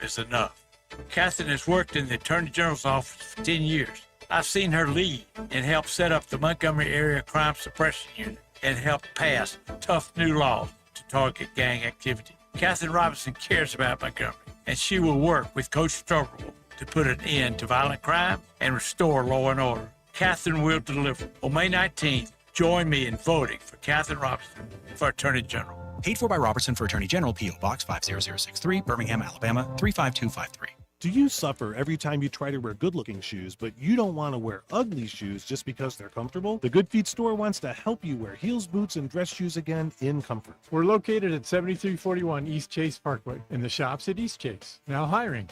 is enough. Catherine has worked in the Attorney General's office for 10 years. I've seen her lead and help set up the Montgomery Area Crime Suppression Unit and help pass tough new laws to target gang activity. Catherine Robinson cares about Montgomery, and she will work with Coach Strobel to put an end to violent crime and restore law and order. Catherine will deliver. On May 19th, join me in voting for Catherine Robinson for Attorney General. Paid for by Robertson for Attorney General, P.O. Box 50063, Birmingham, Alabama 35253. Do you suffer every time you try to wear good-looking shoes, but you don't want to wear ugly shoes just because they're comfortable? The Good Feet store wants to help you wear heels, boots, and dress shoes again in comfort. We're located at 7341 East Chase Parkway in the shops at East Chase. Now hiring.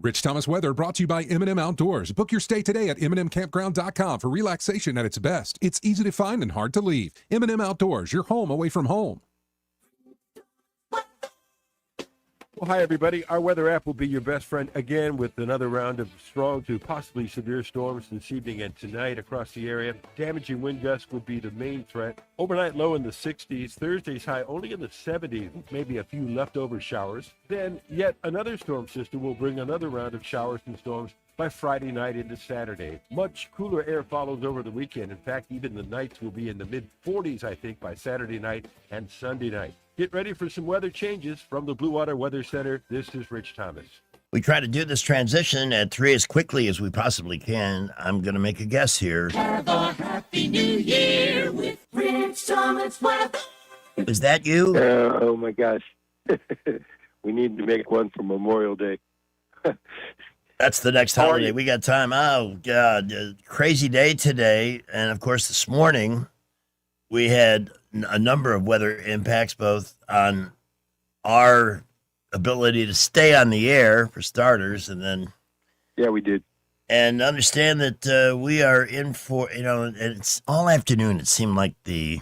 Rich Thomas weather brought to you by M&M Outdoors. Book your stay today at MNMCampground.com for relaxation at its best. It's easy to find and hard to leave. M&M Outdoors, your home away from home. Well, hi, everybody. Our weather app will be your best friend again with another round of strong to possibly severe storms this evening and tonight across the area. Damaging wind gusts would be the main threat. Overnight low in the 60s. Thursday's high only in the 70s, maybe a few leftover showers. Then yet another storm system will bring another round of showers and storms by Friday night into Saturday. Much cooler air follows over the weekend. In fact, even the nights will be in the mid-40s, I think, by Saturday night and Sunday night. Get ready for some weather changes from the Blue Water Weather Center. This is Rich Thomas. We try to do this transition at 3 as quickly as we possibly can. I'm going to make a guess here. Have a happy new year with Rich Thomas weather. Is that you? Oh, my gosh. We need to make one for Memorial Day. That's the next holiday. We got time. Oh, God. Crazy day today. And, of course, this morning we had a number of weather impacts, both on our ability to stay on the air, for starters, and then... Yeah, we did. And understand that we are in for, it's all afternoon. It seemed like the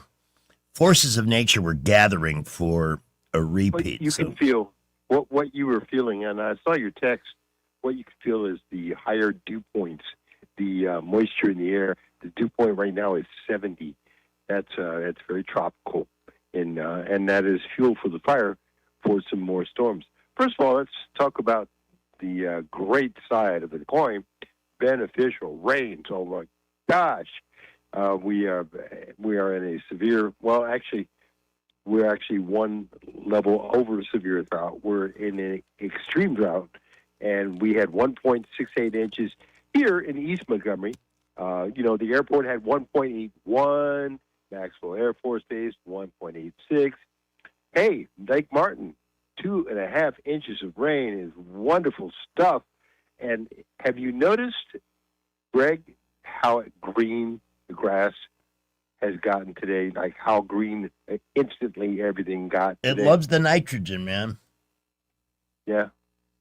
forces of nature were gathering for a repeat. But you can feel what you were feeling, and I saw your text. What you can feel is the higher dew points, the moisture in the air. The dew point right now is 70. That's very tropical, and that is fuel for the fire for some more storms. First of all, let's talk about the great side of the coin, beneficial rains. Oh my gosh, we are in a severe. Well, actually, we're actually one level over severe drought. We're in an extreme drought, and we had 1.68 inches here in East Montgomery. The airport had 1.81. Maxwell Air Force Base, 1.86. Hey, Lake Martin, 2.5 inches of rain is wonderful stuff. And have you noticed, Greg, how green the grass has gotten today? Like how green instantly everything got today? It loves the nitrogen, man. Yeah,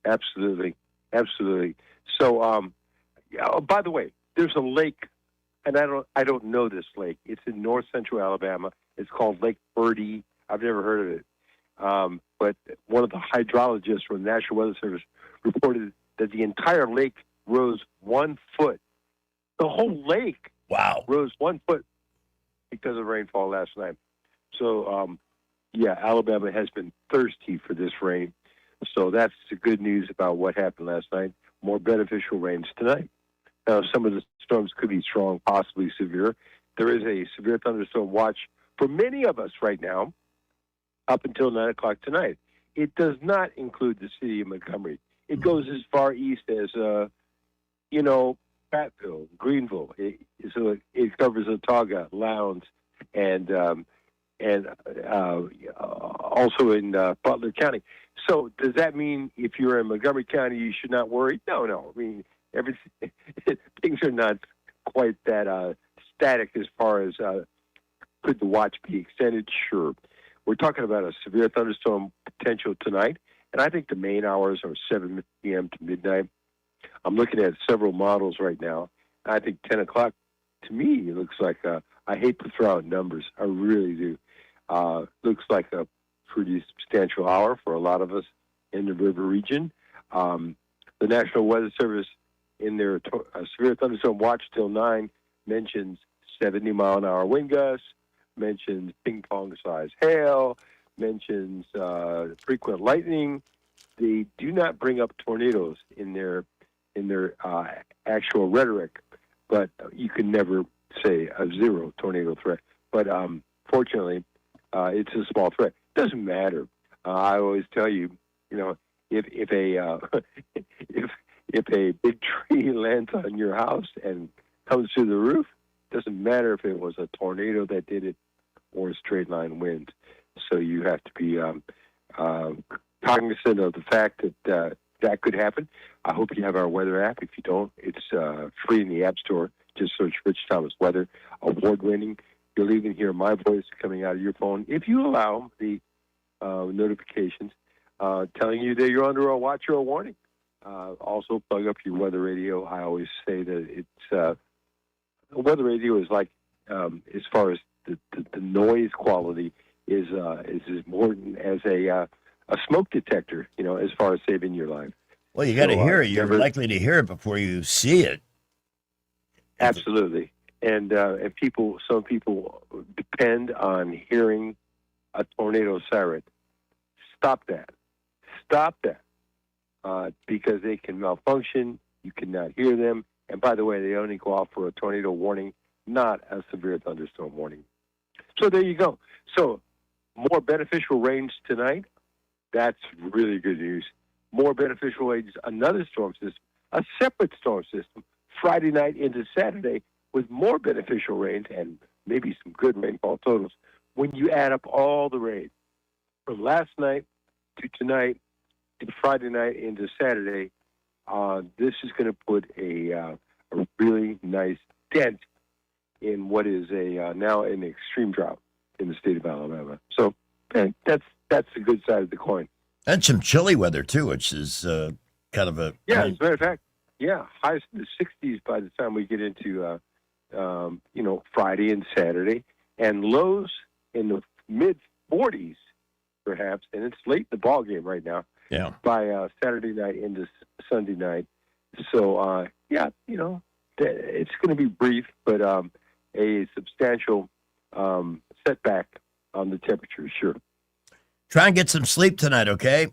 absolutely. Absolutely. So, by the way, there's a lake. And I don't know this lake. It's in north central Alabama. It's called Lake Birdie. I've never heard of it. But one of the hydrologists from the National Weather Service reported that the entire lake rose 1 foot. The whole lake rose 1 foot because of rainfall last night. So, Alabama has been thirsty for this rain. So that's the good news about what happened last night. More beneficial rains tonight. Some of the storms could be strong, possibly severe. There is a severe thunderstorm watch for many of us right now up until 9 o'clock tonight. It does not include the city of Montgomery. It goes as far east as, Prattville, Greenville. It covers Otaga, Lowndes, and also in Butler County. So does that mean if you're in Montgomery County, you should not worry? No. I mean, things are not quite that static as far as could the watch be extended? Sure. We're talking about a severe thunderstorm potential tonight, and I think the main hours are 7 p.m. to midnight. I'm looking at several models right now. I think 10 o'clock, to me, looks like I hate to throw out numbers. I really do. Looks like a pretty substantial hour for a lot of us in the river region. The National Weather Service, in their severe thunderstorm watch till 9, mentions 70-mile-an-hour wind gusts, mentions ping-pong-sized hail, mentions frequent lightning, they do not bring up tornadoes in their actual rhetoric, but you can never say a zero tornado threat. But fortunately, it's a small threat. Doesn't matter. I always tell you, if a if a big tree lands on your house and comes through the roof, doesn't matter if it was a tornado that did it or a straight line wind. So you have to be cognizant of the fact that that could happen. I hope you have our weather app. If you don't, it's free in the App Store. Just search Rich Thomas Weather, award-winning. You'll even hear my voice coming out of your phone if you allow the notifications telling you that you're under a watch or a warning. Also, plug up your weather radio. I always say that it's weather radio is like, as far as the noise quality is as important as a smoke detector. As far as saving your life. Well, you got to hear it. You're likely to hear it before you see it. Absolutely, and some people depend on hearing a tornado siren. Stop that, because they can malfunction. You cannot hear them, and by the way, they only go off for a tornado warning, not a severe thunderstorm warning. So there you go. So more beneficial rains tonight. That's really good news. More beneficial rains. Another storm system, a separate storm system. Friday night into Saturday with more beneficial rains and maybe some good rainfall totals. When you add up all the rain from last night to tonight to Friday night into Saturday, this is going to put a really nice dent in what is now an extreme drought in the state of Alabama. So that's the good side of the coin. And some chilly weather too, which is kind of a as a matter of fact. Yeah, highs in the 60s by the time we get into, Friday and Saturday, and lows in the mid-40s, perhaps. And it's late in the ball game right now. Yeah. By Saturday night into Sunday night. So, it's going to be brief, but a substantial setback on the temperature, sure. Try and get some sleep tonight, okay?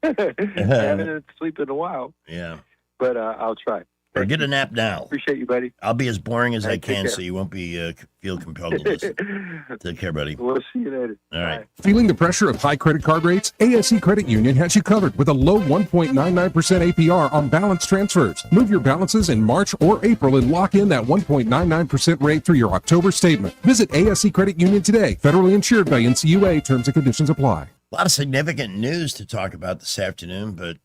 Haven't slept in a while. Yeah. But I'll try. Or get a nap now. Appreciate you, buddy. I'll be as boring as I can, care. so you won't be feel compelled to listen. Take care, buddy. We'll see you later. All right. Bye. Feeling the pressure of high credit card rates? ASE Credit Union has you covered with a low 1.99% APR on balance transfers. Move your balances in March or April and lock in that 1.99% rate through your October statement. Visit ASE Credit Union today. Federally insured by NCUA. Terms and conditions apply. A lot of significant news to talk about this afternoon, but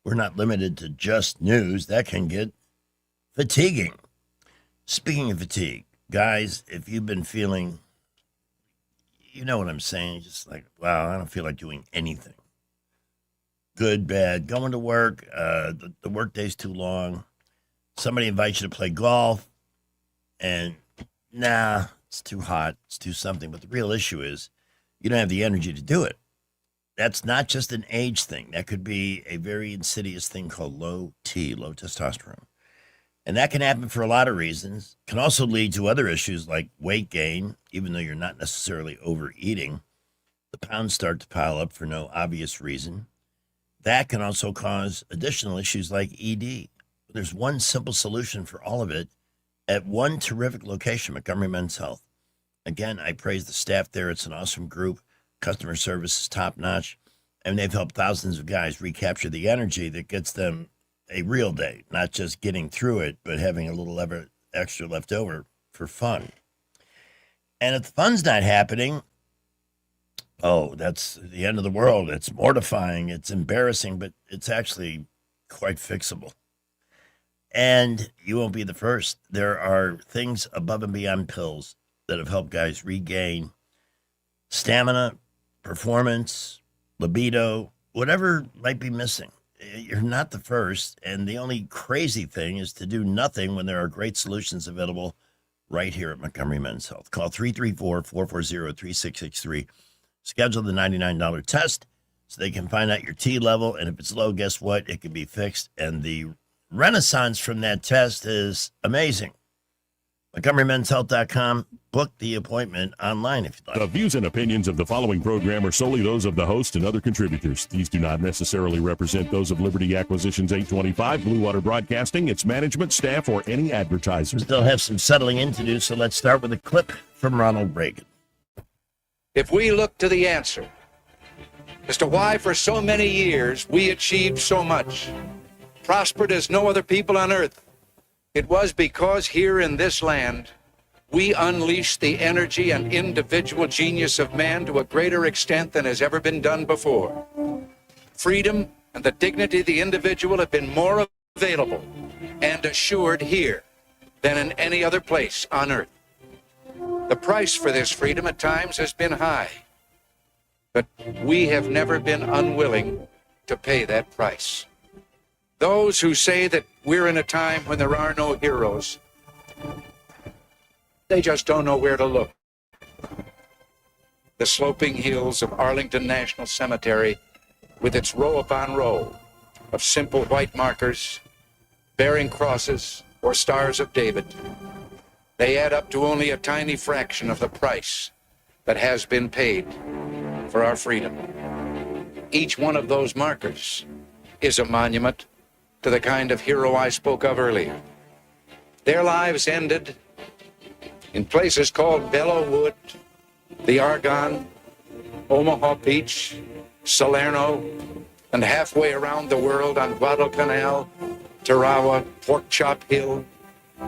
we're not limited to just news. That can get fatiguing. Speaking of fatigue, guys, if you've been feeling, you know what I'm saying, just like, wow, I don't feel like doing anything. Good, bad, going to work, the work day's too long. Somebody invites you to play golf, and nah, it's too hot, it's too something. But the real issue is you don't have the energy to do it. That's not just an age thing. That could be a very insidious thing called low T, low testosterone. And that can happen for a lot of reasons. Can also lead to other issues like weight gain, even though you're not necessarily overeating. The pounds start to pile up for no obvious reason. That can also cause additional issues like ED. There's one simple solution for all of it at one terrific location, Montgomery Men's Health. Again, I praise the staff there. It's an awesome group. Customer service is top-notch. And they've helped thousands of guys recapture the energy that gets them a real day, not just getting through it, but having a little extra left over for fun. And if the fun's not happening, oh, that's the end of the world. It's mortifying. It's embarrassing, but it's actually quite fixable. And you won't be the first. There are things above and beyond pills that have helped guys regain stamina, performance, libido, whatever might be missing. You're not the first, and the only crazy thing is to do nothing when there are great solutions available right here at Montgomery Men's Health. Call 334-440-3663. Schedule the $99 test so they can find out your T level, and if it's low, guess what? It can be fixed, and the renaissance from that test is amazing. MontgomeryMen'sHealth.com. Book the appointment online if you'd like. The views and opinions of the following program are solely those of the host and other contributors. These do not necessarily represent those of Liberty Acquisitions 825, Blue Water Broadcasting, its management, staff, or any We advertisers. still have some settling in to do, so let's start with a clip from Ronald Reagan. If we look to the answer as to why for so many years we achieved so much, prospered as no other people on earth, it was because here in this land, we unleashed the energy and individual genius of man to a greater extent than has ever been done before. Freedom and the dignity of the individual have been more available and assured here than in any other place on earth. The price for this freedom at times has been high, but we have never been unwilling to pay that price. Those who say that we're in a time when there are no heroes, they just don't know where to look. The sloping hills of Arlington National Cemetery, with its row upon row of simple white markers bearing crosses or stars of David, they add up to only a tiny fraction of the price that has been paid for our freedom. Each one of those markers is a monument to the kind of hero I spoke of earlier. Their lives ended in places called Belleau Wood, the Argonne, Omaha Beach, Salerno, and halfway around the world on Guadalcanal, Tarawa, Pork Chop Hill,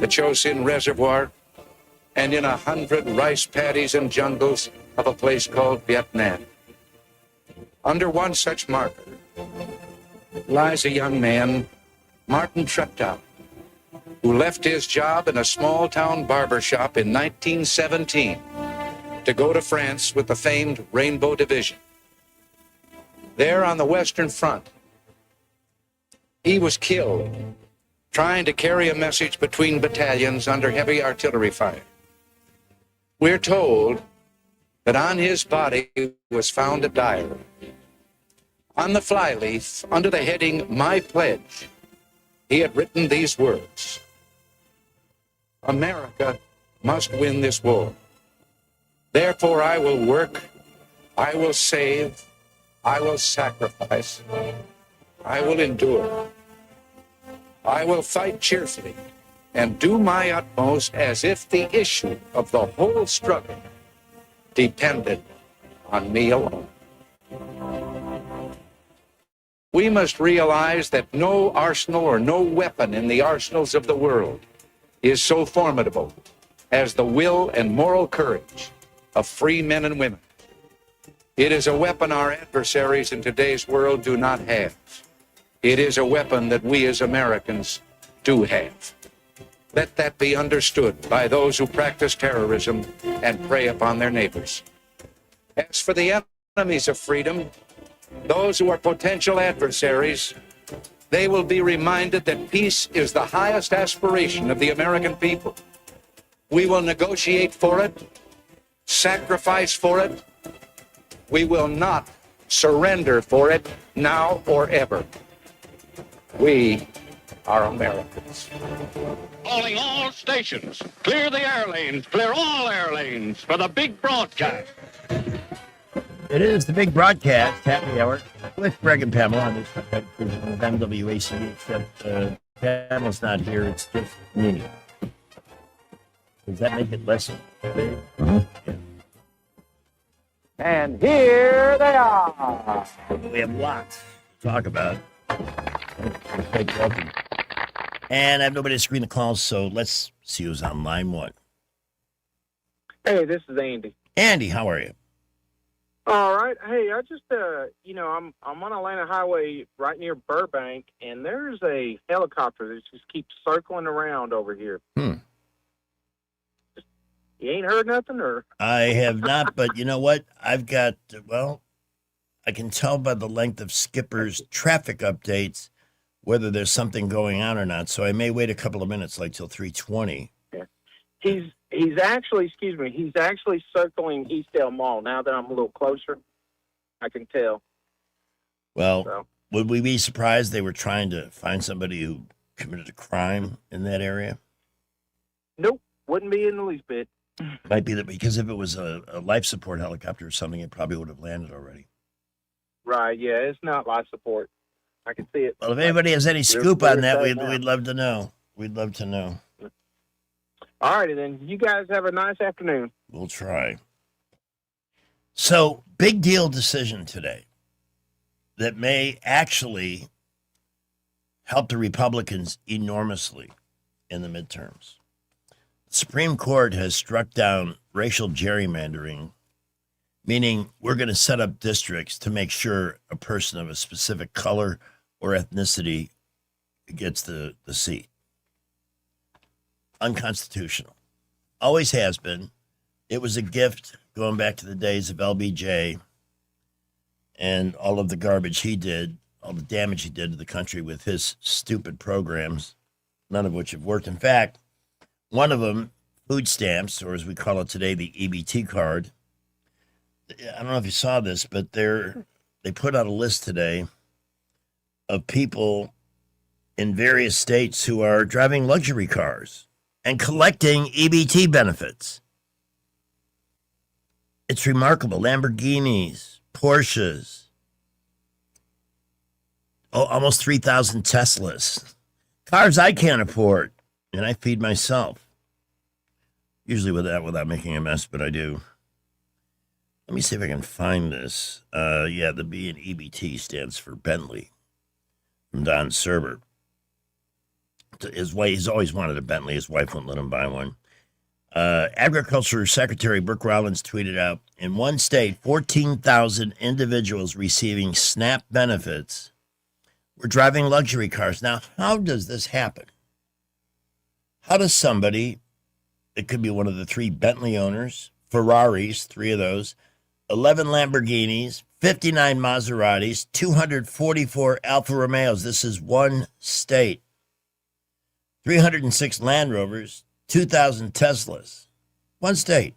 the Chosin Reservoir, and in 100 rice paddies and jungles of a place called Vietnam. Under one such marker lies a young man, Martin Treptow, who left his job in a small-town barber shop in 1917 to go to France with the famed Rainbow Division. There on the Western Front, he was killed trying to carry a message between battalions under heavy artillery fire. We're told that on his body was found a diary. On the flyleaf, under the heading, My Pledge, he had written these words: America must win this war. Therefore, I will work, I will save, I will sacrifice, I will endure. I will fight cheerfully and do my utmost as if the issue of the whole struggle depended on me alone. We must realize that no arsenal or no weapon in the arsenals of the world is so formidable as the will and moral courage of free men and women. It is a weapon our adversaries in today's world do not have. It is a weapon that we as Americans do have. Let that be understood by those who practice terrorism and prey upon their neighbors. As for the enemies of freedom, those who are potential adversaries, they will be reminded that peace is the highest aspiration of the American people. We will negotiate for it, sacrifice for it. We will not surrender for it now or ever. We are Americans. Calling all stations. Clear the air lanes. Clear all air lanes for the big broadcast. It is the big broadcast, happy hour, with Greg and Pamela on this version of MWACD, except Pamela's not here, it's just me. Does that make it less big? Yeah. And here they are. We have lots to talk about. And I have nobody to screen the calls, so let's see who's on line one. Hey, this is Andy. Andy, how are you? All right. Hey, I just, I'm on Atlanta Highway right near Burbank, and there's a helicopter that just keeps circling around over here. You ain't heard nothing, or? I have not, but you know what? I've got, I can tell by the length of Skipper's traffic updates whether there's something going on or not. So I may wait a couple of minutes, like till 3:20. Yeah. He's actually circling Eastdale Mall. Now that I'm a little closer, I can tell. Well, would we be surprised they were trying to find somebody who committed a crime in that area? Nope. Wouldn't be in the least bit. Might be that because if it was a life support helicopter or something, it probably would have landed already. Right, yeah, it's not life support. I can see it. Well, if anybody has any We're- scoop we're on that, excited we'd now. love to know. We'd love to know. All righty, then. You guys have a nice afternoon. We'll try. So, big deal decision today that may actually help the Republicans enormously in the midterms. The Supreme Court has struck down racial gerrymandering, meaning we're going to set up districts to make sure a person of a specific color or ethnicity gets the seat. Unconstitutional. Always has been. It was a gift going back to the days of LBJ and all of the garbage he did, all the damage he did to the country with his stupid programs, none of which have worked. In fact, one of them, food stamps, or as we call it today, the EBT card. I don't know if you saw this, but they put out a list today of people in various states who are driving luxury cars and collecting EBT benefits. It's remarkable. Lamborghinis, Porsches, almost 3,000 Teslas. Cars I can't afford, and I feed myself. Usually without making a mess, but I do. Let me see if I can find this. Yeah, the B in EBT stands for Bentley, from Don Serber. He's always wanted a Bentley. His wife wouldn't let him buy one. Agriculture Secretary Brooke Rollins tweeted out, in one state, 14,000 individuals receiving SNAP benefits were driving luxury cars. Now, how does this happen? How does somebody, it could be one of the 3 Bentley owners, Ferraris, 3 of those, 11 Lamborghinis, 59 Maseratis, 244 Alfa Romeos. This is one state. 306 Land Rovers, 2,000 Teslas. One state.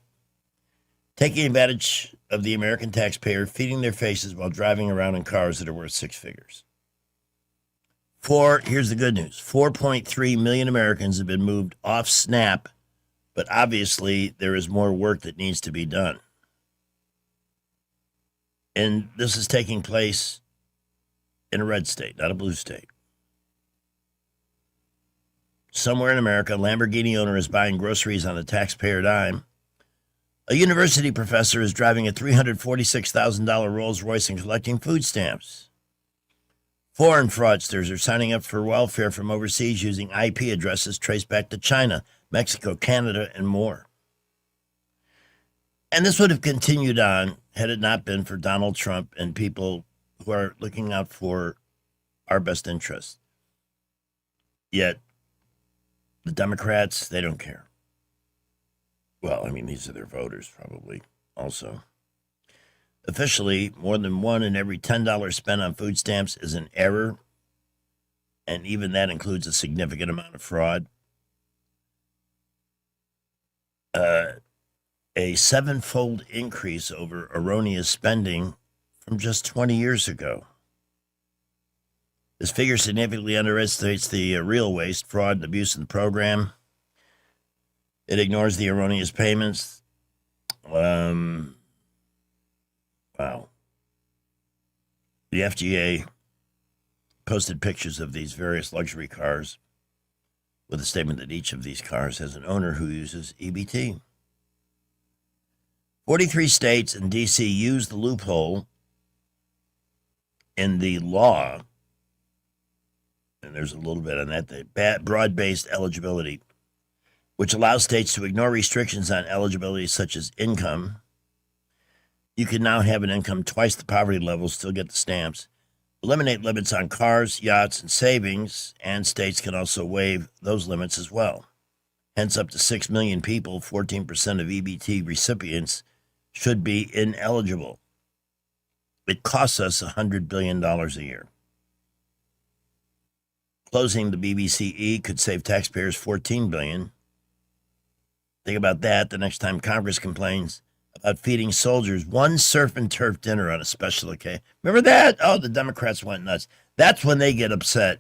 Taking advantage of the American taxpayer, feeding their faces while driving around in cars that are worth 6 figures. Here's the good news. 4.3 million Americans have been moved off SNAP, but obviously there is more work that needs to be done. And this is taking place in a red state, not a blue state. Somewhere in America, a Lamborghini owner is buying groceries on a taxpayer dime. A university professor is driving a $346,000 Rolls Royce and collecting food stamps. Foreign fraudsters are signing up for welfare from overseas using IP addresses traced back to China, Mexico, Canada, and more. And this would have continued on had it not been for Donald Trump and people who are looking out for our best interests. Yet, the Democrats, they don't care. Well, I mean, these are their voters probably also. Officially, more than 1 in every $10 spent on food stamps is an error, and even that includes a significant amount of fraud. A 7-fold increase over erroneous spending from just 20 years ago. This figure significantly underestimates the real waste, fraud, and abuse in the program. It ignores the erroneous payments. Wow. The FGA posted pictures of these various luxury cars with a statement that each of these cars has an owner who uses EBT. 43 states and D.C. use the loophole in the law, and there's a little bit on that, the broad-based eligibility, which allows states to ignore restrictions on eligibility such as income. You can now have an income twice the poverty level, still get the stamps. Eliminate limits on cars, yachts, and savings, and states can also waive those limits as well. Hence, up to 6 million people, 14% of EBT recipients, should be ineligible. It costs us $100 billion a year. Closing the BBCE could save taxpayers $14 billion. Think about that the next time Congress complains about feeding soldiers one surf and turf dinner on a special occasion. Remember that? Oh, the Democrats went nuts. That's when they get upset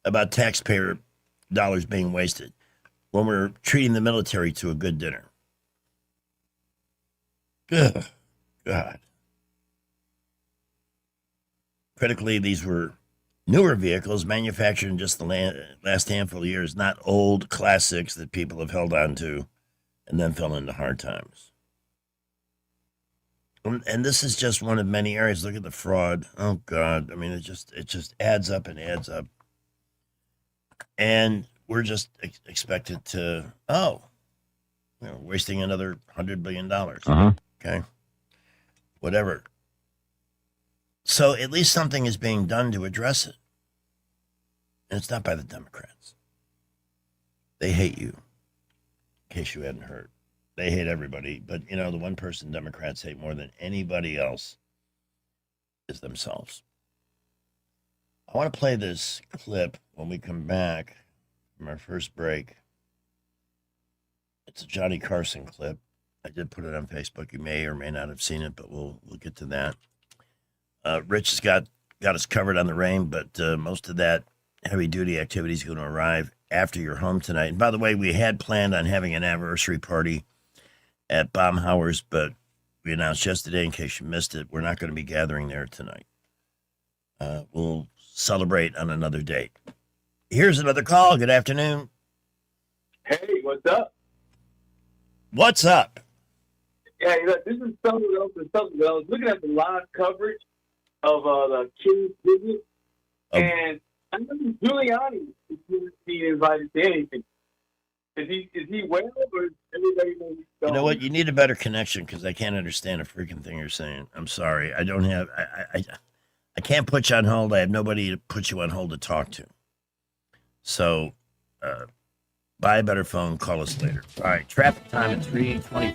about taxpayer dollars being wasted. when we're treating the military to a good dinner. Good God. Critically, these were newer vehicles manufactured in just the last handful of years, not old classics that people have held on to and then fell into hard times. And this is just one of many areas. Look at the fraud. Oh God. I mean, it just adds up and adds up. And we're just expected to, wasting another $100 billion. Okay. Whatever. So at least something is being done to address it. And it's not by the Democrats. They hate you, in case you hadn't heard. They hate everybody. But, the one person Democrats hate more than anybody else is themselves. I want to play this clip when we come back from our first break. It's a Johnny Carson clip. I did put it on Facebook. You may or may not have seen it, but we'll get to that. Rich has got us covered on the rain, but most of that heavy-duty activity is going to arrive after you're home tonight. And by the way, we had planned on having an anniversary party at Baumhauer's, but we announced yesterday, in case you missed it, we're not going to be gathering there tonight. We'll celebrate on another date. Here's another call. Good afternoon. Hey, what's up? What's up? Yeah, this is Somerville from Somerville. I was looking at the live coverage of the King's visit, and I know Giuliani is being invited to anything. Is he well, or is everybody going to be You know what? You need a better connection because I can't understand a freaking thing you're saying. I'm sorry. I don't have. I can't put you on hold. I have nobody to put you on hold to talk to. So, buy a better phone. Call us later. All right. Traffic time at 3:20.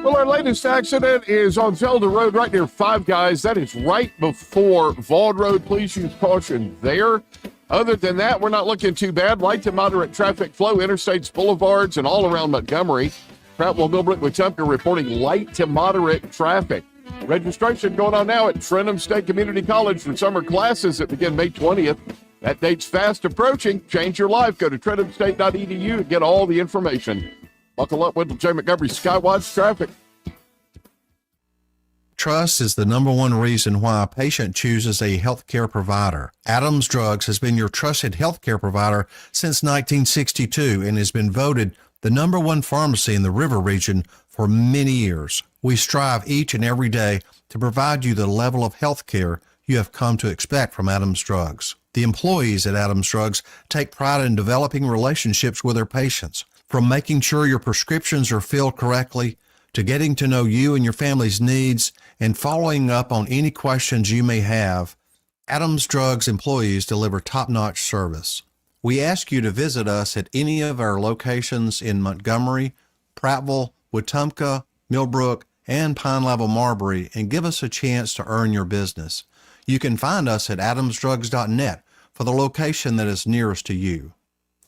Well, our latest accident is on Zelda Road right near Five Guys. That is right before Vaud Road. Please use caution there. Other than that, we're not looking too bad. Light to moderate traffic flow, interstates, boulevards, and all around Montgomery. Prattville, Millbrook, Wetumpka reporting light to moderate traffic. Registration going on now at Trenham State Community College for summer classes that begin May 20th. That date's fast approaching. Change your life. Go to trenhamstate.edu to get all the information. Buckle up with J. Montgomery Skywatch Traffic. Trust is the number one reason why a patient chooses a healthcare provider. Adams Drugs has been your trusted healthcare provider since 1962 and has been voted the number one pharmacy in the River region for many years. We strive each and every day to provide you the level of healthcare you have come to expect from Adams Drugs. The employees at Adams Drugs take pride in developing relationships with their patients, from making sure your prescriptions are filled correctly to getting to know you and your family's needs and following up on any questions you may have. Adams Drugs employees deliver top-notch service. We ask you to visit us at any of our locations in Montgomery, Prattville, Wetumpka, Millbrook, and Pine Level Marbury and give us a chance to earn your business. You can find us at adamsdrugs.net for the location that is nearest to you.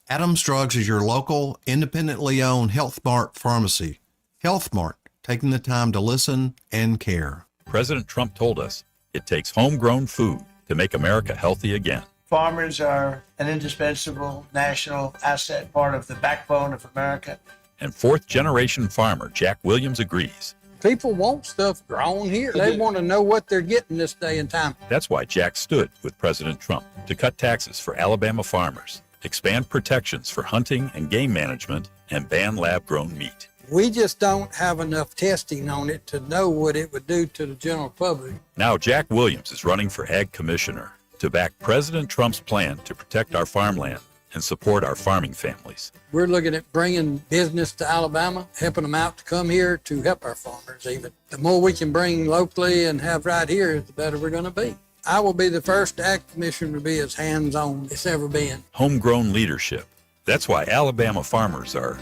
Adams Drugs is your local, independently owned Health Mart pharmacy. Health Mart, taking the time to listen and care. President Trump told us it takes homegrown food to make America healthy again. Farmers are an indispensable national asset, part of the backbone of America. And fourth-generation farmer Jack Williams agrees. People want stuff grown here. They want to know what they're getting this day and time. That's why Jack stood with President Trump to cut taxes for Alabama farmers, expand protections for hunting and game management, and ban lab-grown meat. We just don't have enough testing on it to know what it would do to the general public. Now Jack Williams is running for Ag Commissioner to back President Trump's plan to protect our farmland and support our farming families. We're looking at bringing business to Alabama, helping them out to come here to help our farmers even. The more we can bring locally and have right here, the better we're going to be. I will be the first Ag Commissioner to be as hands-on as ever been. Homegrown leadership. That's why Alabama farmers are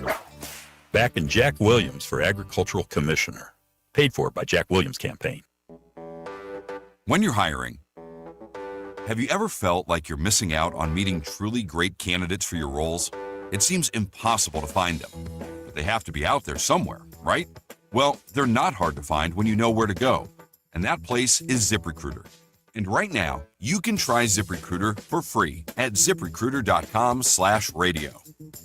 backing Jack Williams for Agricultural Commissioner. Paid for by Jack Williams Campaign. When you're hiring, have you ever felt like you're missing out on meeting truly great candidates for your roles? It seems impossible to find them, but they have to be out there somewhere, right? Well, they're not hard to find when you know where to go, and that place is ZipRecruiter. And right now, you can try ZipRecruiter for free at ZipRecruiter.com/radio.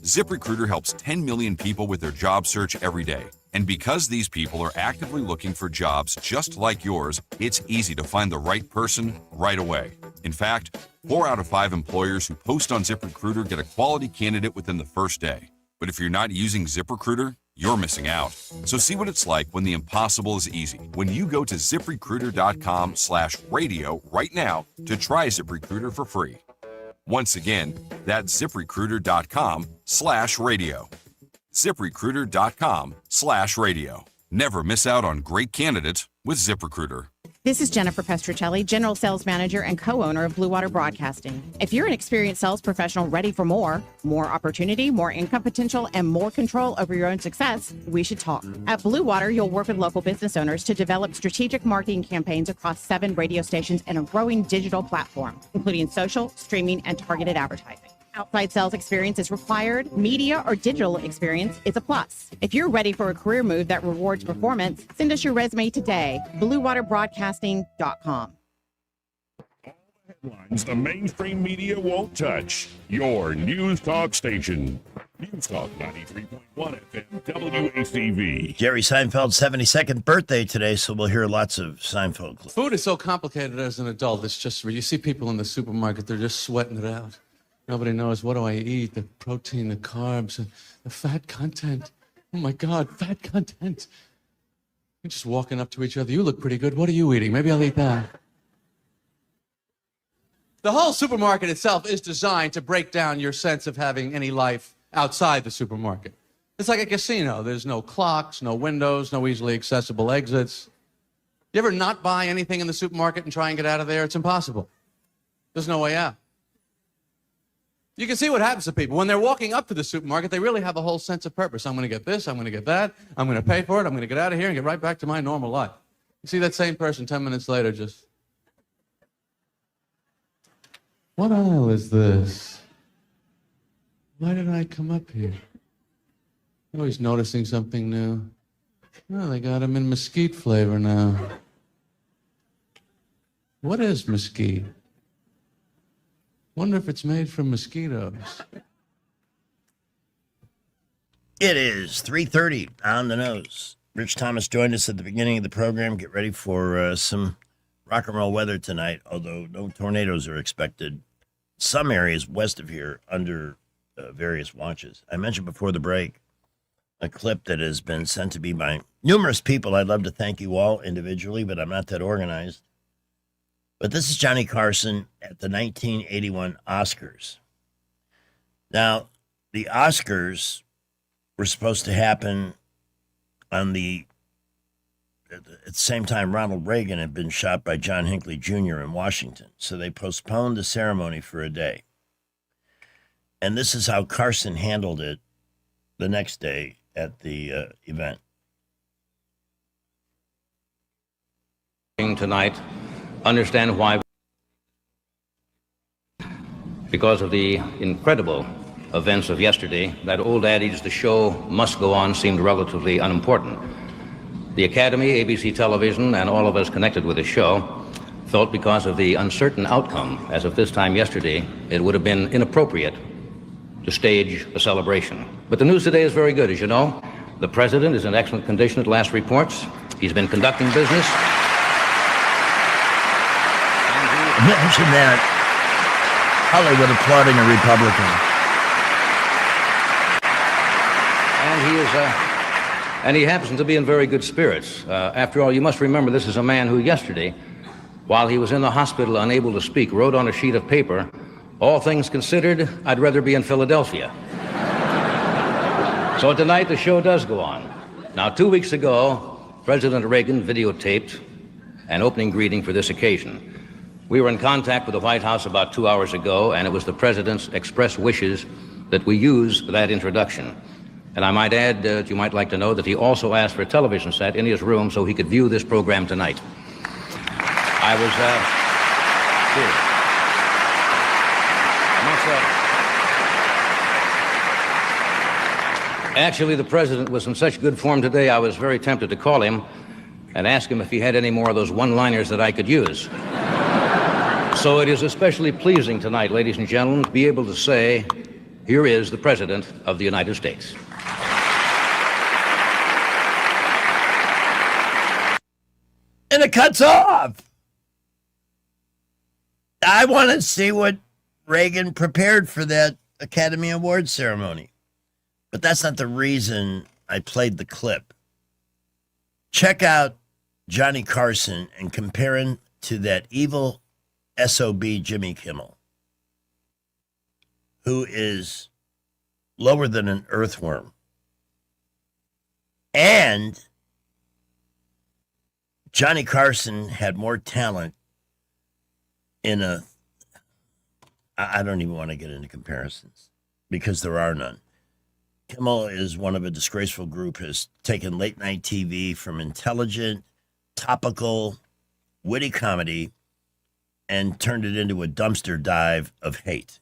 ZipRecruiter helps 10 million people with their job search every day. And because these people are actively looking for jobs just like yours, it's easy to find the right person right away. In fact, 4 out of 5 employers who post on ZipRecruiter get a quality candidate within the first day. But if you're not using ZipRecruiter, you're missing out. So see what it's like when the impossible is easy. When you go to ZipRecruiter.com/radio right now to try ZipRecruiter for free. Once again, that's ZipRecruiter.com/radio. ZipRecruiter.com/radio. Never miss out on great candidates with ZipRecruiter. This is Jennifer Pestricelli, General Sales Manager and co-owner of Blue Water Broadcasting. If you're an experienced sales professional ready for more opportunity, more income potential, and more control over your own success, we should talk. At Blue Water, you'll work with local business owners to develop strategic marketing campaigns across 7 radio stations and a growing digital platform, including social, streaming, and targeted advertising. Outside sales experience is required. Media or digital experience is a plus. If you're ready for a career move that rewards performance, send us your resume today. BlueWaterBroadcasting.com. Headlines the mainstream media won't touch. Your News Talk station. News Talk 93.1 FM WACV. Jerry Seinfeld's 72nd birthday today, so we'll hear lots of Seinfeld clips. Food is so complicated as an adult. It's just, you see people in the supermarket, they're just sweating it out. Nobody knows, what do I eat? The protein, the carbs, the fat content. Oh my God, fat content. You're just walking up to each other. You look pretty good. What are you eating? Maybe I'll eat that. The whole supermarket itself is designed to break down your sense of having any life outside the supermarket. It's like a casino. There's no clocks, no windows, no easily accessible exits. You ever not buy anything in the supermarket and try and get out of there? It's impossible. There's no way out. You can see what happens to people. When they're walking up to the supermarket, they really have a whole sense of purpose. I'm going to get this, I'm going to get that, I'm going to pay for it, I'm going to get out of here and get right back to my normal life. You see that same person 10 minutes later just... What aisle is this? Why did I come up here? Oh, he's noticing something new. Oh, they got him in mesquite flavor now. What is mesquite? Wonder if it's made from mosquitoes. It is 3:30 on the nose. Rich Thomas joined us at the beginning of the program. Get ready for some rock and roll weather tonight, although no tornadoes are expected. Some areas west of here under various watches. I mentioned before the break a clip that has been sent to me by numerous people. I'd love to thank you all individually, but I'm not that organized. But this is Johnny Carson at the 1981 Oscars. Now, the Oscars were supposed to happen at the same time Ronald Reagan had been shot by John Hinckley Jr. in Washington. So they postponed the ceremony for a day. And this is how Carson handled it the next day at the event. Tonight, understand why. Because of the incredible events of yesterday, that old adage, the show must go on, seemed relatively unimportant. The Academy, ABC Television, and all of us connected with the show felt because of the uncertain outcome, as of this time yesterday, it would have been inappropriate to stage a celebration. But the news today is very good, as you know. The president is in excellent condition at last reports. He's been conducting business. Imagine that. Hollywood applauding a Republican. And he happens to be in very good spirits. After all, you must remember this is a man who yesterday, while he was in the hospital unable to speak, wrote on a sheet of paper, "All things considered, I'd rather be in Philadelphia." So tonight the show does go on. Now, 2 weeks ago, President Reagan videotaped an opening greeting for this occasion. We were in contact with the White House about 2 hours ago, and it was the president's express wishes that we use that introduction. And I might add that you might like to know that he also asked for a television set in his room so he could view this program tonight. Actually, the president was in such good form today, I was very tempted to call him and ask him if he had any more of those one-liners that I could use. So it is especially pleasing tonight, ladies and gentlemen, to be able to say, here is the President of the United States. And it cuts off. I want to see what Reagan prepared for that Academy Awards ceremony. But that's not the reason I played the clip. Check out Johnny Carson and compare him to that evil SOB Jimmy Kimmel, who is lower than an earthworm. And Johnny Carson had more talent in I don't even want to get into comparisons because there are none. Kimmel is one of a disgraceful group, has taken late night TV from intelligent, topical, witty comedy and turned it into a dumpster dive of hate.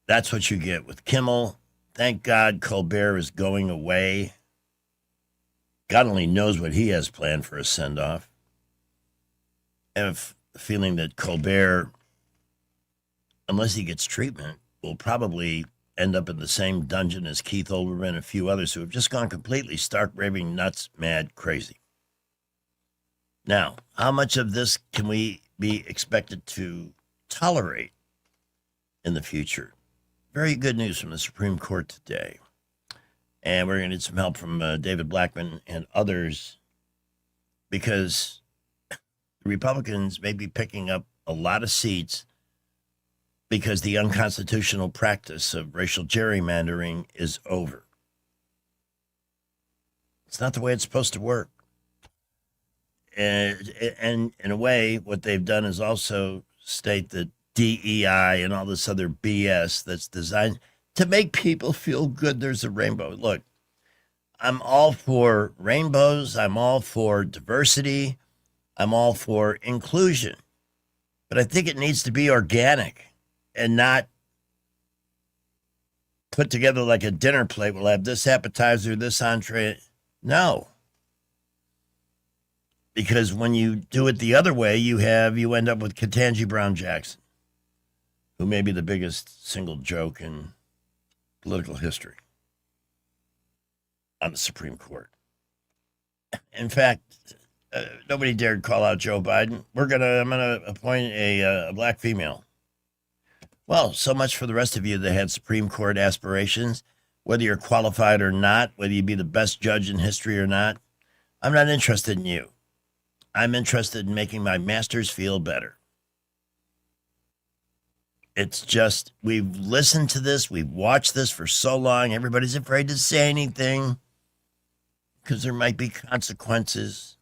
That's what you get with Kimmel. Thank God Colbert is going away. God only knows what he has planned for a send-off. I have a feeling that Colbert, unless he gets treatment, will probably end up in the same dungeon as Keith Olbermann and a few others who have just gone completely stark, raving, nuts, mad, crazy. Now, how much of this can we be expected to tolerate in the future? Very good news from the Supreme Court today. And we're going to need some help from David Blackman and others because the Republicans may be picking up a lot of seats because the unconstitutional practice of racial gerrymandering is over. It's not the way it's supposed to work. And in a way, what they've done is also state that DEI and all this other BS that's designed to make people feel good there's a rainbow. Look, I'm all for rainbows. I'm all for diversity. I'm all for inclusion. But I think it needs to be organic and not put together like a dinner plate. We'll have this appetizer, this entree. No. Because when you do it the other way, you end up with Ketanji Brown Jackson, who may be the biggest single joke in political history on the Supreme Court. In fact, nobody dared call out Joe Biden. I'm gonna appoint a black female. Well, so much for the rest of you that had Supreme Court aspirations, whether you're qualified or not, whether you be the best judge in history or not. I'm not interested in you. I'm interested in making my masters feel better. It's just, we've listened to this, we've watched this for so long, everybody's afraid to say anything because there might be consequences.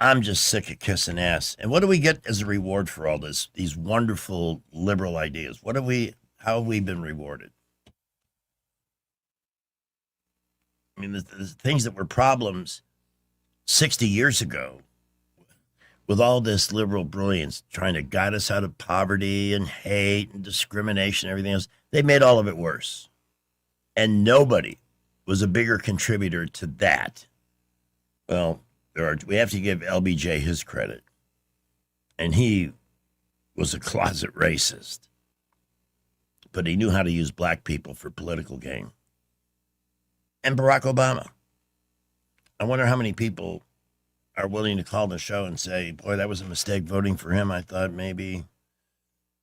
I'm just sick of kissing ass. And what do we get as a reward for all this? These wonderful liberal ideas. How have we been rewarded? I mean, the things that were problems 60 years ago, with all this liberal brilliance trying to guide us out of poverty and hate and discrimination and everything else, they made all of it worse. And nobody was a bigger contributor to that. Well, we have to give LBJ his credit. And he was a closet racist. But he knew how to use black people for political gain. And Barack Obama. I wonder how many people are willing to call the show and say, boy, that was a mistake voting for him. I thought maybe.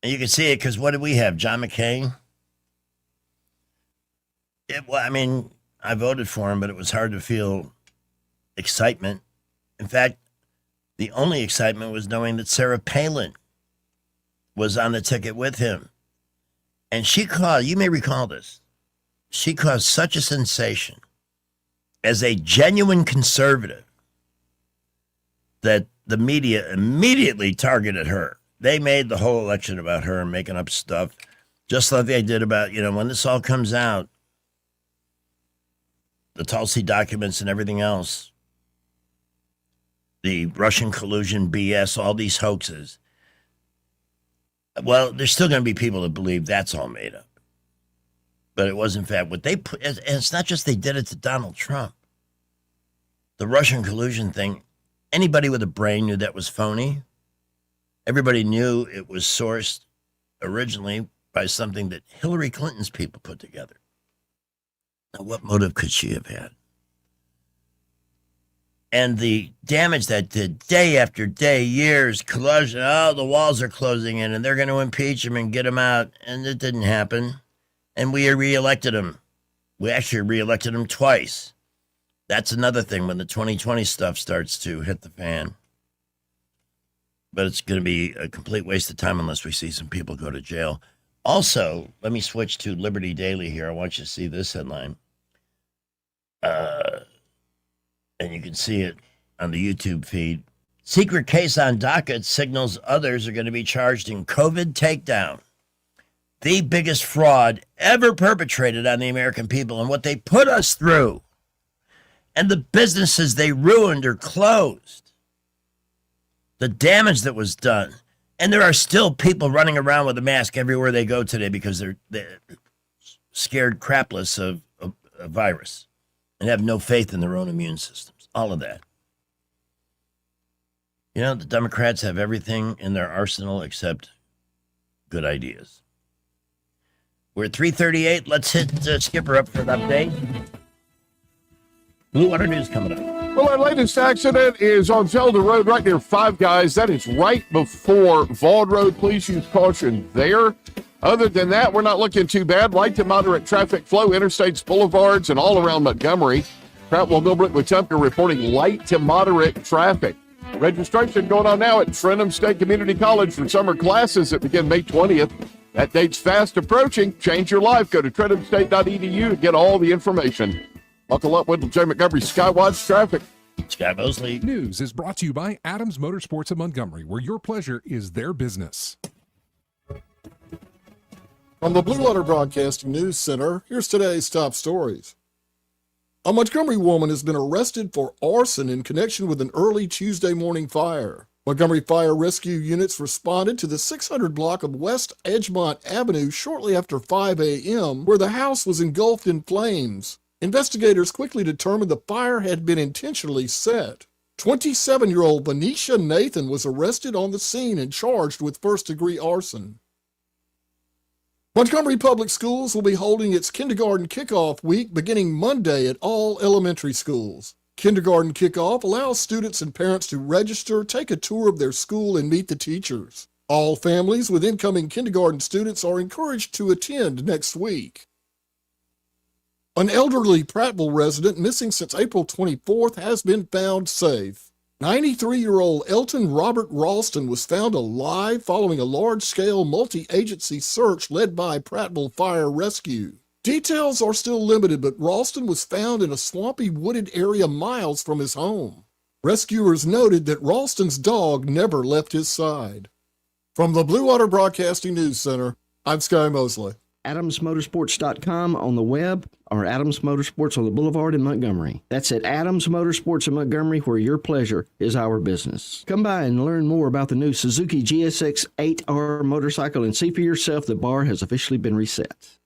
And you can see it because what did we have? John McCain? I voted for him, but it was hard to feel excitement. In fact, the only excitement was knowing that Sarah Palin was on the ticket with him. And you may recall this, she caused such a sensation as a genuine conservative that the media immediately targeted her. They made the whole election about her and making up stuff, just like they did about, when this all comes out, the Tulsi documents and everything else, the Russian collusion BS, all these hoaxes. Well, there's still going to be people that believe that's all made up. But it was, in fact, what they put, and it's not just they did it to Donald Trump. The Russian collusion thing, anybody with a brain knew that was phony. Everybody knew it was sourced originally by something that Hillary Clinton's people put together. Now, what motive could she have had? And the damage that did day after day, years, collusion, the walls are closing in and they're going to impeach him and get him out. And it didn't happen. And we reelected him. We actually reelected him twice. That's another thing when the 2020 stuff starts to hit the fan. But it's going to be a complete waste of time unless we see some people go to jail. Also, let me switch to Liberty Daily here. I want you to see this headline. And you can see it on the YouTube feed. Secret case on docket signals others are going to be charged in COVID takedown. The biggest fraud ever perpetrated on the American people and what they put us through. And the businesses they ruined or closed. The damage that was done. And there are still people running around with a mask everywhere they go today because they're scared crapless of a virus and have no faith in their own immune systems. All of that. You know, the Democrats have everything in their arsenal except good ideas. We're at 3:38. Let's hit Skipper up for an update. Blue Water News coming up. Well, our latest accident is on Zelda Road right near Five Guys. That is right before Vaud Road. Please use caution there. Other than that, we're not looking too bad. Light to moderate traffic flow, interstates, boulevards, and all around Montgomery. Prattville, Millbrook, Wetumpka reporting light to moderate traffic. Registration going on now at Trenham State Community College for summer classes that begin May 20th. That date's fast approaching. Change your life. Go to trenhamstate.edu to get all the information. Buckle up with Jay Montgomery Skywatch Traffic. Sky Mosley. News is brought to you by Adams Motorsports of Montgomery, where your pleasure is their business. From the Blue Water Broadcasting News Center, here's today's top stories. A Montgomery woman has been arrested for arson in connection with an early Tuesday morning fire. Montgomery Fire Rescue units responded to the 600 block of West Edgemont Avenue shortly after 5 a.m., where the house was engulfed in flames. Investigators quickly determined the fire had been intentionally set. 27-year-old Venetia Nathan was arrested on the scene and charged with first-degree arson. Montgomery Public Schools will be holding its kindergarten kickoff week beginning Monday at all elementary schools. Kindergarten kickoff allows students and parents to register, take a tour of their school, and meet the teachers. All families with incoming kindergarten students are encouraged to attend next week. An elderly Prattville resident missing since April 24th has been found safe. 93-year-old Elton Robert Ralston was found alive following a large-scale multi-agency search led by Prattville Fire Rescue. Details are still limited, but Ralston was found in a swampy wooded area miles from his home. Rescuers noted that Ralston's dog never left his side. From the Blue Water Broadcasting News Center, I'm Sky Mosley. AdamsMotorsports.com on the web or Adams Motorsports on the Boulevard in Montgomery. That's at Adams Motorsports in Montgomery, where your pleasure is our business. Come by and learn more about the new Suzuki GSX 8R motorcycle and see for yourself the bar has officially been reset.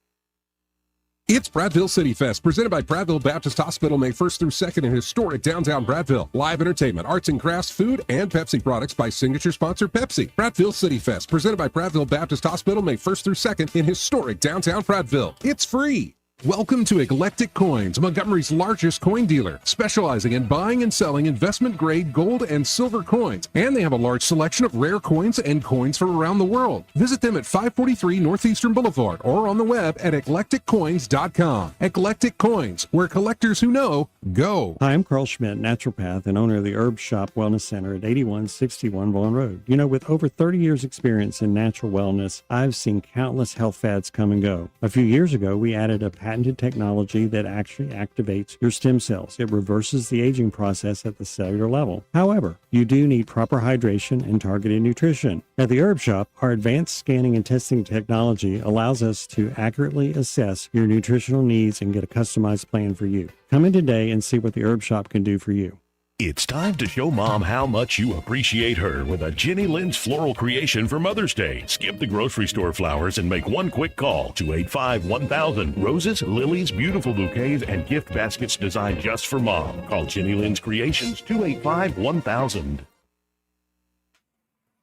It's Prattville City Fest, presented by Prattville Baptist Hospital, May 1st through 2nd in historic downtown Prattville. Live entertainment, arts and crafts, food, and Pepsi products by signature sponsor Pepsi. Prattville City Fest, presented by Prattville Baptist Hospital, May 1st through 2nd in historic downtown Prattville. It's free. Welcome to Eclectic Coins, Montgomery's largest coin dealer, specializing in buying and selling investment-grade gold and silver coins. And they have a large selection of rare coins and coins from around the world. Visit them at 543 Northeastern Boulevard or on the web at eclecticcoins.com. Eclectic Coins, where collectors who know, go. Hi, I'm Carl Schmidt, naturopath and owner of the Herb Shop Wellness Center at 8161 Vaughan Road. You know, with over 30 years experience in natural wellness, I've seen countless health fads come and go. A few years ago, we added a patented technology that actually activates your stem cells. It reverses the aging process at the cellular level. However, you do need proper hydration and targeted nutrition. At the Herb Shop, our advanced scanning and testing technology allows us to accurately assess your nutritional needs and get a customized plan for you. Come in today and see what the Herb Shop can do for you. It's time to show Mom how much you appreciate her with a Jenny Lynn's floral creation for Mother's Day. Skip the grocery store flowers and make one quick call, 285-1000. Roses, lilies, beautiful bouquets, and gift baskets designed just for Mom. Call Jenny Lynn's Creations, 285-1000.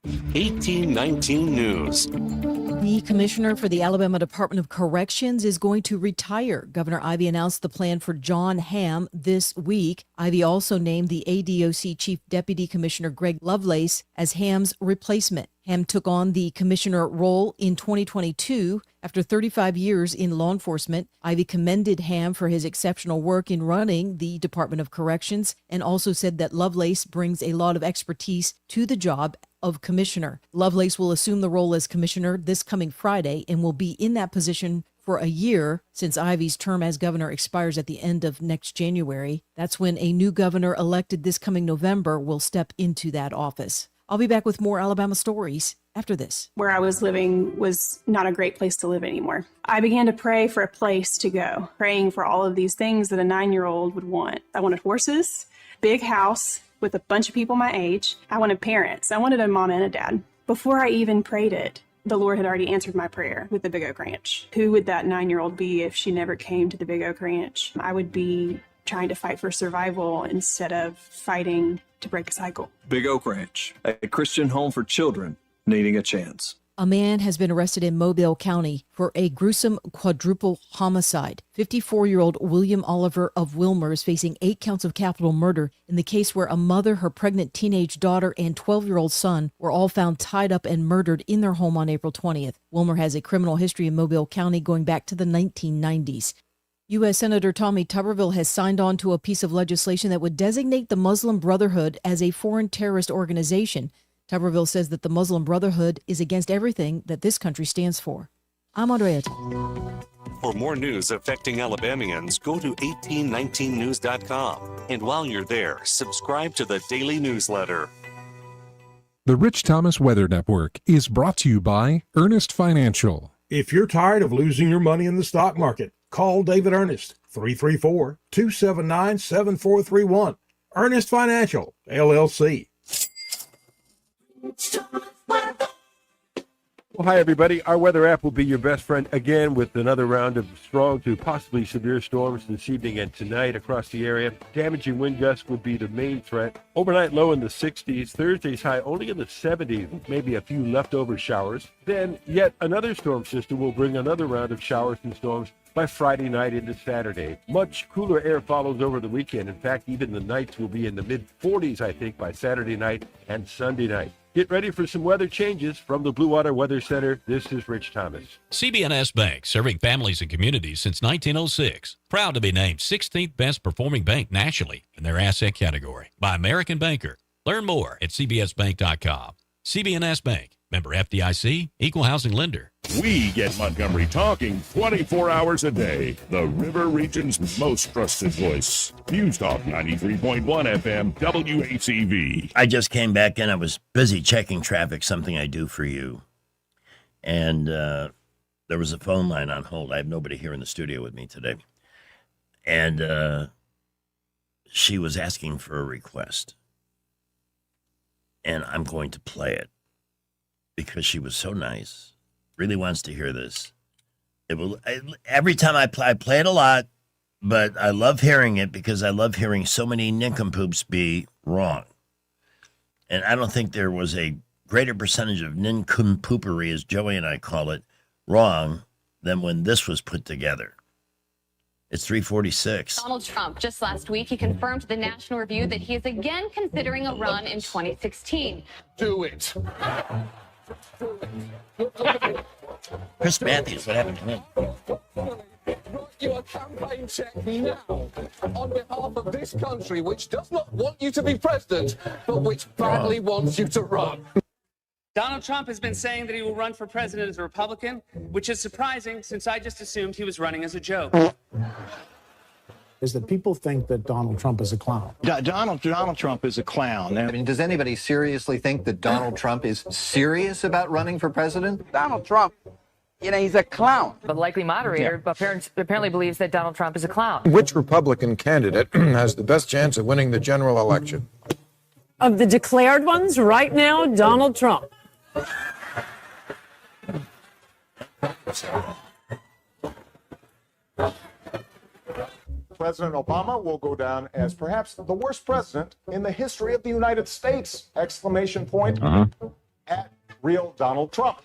1819 News. The commissioner for the Alabama Department of Corrections is going to retire. Governor Ivey announced the plan for John Hamm this week. Ivey also named the ADOC Chief Deputy Commissioner Greg Lovelace as Hamm's replacement. Hamm took on the commissioner role in 2022 after 35 years in law enforcement. Ivey commended Hamm for his exceptional work in running the Department of Corrections and also said that Lovelace brings a lot of expertise to the job of commissioner. Lovelace will assume the role as commissioner this coming Friday and will be in that position for a year since Ivey's term as governor expires at the end of next January. That's when a new governor elected this coming November will step into that office. I'll be back with more Alabama stories after this. Where I was living was not a great place to live anymore. I began to pray for a place to go, praying for all of these things that a 9-year-old would want. I wanted horses, big house with a bunch of people my age. I wanted parents. I wanted a mom and a dad. Before I even prayed it, the Lord had already answered my prayer with the Big Oak Ranch. Who would that 9-year-old be if she never came to the Big Oak Ranch? I would be trying to fight for survival instead of fighting to break a cycle. Big Oak Ranch, a Christian home for children needing a chance. A man has been arrested in Mobile County for a gruesome quadruple homicide. 54-year-old William Oliver of Wilmer is facing 8 counts of capital murder in the case where a mother, her pregnant teenage daughter, and 12-year-old son were all found tied up and murdered in their home on April 20th. Wilmer has a criminal history in Mobile County going back to the 1990s. U.S. Senator Tommy Tuberville has signed on to a piece of legislation that would designate the Muslim Brotherhood as a foreign terrorist organization. Tuberville says that the Muslim Brotherhood is against everything that this country stands for. I'm Andrea. For more news affecting Alabamians, go to 1819news.com. And while you're there, subscribe to the daily newsletter. The Rich Thomas Weather Network is brought to you by Ernest Financial. If you're tired of losing your money in the stock market, call David Ernest, 334-279-7431. Ernest Financial, LLC. Well, hi, everybody. Our weather app will be your best friend again with another round of strong to possibly severe storms this evening and tonight across the area. Damaging wind gusts will be the main threat. Overnight low in the 60s. Thursday's high only in the 70s, with maybe a few leftover showers. Then yet another storm system will bring another round of showers and storms by Friday night into Saturday. Much cooler air follows over the weekend. In fact, even the nights will be in the mid-40s, I think, by Saturday night and Sunday night. Get ready for some weather changes. From the Blue Water Weather Center, this is Rich Thomas. CB&S Bank, serving families and communities since 1906. Proud to be named 16th best performing bank nationally in their asset category by American Banker. Learn more at cbsbank.com. CB&S Bank, member FDIC, equal housing lender. We get Montgomery talking 24 hours a day. The River Region's most trusted voice. News Talk 93.1 FM, WACV. I just came back in. I was busy checking traffic, something I do for you. And there was a phone line on hold. I have nobody here in the studio with me today. And she was asking for a request. And I'm going to play it because she was so nice. Really wants to hear this. It will. Every time I play it a lot, but I love hearing it because I love hearing so many nincompoops be wrong. And I don't think there was a greater percentage of nincompoopery, as Joey and I call it, wrong than when this was put together. It's 3:46. Donald Trump, just last week, he confirmed to the National Review that he is again considering a run in 2016. Do it. Chris Matthews, what happened to him? Your campaign check now on behalf of this country, which does not want you to be president, but which badly wants you to run. Donald Trump has been saying that he will run for president as a Republican, which is surprising since I just assumed he was running as a joke. Is that people think that Donald Trump is a clown. Donald Trump is a clown. I mean, does anybody seriously think that Donald Trump is serious about running for president? Donald Trump, you know, he's a clown. The likely moderator apparently believes that Donald Trump is a clown. Which Republican candidate has the best chance of winning the general election? Of the declared ones right now, Donald Trump. President Obama will go down as perhaps the worst president in the history of the United States! Exclamation point. at real Donald Trump.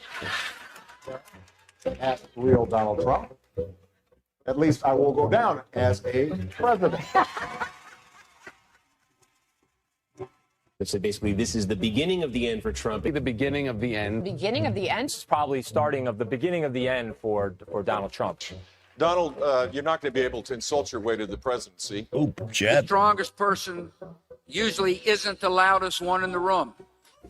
At real Donald Trump. At least I will go down as a president. So basically, this is the beginning of the end for Trump. The beginning of the end. Beginning of the end? It's probably starting of the beginning of the end for Donald Trump. Donald, you're not going to be able to insult your way to the presidency. Oh, Jeb. The strongest person usually isn't the loudest one in the room.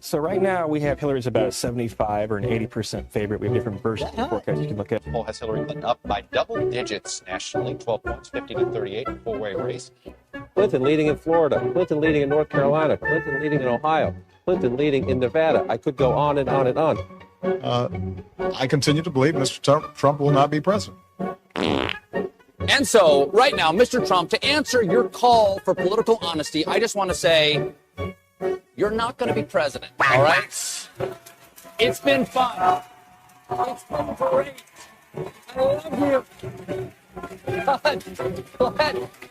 So right now we have Hillary's about a 75 or an 80% favorite. We have different versions of forecasts you can look at. Poll has Hillary up by double digits nationally, 12 points, 50-38, four-way race. Clinton leading in Florida, Clinton leading in North Carolina, Clinton leading in Ohio, Clinton leading in Nevada. I could go on and on and on. I continue to believe Mr. Trump will not be president. And so, right now, Mr. Trump, to answer your call for political honesty, I just want to say, you're not going to be president, all right? It's been fun. It's been great. I love you.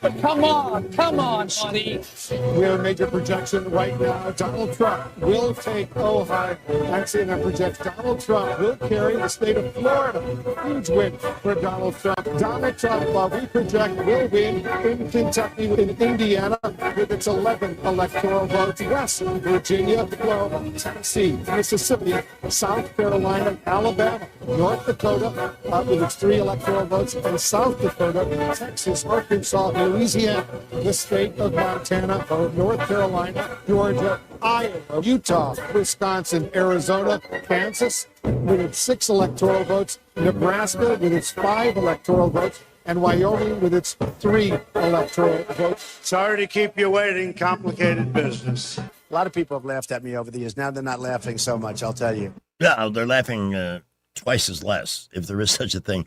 But come on, honey. We have a major projection right now. Donald Trump will take Ohio. Actually, that projects Donald Trump will carry the state of Florida. Huge win for Donald Trump. Donald Trump, we project, will win in Kentucky, in Indiana, with its 11 electoral votes. West Virginia, Florida, Tennessee, Mississippi, South Carolina, Alabama, North Dakota, with its 3 electoral votes, and South Dakota, Texas, Arkansas, Louisiana, the state of Montana, North Carolina, Georgia, Iowa, Utah, Wisconsin, Arizona, Kansas, with its 6 electoral votes, Nebraska with its 5 electoral votes, and Wyoming with its 3 electoral votes. Sorry to keep you waiting, complicated business. A lot of people have laughed at me over the years. Now they're not laughing so much, I'll tell you. No, they're laughing twice as less, if there is such a thing.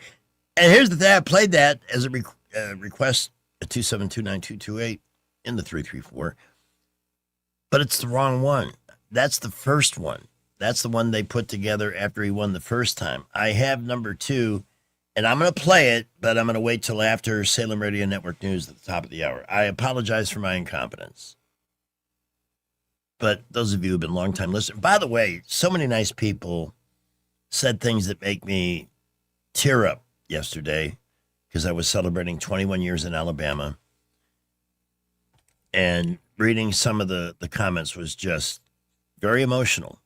And here's the thing, I played that as a request at 2729228 in the 334, but it's the wrong one. That's the first one. That's the one they put together after he won the first time. I have number 2, and I'm going to play it, but I'm going to wait till after Salem Radio Network News at the top of the hour. I apologize for my incompetence. But those of you who have been longtime listeners, by the way, so many nice people said things that make me tear up yesterday because I was celebrating 21 years in Alabama. And reading some of the comments was just very emotional.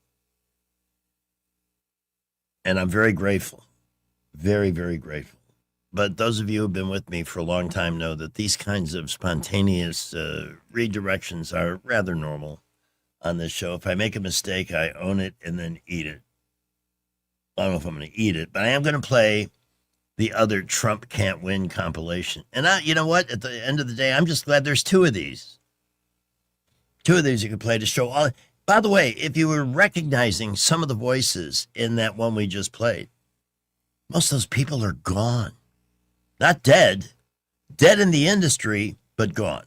And I'm very grateful. Very, very grateful. But those of you who have been with me for a long time know that these kinds of spontaneous redirections are rather normal on this show. If I make a mistake, I own it and then eat it. I don't know if I'm going to eat it, but I am going to play the other Trump Can't Win compilation. And you know what? At the end of the day, I'm just glad there's 2 of these. 2 of these you can play to show all. By the way, if you were recognizing some of the voices in that one we just played, most of those people are gone. Not dead. Dead in the industry, but gone.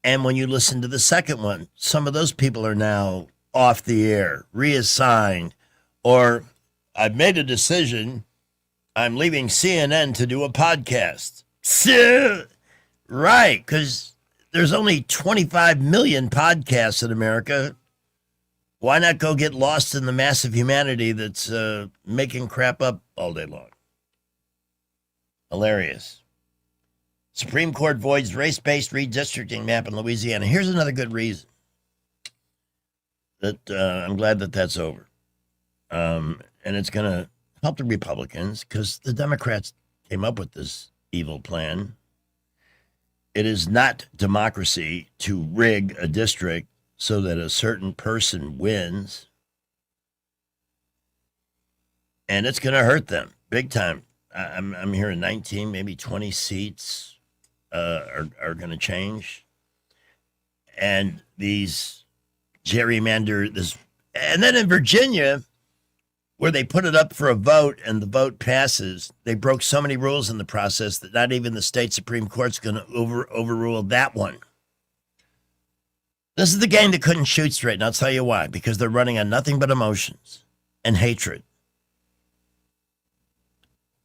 And when you listen to the second one, some of those people are now off the air, reassigned, or I've made a decision. I'm leaving CNN to do a podcast. Right, because there's only 25 million podcasts in America. Why not go get lost in the mass of humanity that's making crap up all day long? Hilarious. Supreme Court voids race-based redistricting map in Louisiana. Here's another good reason that I'm glad that that's over. And it's going to help the Republicans because the Democrats came up with this evil plan. It is not democracy to rig a district so that a certain person wins. And it's going to hurt them big time. I'm hearing 19, maybe 20 seats are going to change. And these gerrymander, and then in Virginia, where they put it up for a vote and the vote passes, they broke so many rules in the process that not even the state Supreme Court's going to overrule that one. This is the game that couldn't shoot straight, and I'll tell you why. Because they're running on nothing but emotions and hatred.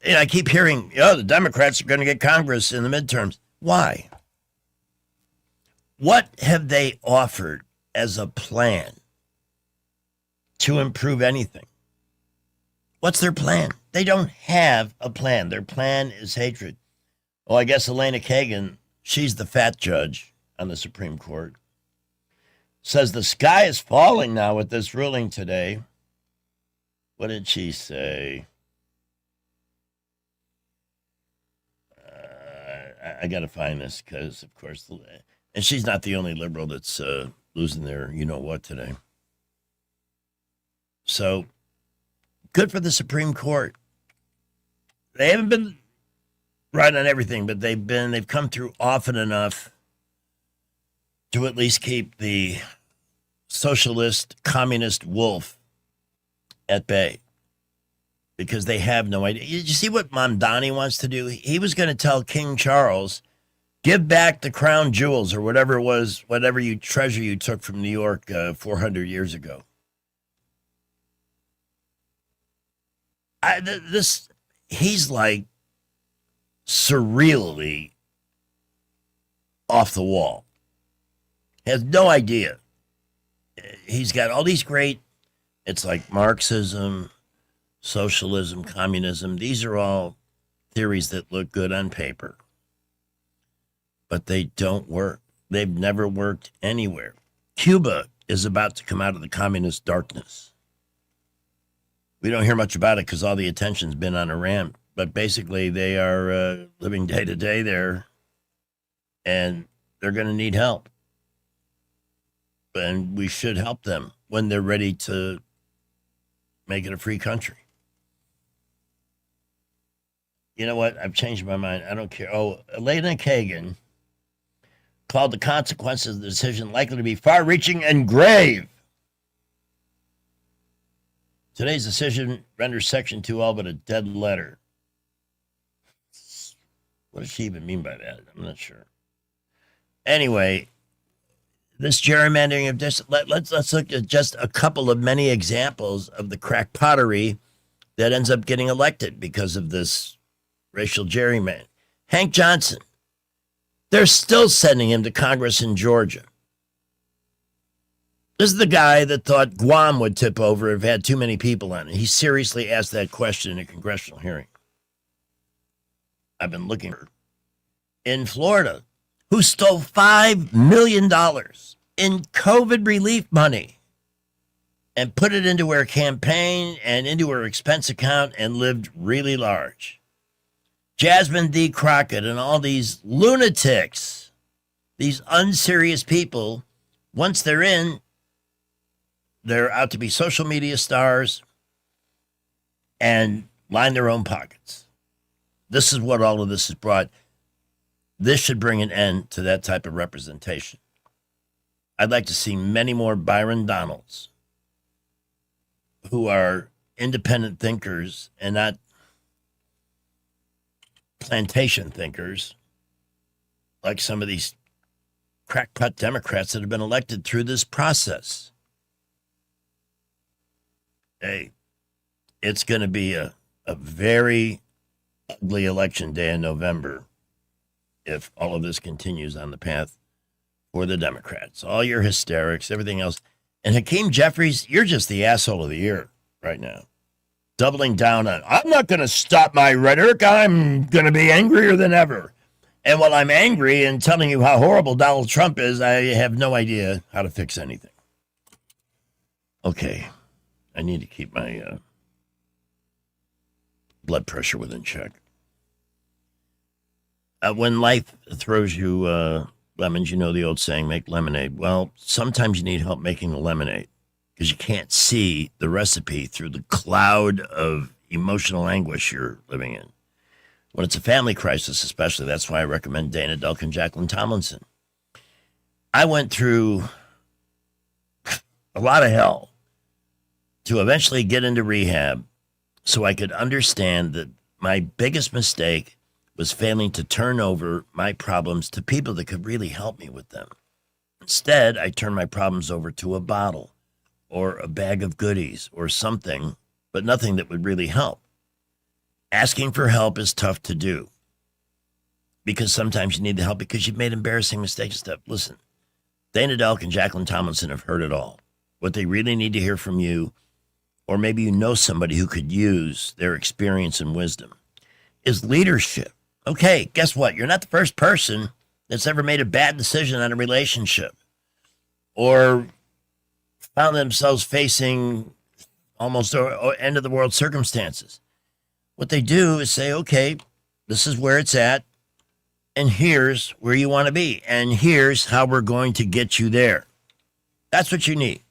And I keep hearing, the Democrats are going to get Congress in the midterms. Why? What have they offered as a plan to improve anything. What's their plan? They don't have a plan. Their plan is hatred. Well, I guess Elena Kagan, she's the fat judge on the Supreme Court, says the sky is falling now with this ruling today. What did she say? I got to find this because, of course, and she's not the only liberal that's losing their you-know-what today. So, good for the Supreme Court. They haven't been right on everything, but they've come through often enough to at least keep the socialist, communist wolf at bay. Because they have no idea. Did you see what Mamdani wants to do? He was going to tell King Charles, give back the crown jewels or whatever it was, whatever treasure you took from New York 400 years ago. He's like surreally off the wall. Has no idea. He's got all these great, it's like Marxism, socialism, communism. These are all theories that look good on paper, but they don't work. They've never worked anywhere. Cuba is about to come out of the communist darkness. We don't hear much about it because all the attention's been on Iran, but basically they are living day to day there, and they're going to need help. And we should help them when they're ready to make it a free country. You know what? I've changed my mind. I don't care. Oh, Elena Kagan called the consequences of the decision likely to be far-reaching and grave. Today's decision renders Section 2 all but a dead letter. What does she even mean by that? I'm not sure. Anyway, this gerrymandering of just let's look at just a couple of many examples of the crackpottery that ends up getting elected because of this racial gerrymandering. Hank Johnson, they're still sending him to Congress in Georgia. This is the guy that thought Guam would tip over if it had too many people on it. He seriously asked that question in a congressional hearing. I've been looking for in Florida, who stole $5 million in COVID relief money and put it into her campaign and into her expense account and lived really large. Jasmine D. Crockett and all these lunatics, these unserious people, once they're in, they're out to be social media stars and line their own pockets. This is what all of this has brought. This should bring an end to that type of representation. I'd like to see many more Byron Donalds who are independent thinkers and not plantation thinkers like some of these crackpot Democrats that have been elected through this process. Hey, it's going to be a very ugly election day in November if all of this continues on the path for the Democrats. All your hysterics, everything else. And Hakeem Jeffries, you're just the asshole of the year right now. Doubling down on, I'm not going to stop my rhetoric. I'm going to be angrier than ever. And while I'm angry and telling you how horrible Donald Trump is, I have no idea how to fix anything. Okay, I need to keep my blood pressure within check. When life throws you lemons, you know the old saying, make lemonade. Well, sometimes you need help making the lemonade because you can't see the recipe through the cloud of emotional anguish you're living in. When it's a family crisis, especially, that's why I recommend Dana Delk and Jacqueline Tomlinson. I went through a lot of hell to eventually get into rehab so I could understand that my biggest mistake was failing to turn over my problems to people that could really help me with them. Instead, I turned my problems over to a bottle or a bag of goodies or something, but nothing that would really help. Asking for help is tough to do because sometimes you need the help because you've made embarrassing mistakes and stuff. Listen, Dana Delk and Jacqueline Tomlinson have heard it all. What they really need to hear from you or maybe you know somebody who could use their experience and wisdom, is leadership. Okay, guess what? You're not the first person that's ever made a bad decision on a relationship or found themselves facing almost end of the world circumstances. What they do is say, okay, this is where it's at, and here's where you want to be, and here's how we're going to get you there. That's what you need.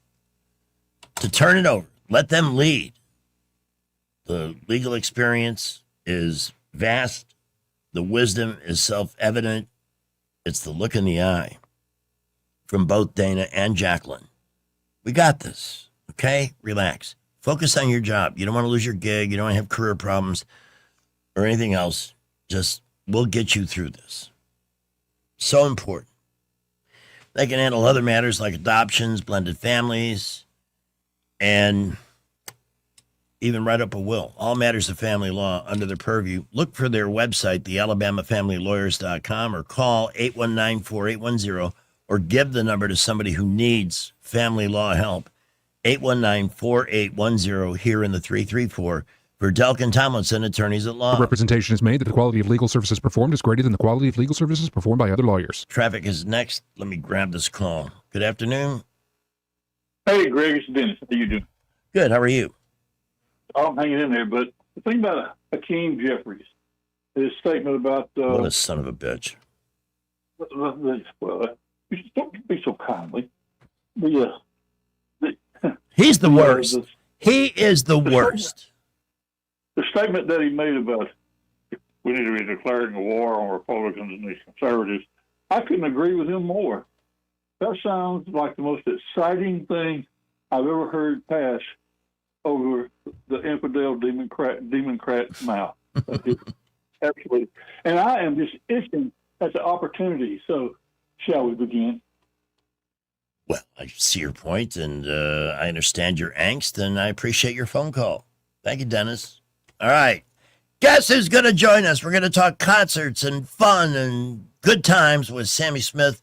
To turn it over. Let them lead. The legal experience is vast. The wisdom is self-evident. It's the look in the eye from both Dana and Jacqueline. We got this, okay? Relax. Focus on your job. You don't want to lose your gig. You don't want to have career problems or anything else. Just, we'll get you through this. So important. They can handle other matters like adoptions, blended families, and even write up a will. All matters of family law under their purview. Look for their website, thealabamafamilylawyers.com, or call 819-4810, or give the number to somebody who needs family law help. 819-4810 here in the 334. For Delkin Tomlinson, attorneys at law. The representation is made that the quality of legal services performed is greater than the quality of legal services performed by other lawyers. Traffic is next. Let me grab this call. Good afternoon. Hey, Greg, it's Dennis. How you doing? Good. How are you? I'm hanging in there, but the thing about Hakeem Jeffries, his statement about... what a son of a bitch. Well, you don't be so kindly. He's the worst. He is the worst. The statement that he made about we need to be declaring a war on Republicans and these conservatives, I couldn't agree with him more. That sounds like the most exciting thing I've ever heard pass over the infidel Democrat mouth. Absolutely. And I am just itching at the opportunity. So shall we begin? Well, I see your point, and I understand your angst, and I appreciate your phone call. Thank you, Dennis. All right. Guess who's going to join us? We're going to talk concerts and fun and good times with Sammy Smith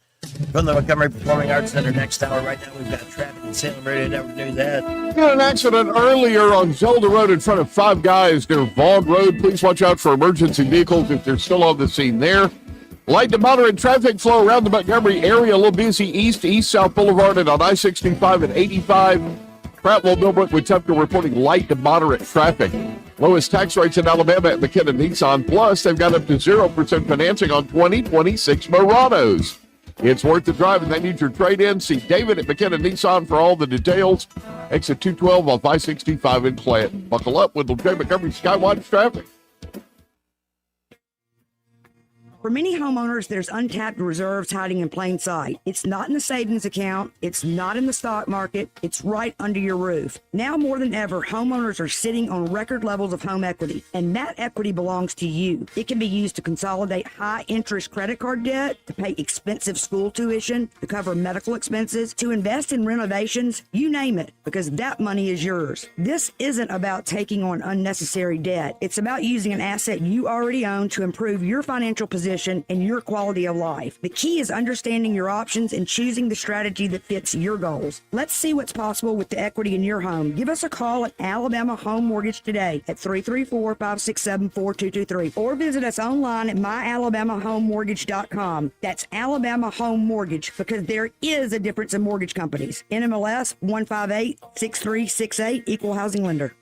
from the Montgomery Performing Arts Center next hour. Right now, we've got traffic in Salem Radio. Never knew that. We had an accident earlier on Zelda Road in front of Five Guys near Vaughn Road. Please watch out for emergency vehicles if they're still on the scene there. Light to moderate traffic flow around the Montgomery area. A little busy east-south Boulevard and on I-65 and 85. Prattville, Millbrook, Wetumpka reporting light to moderate traffic. Lowest tax rates in Alabama at McKenna Nissan. Plus, they've got up to 0% financing on 2026 Muranos. It's worth the drive, and they need your trade-in. See David at McKenna Nissan for all the details. Exit 212 off I-65 in Clanton. Buckle up with J. Montgomery Skywatch traffic. For many homeowners, there's untapped reserves hiding in plain sight. It's not in the savings account. It's not in the stock market. It's right under your roof. Now more than ever, homeowners are sitting on record levels of home equity, and that equity belongs to you. It can be used to consolidate high-interest credit card debt, to pay expensive school tuition, to cover medical expenses, to invest in renovations, you name it, because that money is yours. This isn't about taking on unnecessary debt. It's about using an asset you already own to improve your financial position and your quality of life. The key is understanding your options and choosing the strategy that fits your goals. Let's see what's possible with the equity in your home. Give us a call at Alabama Home Mortgage today at 334-567-4223 or visit us online at myalabamahomemortgage.com. That's Alabama Home Mortgage, because there is a difference in mortgage companies. NMLS 1586368, Equal Housing Lender.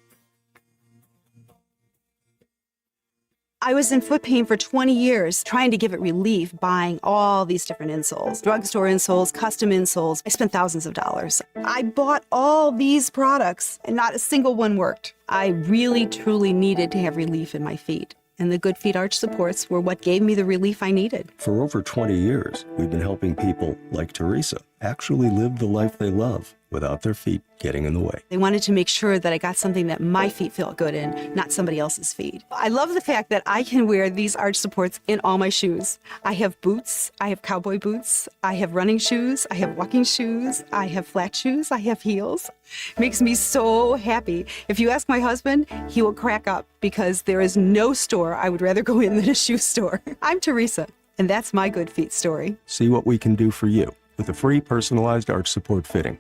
I was in foot pain for 20 years, trying to give it relief, buying all these different insoles, drugstore insoles, custom insoles. I spent thousands of dollars. I bought all these products and not a single one worked. I really, truly needed to have relief in my feet. And the Good Feet Arch supports were what gave me the relief I needed. For over 20 years, we've been helping people like Teresa actually live the life they love without their feet getting in the way. They wanted to make sure that I got something that my feet felt good in, not somebody else's feet. I love the fact that I can wear these arch supports in all my shoes. I have boots, I have cowboy boots, I have running shoes, I have walking shoes, I have flat shoes, I have heels. It makes me so happy. If you ask my husband, he will crack up because there is no store I would rather go in than a shoe store. I'm Teresa, and that's my Good Feet story. See what we can do for you with a free personalized arch support fitting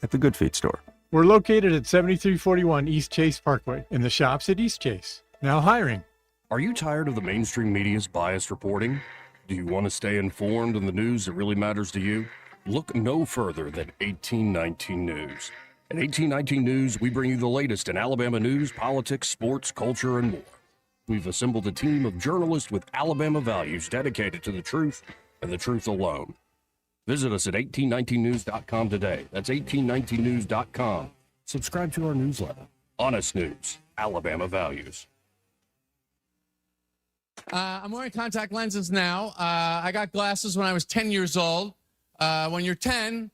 at the Good Feet store. We're located at 7341 East Chase Parkway in the shops at East Chase. Now hiring. Are you tired of the mainstream media's biased reporting? Do you want to stay informed on the news that really matters to you? Look no further than 1819 News. At 1819 News, we bring you the latest in Alabama news, politics, sports, culture, and more. We've assembled a team of journalists with Alabama values dedicated to the truth and the truth alone. Visit us at 1819news.com today. That's 1819news.com. Subscribe to our newsletter. Honest News, Alabama Values. I'm wearing contact lenses now. I got glasses when I was 10 years old. When you're 10,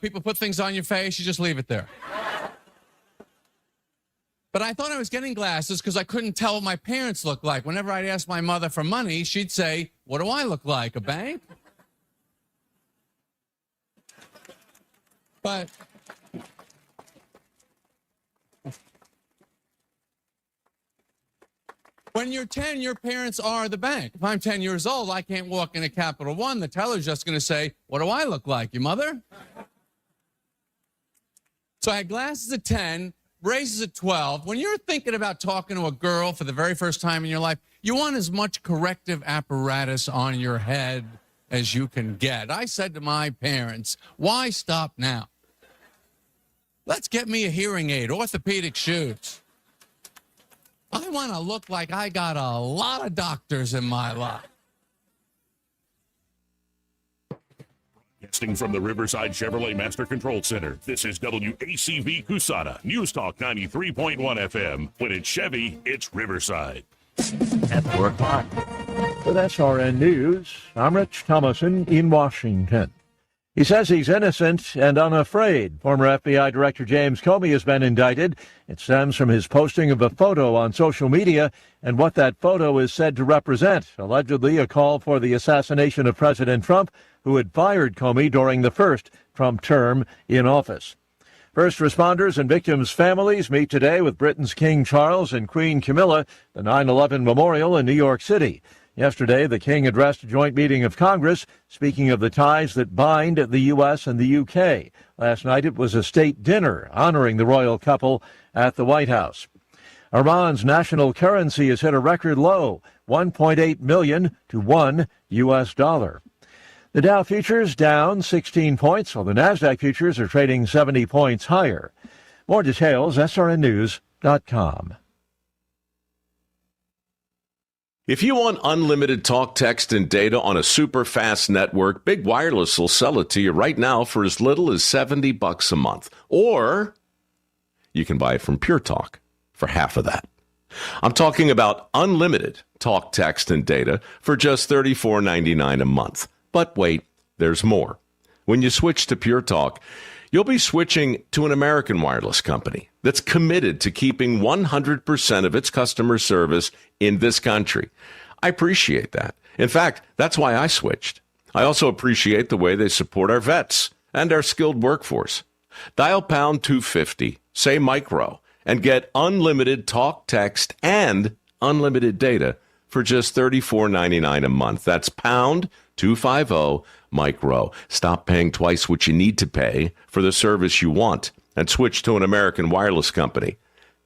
people put things on your face, you just leave it there. But I thought I was getting glasses because I couldn't tell what my parents looked like. Whenever I'd ask my mother for money, she'd say, "What do I look like, a bank?" But when you're 10, your parents are the bank. If I'm 10 years old, I can't walk into Capital One. The teller's just going to say, "What do I look like, your mother?" So I had glasses at 10, braces at 12. When you're thinking about talking to a girl for the very first time in your life, you want as much corrective apparatus on your head as you can get. I said to my parents, "Why stop now? Let's get me a hearing aid, orthopedic shoes. I want to look like I got a lot of doctors in my life." Broadcasting from the Riverside Chevrolet Master Control Center, this is WACV Cusana, News Talk 93.1 FM. When it's Chevy, it's Riverside. At 4 o'clock. With SRN News, I'm Rich Thomason in Washington. He says he's innocent and unafraid. Former FBI Director James Comey has been indicted. It stems from his posting of a photo on social media and what that photo is said to represent, allegedly a call for the assassination of President Trump, who had fired Comey during the first Trump term in office. First responders and victims' families meet today with Britain's King Charles and Queen Camilla, the 9/11 memorial in New York City. Yesterday, the King addressed a joint meeting of Congress, speaking of the ties that bind the U.S. and the U.K. Last night, it was a state dinner honoring the royal couple at the White House. Iran's national currency has hit a record low, 1.8 million to $1 U.S. dollar. The Dow futures down 16 points, while the Nasdaq futures are trading 70 points higher. More details, srnnews.com. If you want unlimited talk, text, and data on a super fast network, Big Wireless will sell it to you right now for as little as $70 a month. Or you can buy it from Pure Talk for half of that. I'm talking about unlimited talk, text, and data for just $34.99 a month. But wait, there's more. When you switch to Pure Talk, you'll be switching to an American wireless company that's committed to keeping 100% of its customer service in this country. I appreciate that. In fact, that's why I switched. I also appreciate the way they support our vets and our skilled workforce. Dial pound 250, say micro, and get unlimited talk, text, and unlimited data for just $34.99 a month. That's pound 250 micro. Stop paying twice what you need to pay for the service you want and switch to an American wireless company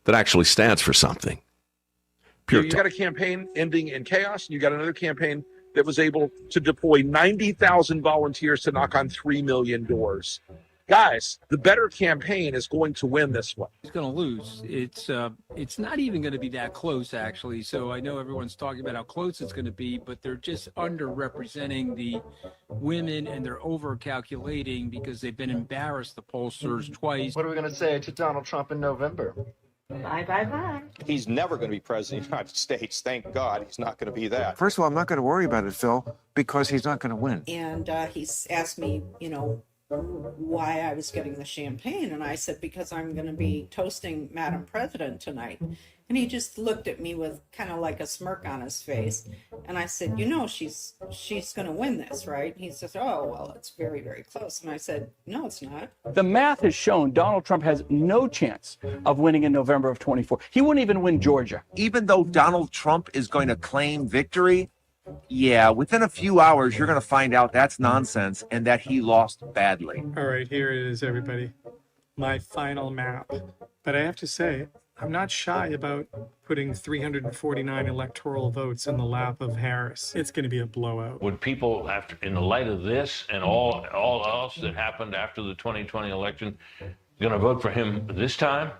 that actually stands for something. You got a campaign ending in chaos, and you got another campaign that was able to deploy 90,000 volunteers to knock on 3 million doors. Guys, the better campaign is going to win this one. He's going to lose. It's not even going to be that close, actually. So I know everyone's talking about how close it's going to be, but they're just underrepresenting the women, and they're over-calculating because they've been embarrassed, the pollsters, twice. What are we going to say to Donald Trump in November? Bye, bye, bye. He's never going to be president of the United States. Thank God he's not going to be that. First of all, I'm not going to worry about it, Phil, because he's not going to win. And he's asked me, why I was getting the champagne. And I said, because I'm going to be toasting Madam President tonight. And he just looked at me with kind of like a smirk on his face. And I said, she's going to win this, right? He says, oh, well, it's very, very close. And I said, no, it's not. The math has shown Donald Trump has no chance of winning in November of 24. He wouldn't even win Georgia. Even though Donald Trump is going to claim victory, yeah, within a few hours, you're going to find out that's nonsense and that he lost badly. All right, here it is, everybody. my final map. But I have to say, I'm not shy about putting 349 electoral votes in the lap of Harris. It's going to be a blowout. Would people, after, in the light of this and all else that happened after the 2020 election, going to vote for him this time,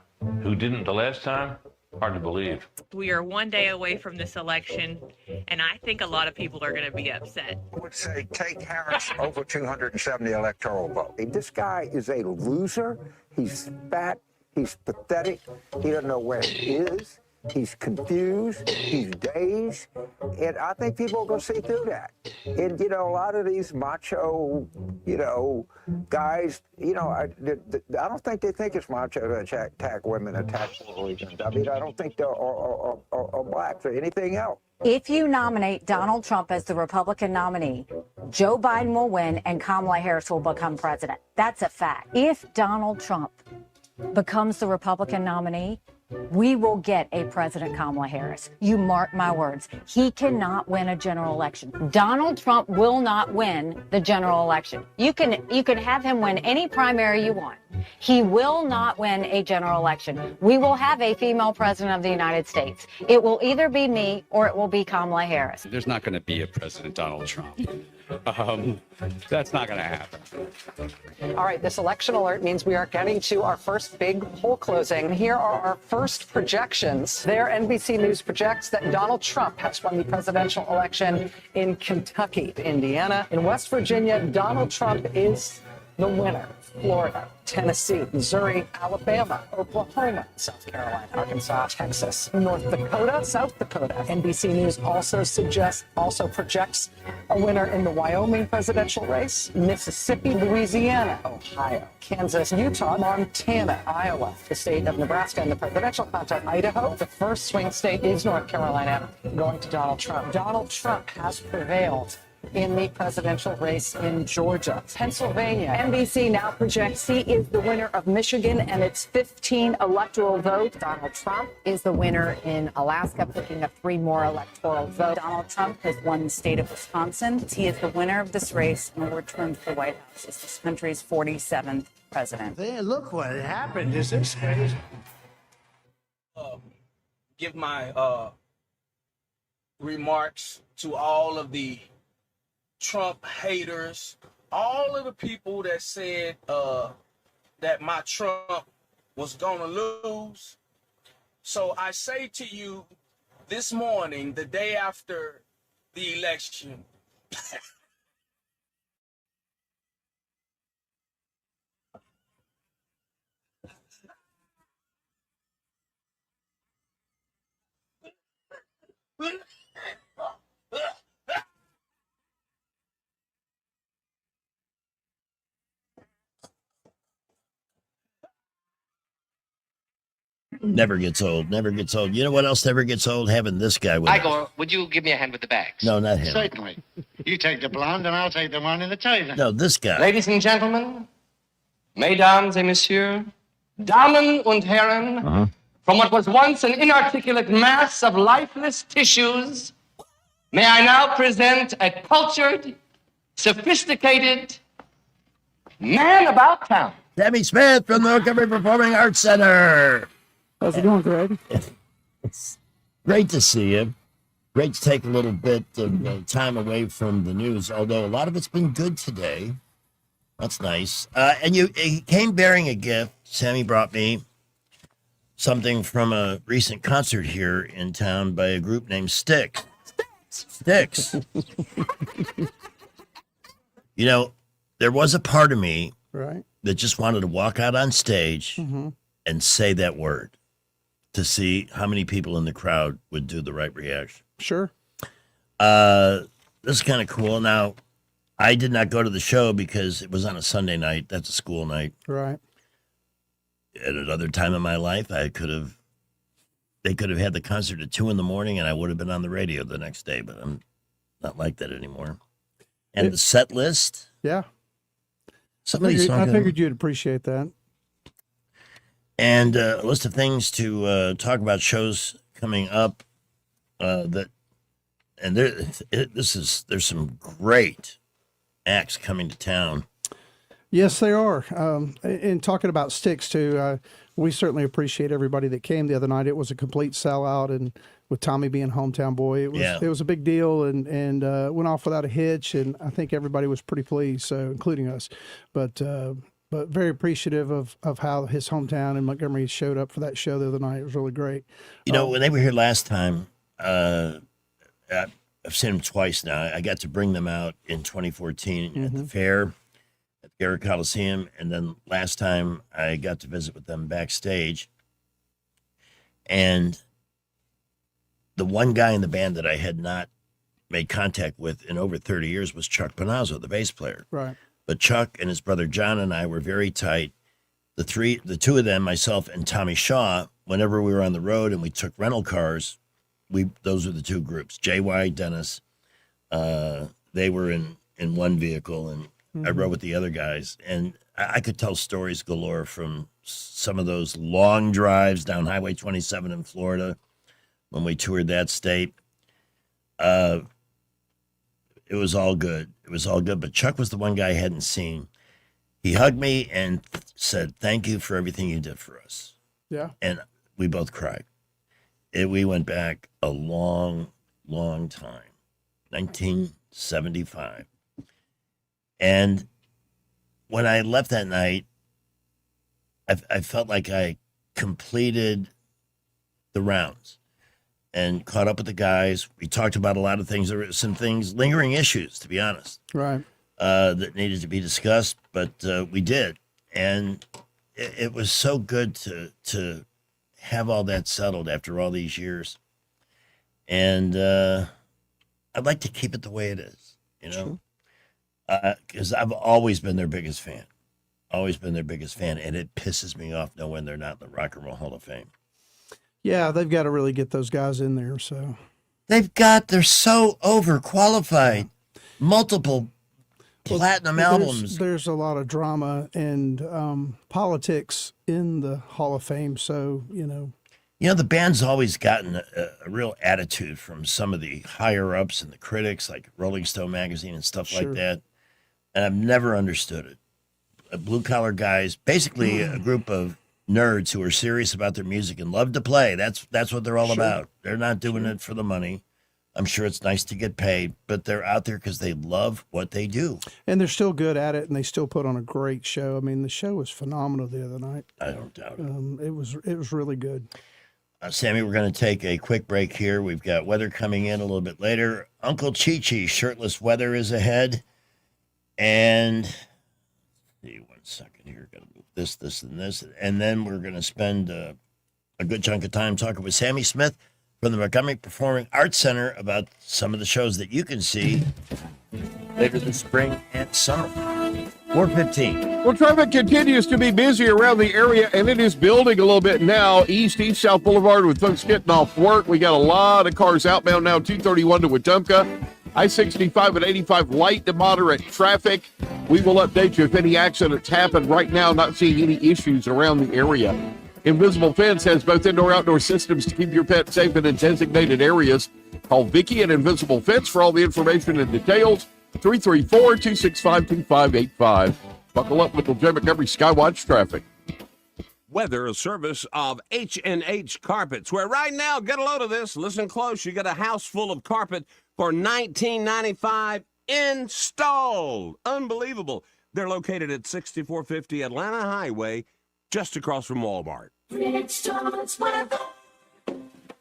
who didn't the last time? Hard to believe. We are one day away from this election, and I think a lot of people are going to be upset. I would say take Harris over 270 electoral votes. This guy is a loser. He's fat. He's pathetic. He doesn't know where he is. He's confused. He's dazed. And I think people are going to see through that. And, a lot of these macho, guys, I don't think they think it's macho to attack women, attack Puerto Ricans. I mean, I don't think they're or blacks or anything else. If you nominate Donald Trump as the Republican nominee, Joe Biden will win and Kamala Harris will become president. That's a fact. If Donald Trump becomes the Republican nominee, we will get a President Kamala Harris. You mark my words. He cannot win a general election. Donald Trump will not win the general election. You can have him win any primary you want. He will not win a general election. We will have a female president of the United States. It will either be me or it will be Kamala Harris. There's not going to be a President Donald Trump. That's not going to happen. All right, this election alert means we are getting to our first big poll closing. Here are our first projections. There, NBC News projects that Donald Trump has won the presidential election in Kentucky, Indiana. In West Virginia, Donald Trump is the winner. Florida, Tennessee, Missouri, Alabama, Oklahoma, South Carolina, Arkansas, Texas, North Dakota, South Dakota. NBC News also projects a winner in the Wyoming presidential race, Mississippi, Louisiana, Ohio, Kansas, Utah, Montana, Iowa, the state of Nebraska in the presidential contest, Idaho. The first swing state is North Carolina, going to Donald Trump. Donald Trump has prevailed in the presidential race in Georgia. Pennsylvania, NBC now projects he is the winner of Michigan and its 15 electoral votes. Donald Trump is the winner in Alaska, picking up 3 more electoral votes. Donald Trump has won the state of Wisconsin. He is the winner of this race and will return to the White House as this country's 47th president. Hey, look what happened. This is crazy. Give my remarks to all of the Trump haters, all of the people that said that my Trump was gonna lose. So I say to you this morning, the day after the election, Never gets old. Never gets old. You know what else never gets old? Having this guy with us. Igor, would you give me a hand with the bags? No, not him. Certainly. You take the blonde and I'll take the one in the tailor. No, this guy. Ladies and gentlemen, mesdames et messieurs, Damen und Herren, from what was once an inarticulate mass of lifeless tissues, may I now present a cultured, sophisticated man about town. Sammy Smith from the Montgomery Performing Arts Center. How's it going, Greg? It's great to see you. Great to take a little bit of time away from the news, although a lot of it's been good today. That's nice. And he came bearing a gift. Sammy brought me something from a recent concert here in town by a group named Styx. Styx. You know, there was a part of me that just wanted to walk out on stage and say that word to see how many people in the crowd would do the right reaction. Sure. This is kind of cool. Now, I did not go to the show because it was on a Sunday night. That's a school night. Right. At another time in my life, they could have had the concert at 2 a.m. and I would have been on the radio the next day, but I'm not like that anymore. And the set list. Yeah. I figured you'd appreciate that. And a list of things to talk about, shows coming up there's some great acts coming to town. Yes, they are. And talking about sticks too, we certainly appreciate everybody that came the other night. It was a complete sellout, and with Tommy being hometown boy, it was a big deal, and went off without a hitch. And I think everybody was pretty pleased, so including us. But very appreciative of how his hometown and Montgomery showed up for that show the other night. It was really great. You know, when they were here last time, I've seen them twice now. I got to bring them out in 2014 at the fair at the Garrett Coliseum, and then last time I got to visit with them backstage. And the one guy in the band that I had not made contact with in over 30 years was Chuck Panazzo, the bass player. Right. But Chuck and his brother John and I were very tight. The two of them, myself and Tommy Shaw, whenever we were on the road and we took rental cars, those were the two groups. JY, Dennis, they were in one vehicle, and I rode with the other guys. And I could tell stories galore from some of those long drives down Highway 27 in Florida when we toured that state. It was all good. It was all good. But Chuck was the one guy I hadn't seen. He hugged me and said, "Thank you for everything you did for us." Yeah. And we both cried. We went back a long, long time, 1975. And when I left that night, I felt like I completed the rounds and caught up with the guys. We talked about a lot of things. There were some things, lingering issues, to be honest, right, that needed to be discussed, but we did. And it was so good to have all that settled after all these years. And I'd like to keep it the way it is, you know, because I've always been their biggest fan. Always been their biggest fan, and it pisses me off knowing they're not in the Rock and Roll Hall of Fame. Yeah, they've got to really get those guys in there. So they're so overqualified. Multiple platinum albums. There's a lot of drama and politics in the Hall of Fame. So, you know, the band's always gotten a real attitude from some of the higher ups and the critics, like Rolling Stone magazine and stuff like that. And I've never understood it. Blue collar guys, basically a group of nerds who are serious about their music and love to play. That's what they're all about. They're not doing it for the money. I'm sure it's nice to get paid, but they're out there because they love what they do. And they're still good at it, and they still put on a great show. I mean, the show was phenomenal the other night. I don't doubt it. It was really good. Sammy, we're going to take a quick break here. We've got weather coming in a little bit later. Uncle Chi-Chi, shirtless weather is ahead. And see, 1 second here. Got to move this, and this. And then we're going to spend a good chunk of time talking with Sammy Smith from the Montgomery Performing Arts Center about some of the shows that you can see later this spring and summer. 4:15. Well, traffic continues to be busy around the area, and it is building a little bit now. East-South Boulevard with folks getting off work. We got a lot of cars outbound now, 231 to Wetumpka. I-65 and 85 light to moderate traffic. We will update you if any accidents happen. Right now, not seeing any issues around the area. Invisible Fence has both indoor-outdoor systems to keep your pet safe in designated areas. Call Vicky at Invisible Fence for all the information and details. 334-265-2585. Buckle up with the J. Montgomery Skywatch traffic. Weather, a service of H&H Carpets, where right now, get a load of this. Listen close. You got a house full of carpet for $19.95 installed. Unbelievable. They're located at 6450 Atlanta Highway, just across from Walmart.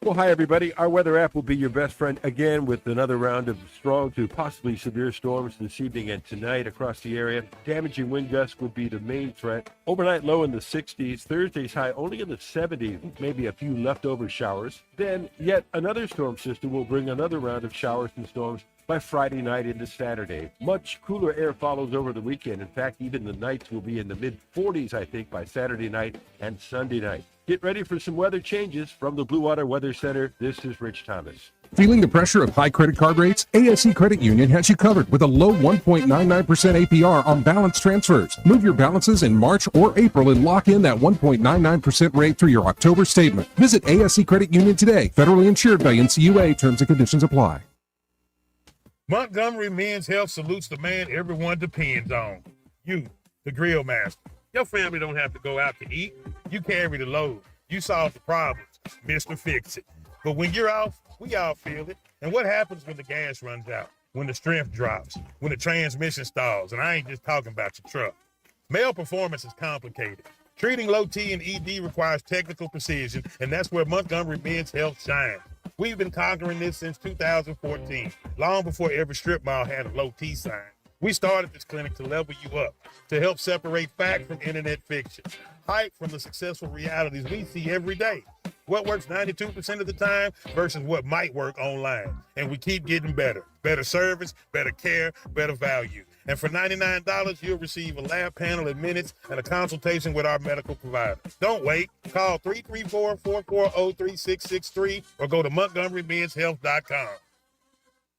Well, hi, everybody. Our weather app will be your best friend again with another round of strong to possibly severe storms this evening and tonight across the area. Damaging wind gusts would be the main threat. Overnight low in the 60s. Thursday's high only in the 70s, maybe a few leftover showers. Then yet another storm system will bring another round of showers and storms by Friday night into Saturday. Much cooler air follows over the weekend. In fact, even the nights will be in the mid-40s, I think, by Saturday night and Sunday night. Get ready for some weather changes. From the Blue Water Weather Center, this is Rich Thomas. Feeling the pressure of high credit card rates? ASE Credit Union has you covered with a low 1.99% APR on balance transfers. Move your balances in March or April and lock in that 1.99% rate through your October statement. Visit ASE Credit Union today. Federally insured by NCUA. Terms and conditions apply. Montgomery Men's Health salutes the man everyone depends on. You. the grill master. Your family don't have to go out to eat. You carry the load. You solve the problems. Mr. Fix It. But when you're off, we all feel it. And what happens when the gas runs out? When the strength drops? When the transmission stalls? And I ain't just talking about your truck. Male performance is complicated. Treating low T and ED requires technical precision, and that's where Montgomery Men's Health shines. We've been conquering this since 2014, long before every strip mall had a low T sign. We started this clinic to level you up, to help separate fact from internet fiction, hype from the successful realities we see every day. What works 92% of the time versus what might work online. And we keep getting better. Better service, better care, better value. And for $99, you'll receive a lab panel in minutes and a consultation with our medical provider. Don't wait. Call 334-440-3663 or go to MontgomeryMen'sHealth.com.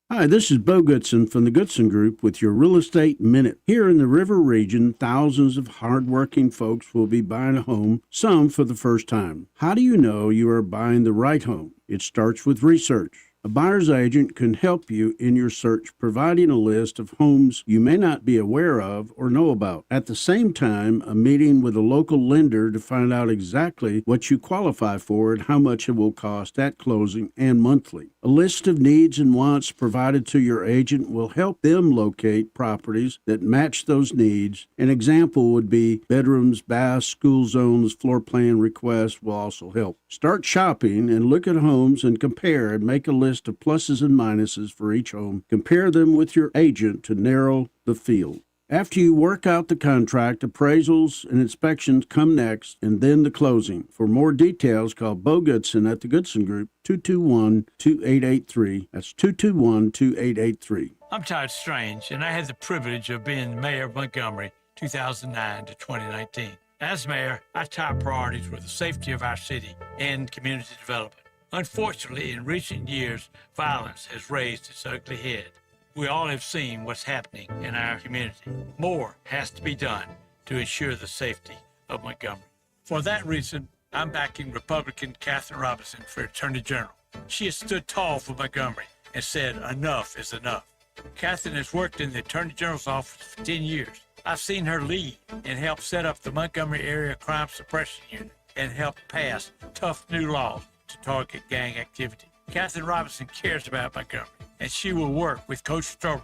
Hi, this is Bo Goodson from the Goodson Group with your Real Estate Minute. Here in the River region, thousands of hardworking folks will be buying a home, some for the first time. How do you know you are buying the right home? It starts with research. A buyer's agent can help you in your search, providing a list of homes you may not be aware of or know about. At the same time, a meeting with a local lender to find out exactly what you qualify for and how much it will cost at closing and monthly. A list of needs and wants provided to your agent will help them locate properties that match those needs. An example would be bedrooms, baths, school zones, floor plan requests will also help. Start shopping and look at homes and compare and make a list of pluses and minuses for each home. Compare them with your agent to narrow the field. After you work out the contract, appraisals and inspections come next, and then the closing. For more details, call Bo Goodson at the Goodson Group, 221-2883. That's 221-2883. I'm Todd Strange, and I had the privilege of being the mayor of Montgomery, 2009 to 2019. As mayor, our top priorities were the safety of our city and community development. Unfortunately, in recent years, violence has raised its ugly head. We all have seen what's happening in our community. More has to be done to ensure the safety of Montgomery. For that reason, I'm backing Republican Catherine Robinson for Attorney General. She has stood tall for Montgomery and said enough is enough. Catherine has worked in the Attorney General's office for 10 years. I've seen her lead and help set up the Montgomery Area Crime Suppression Unit and help pass tough new laws to target gang activity. Catherine Robinson cares about Montgomery, and she will work with Coach Strobel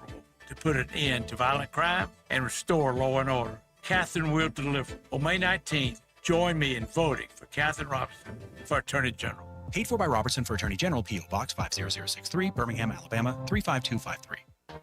to put an end to violent crime and restore law and order. Catherine will deliver. On May 19th, join me in voting for Catherine Robinson for Attorney General. Paid for by Robertson for Attorney General, P.O. Box 50063, Birmingham, Alabama 35253.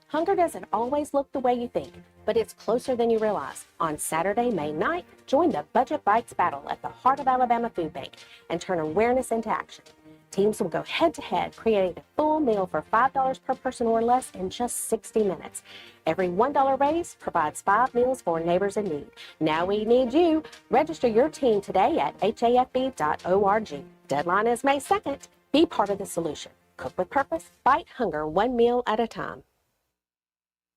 Hunger doesn't always look the way you think, but it's closer than you realize. On Saturday, May 9th, join the Budget Bites battle at the Heart of Alabama Food Bank and turn awareness into action. Teams will go head-to-head, creating a full meal for $5 per person or less in just 60 minutes. Every $1 raise provides 5 meals for neighbors in need. Now we need you. Register your team today at hafb.org. Deadline is May 2nd. Be part of the solution. Cook with purpose. Fight hunger one meal at a time.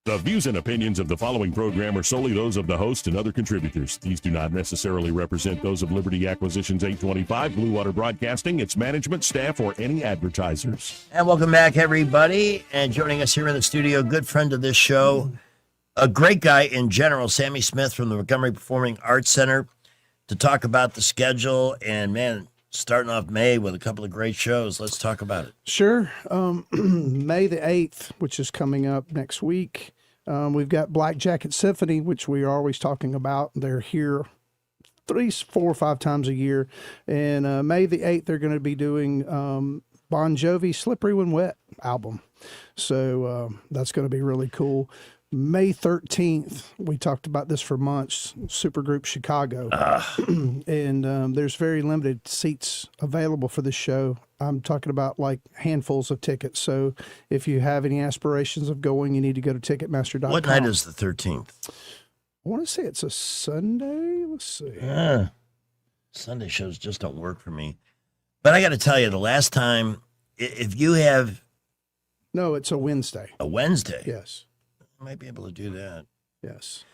The views and opinions of the following program are solely those of the host and other contributors. These do not necessarily represent those of Liberty Acquisitions 825, Blue Water Broadcasting, its management, staff, or any advertisers. And welcome back, everybody. And joining us here in the studio, good friend of this show, a great guy in general, Sammy Smith from the Montgomery Performing Arts Center, to talk about the schedule. And, man, starting off May with a couple of great shows. Let's talk about it. Sure. May the 8th, which is coming up next week. We've got Black Jacket Symphony, which we are always talking about. They're here 3, 4, or 5 times a year. And May the 8th, they're going to be doing Bon Jovi Slippery When Wet album. So that's going to be really cool. May 13th, we talked about this for months, Supergroup Chicago. And there's very limited seats available for this show. I'm talking about like handfuls of tickets. So if you have any aspirations of going, you need to go to Ticketmaster.com. What night is the 13th? I want to say it's a Sunday. Let's see. Sunday shows just don't work for me. But I got to tell you, the last time, if you have... No, it's a Wednesday. A Wednesday? Yes. Might be able to do that. Yes.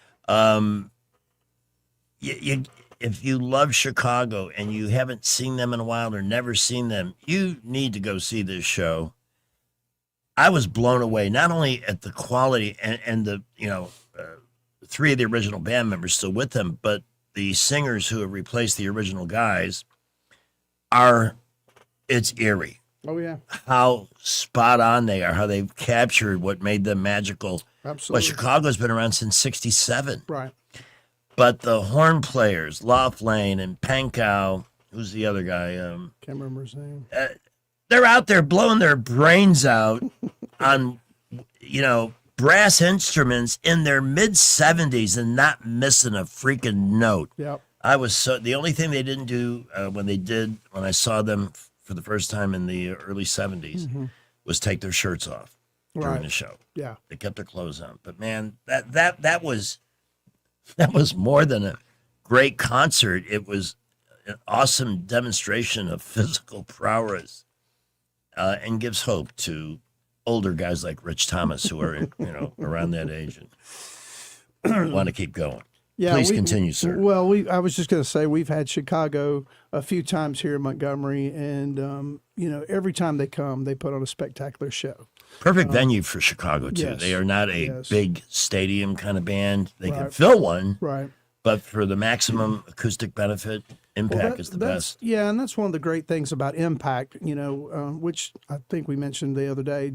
If you love Chicago and you haven't seen them in a while or never seen them, you need to go see this show. I was blown away, not only at the quality and the, 3 of the original band members still with them, but the singers who have replaced the original guys it's eerie. Oh, yeah. How spot on they are, how they've captured what made them magical. Absolutely. Well, Chicago's been around since 67. Right. But the horn players, Laughlane and Pankow, who's the other guy? Can't remember his name. They're out there blowing their brains out on, brass instruments in their mid-70s and not missing a freaking note. Yep. The only thing they didn't do when I saw them for the first time in the early 70s was take their shirts off during the show. Yeah. They kept their clothes on. But man, that was more than a great concert. It was an awesome demonstration of physical prowess, and gives hope to older guys like Rich Thomas who are around that age and want to keep going. Yeah, please continue, sir. Well, I was just going to say we've had Chicago a few times here in Montgomery, and every time they come, they put on a spectacular show. Perfect venue for Chicago too. Yes, they are not a big stadium kind of band. They can fill one, right? But for the maximum acoustic benefit, Impact is the best. Yeah, and that's one of the great things about Impact. Which I think we mentioned the other day.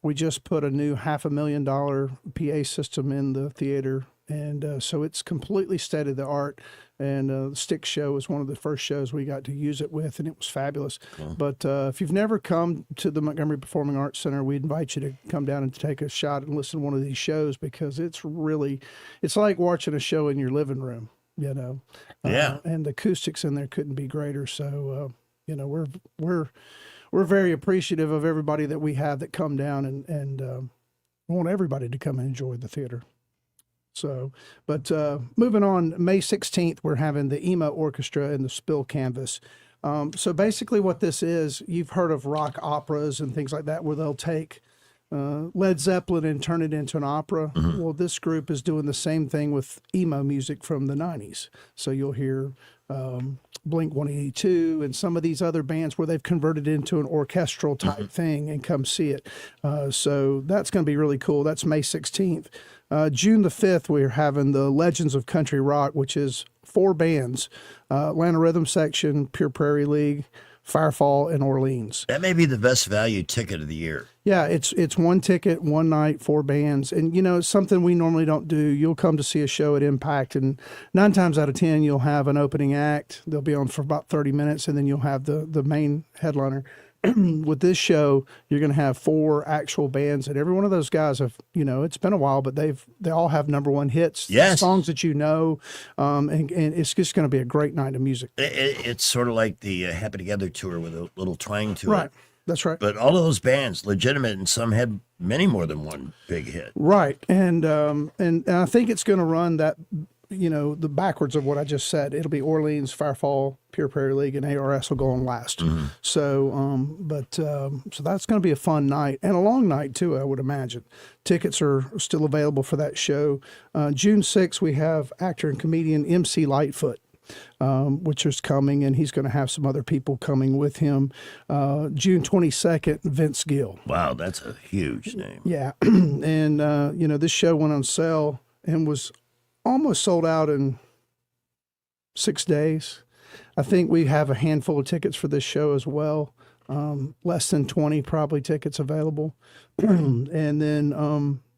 We just put a new $500,000 PA system in the theater. And so it's completely state of the art. And the Stick Show was one of the first shows we got to use it with, and it was fabulous. Cool. But if you've never come to the Montgomery Performing Arts Center, we invite you to come down and take a shot and listen to one of these shows, because it's like watching a show in your living room, Yeah. And the acoustics in there couldn't be greater. So, we're very appreciative of everybody that we have that come down, and we want everybody to come and enjoy the theater. So, but moving on, May 16th, we're having the EMA Orchestra and the Spill Canvas. So basically what this is, you've heard of rock operas and things like that, where they'll take Led Zeppelin and turn it into an opera. Mm-hmm. Well, this group is doing the same thing with emo music from the 90s. So you'll hear Blink-182 and some of these other bands where they've converted into an orchestral type thing, and come see it. So that's going to be really cool. That's May 16th. June the 5th, we're having the Legends of Country Rock, which is 4 bands, Atlanta Rhythm Section, Pure Prairie League, Firefall, and Orleans. That may be the best value ticket of the year. Yeah, it's 1 ticket, 1 night, 4 bands. And, it's something we normally don't do. You'll come to see a show at Impact, and 9 times out of 10, you'll have an opening act. They'll be on for about 30 minutes, and then you'll have the main headliner. With this show, you're going to have 4 actual bands, and every one of those guys have, it's been a while, but they all have #1 hits, yes, songs that and it's just going to be a great night of music. It's sort of like the Happy Together tour with a little twang to it. Right, that's right. But all of those bands, legitimate, and some had many more than 1 big hit. Right, and I think it's going to run that. The backwards of what I just said. It'll be Orleans, Firefall, Pure Prairie League, and ARS will go on last. Mm-hmm. So, so that's going to be a fun night, and a long night too, I would imagine. Tickets are still available for that show. June 6th, we have actor and comedian MC Lightfoot, which is coming, and he's going to have some other people coming with him. June 22nd, Vince Gill. Wow, that's a huge name. Yeah, and this show went on sale and was almost sold out in 6 days. I think we have a handful of tickets for this show as well. Less than 20 probably tickets available. And then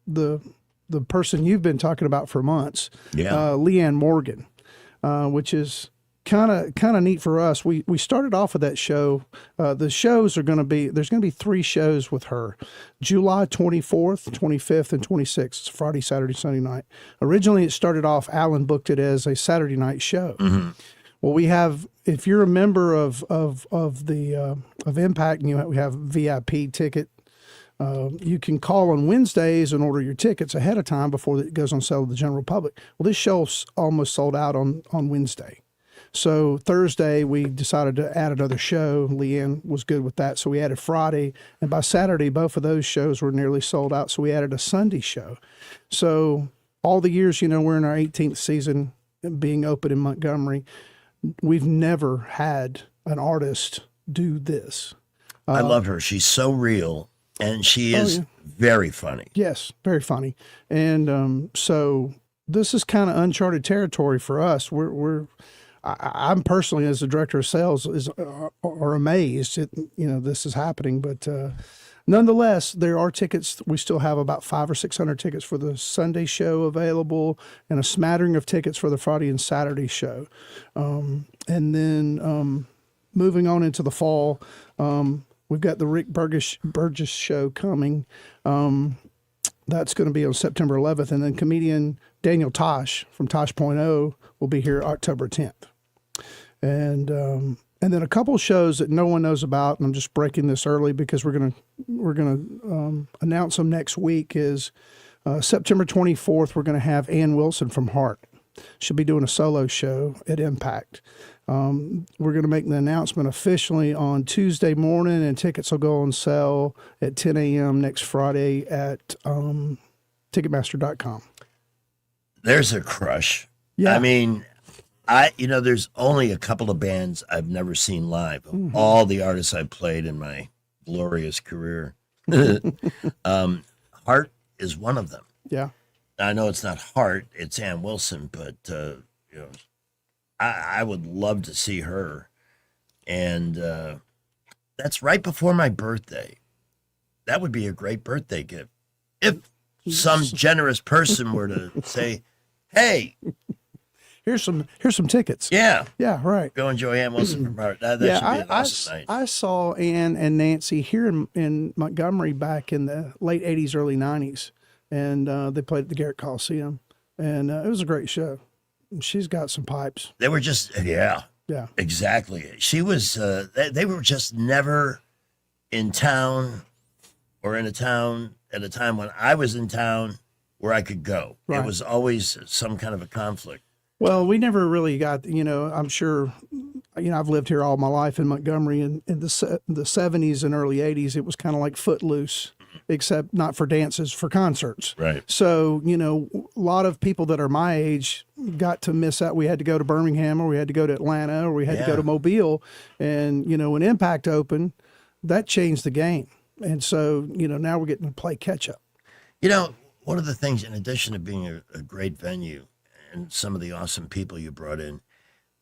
the person you've been talking about for months, Leanne Morgan, which is kind of neat for us. We started off with that show. The shows there's going to be 3 shows with her. July 24th, 25th, and 26th. It's Friday, Saturday, Sunday night. Originally it started off, Alan booked it as a Saturday night show. Mm-hmm. Well, we have, if you're a member of Impact, and we have VIP ticket, you can call on Wednesdays and order your tickets ahead of time before it goes on sale to the general public. Well, this show's almost sold out on Wednesday. So Thursday, we decided to add another show. Leanne was good with that, so we added Friday. And by Saturday, both of those shows were nearly sold out, so we added a Sunday show. So all the years, we're in our 18th season being open in Montgomery, we've never had an artist do this. I love her. She's so real. And she is very funny. Yes, very funny. And so this is kind of uncharted territory for us. I'm personally, as the director of sales, are amazed that this is happening. But nonetheless, there are tickets. We still have about 500 or 600 tickets for the Sunday show available, and a smattering of tickets for the Friday and Saturday show. And then moving on into the fall, we've got the Rick Burgess show coming. That's going to be on September 11th, and then comedian Daniel Tosh from Tosh.0 will be here October 10th. And then a couple shows that no one knows about, and I'm just breaking this early because we're gonna announce them next week. Is September 24th, we're going to have Ann Wilson from Heart. She'll be doing a solo show at Impact. We're going to make the announcement officially on Tuesday morning, and tickets will go on sale at 10 a.m. next Friday at Ticketmaster.com. There's a crush. Yeah. I mean, there's only a couple of bands I've never seen live. Of all the artists I've played in my glorious career, Heart is one of them. Yeah. I know it's not Heart, it's Ann Wilson, but I would love to see her. And that's right before my birthday. That would be a great birthday gift. If some generous person were to say, hey, here's some tickets. Yeah. Yeah, right. Go enjoy Ann Wilson from Heart. That should be an awesome night. I saw Ann and Nancy here in Montgomery back in the late 80s, early 90s. And they played at the Garrett Coliseum. And it was a great show. She's got some pipes. They were just, yeah, exactly. She was, they were just never in town or in a town at a time when I was in town where I could go. Right. It was always some kind of a conflict. Well, we never really got, I'm sure, I've lived here all my life in Montgomery, and in the 70s and early 80s, it was kind of like Footloose, except not for dances, for concerts. Right. So, a lot of people that are my age got to miss out. We had to go to Birmingham, or we had to go to Atlanta, or we had to go to Mobile. And, when Impact opened, that changed the game. And so, now we're getting to play catch up. One of the things, in addition to being a great venue and some of the awesome people you brought in,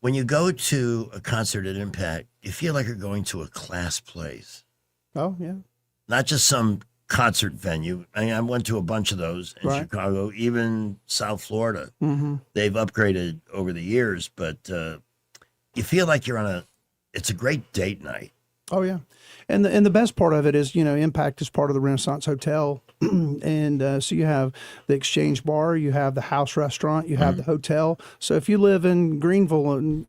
when you go to a concert at Impact, you feel like you're going to a class place. Oh, yeah. Not just some concert venue. I went to a bunch of those in Chicago, even South Florida. Mm-hmm. They've upgraded over the years, but you feel like you're it's a great date night. Oh, yeah. And the best part of it is, Impact is part of the Renaissance Hotel. And so you have the Exchange Bar, you have the House Restaurant, you have the hotel. So if you live in Greenville and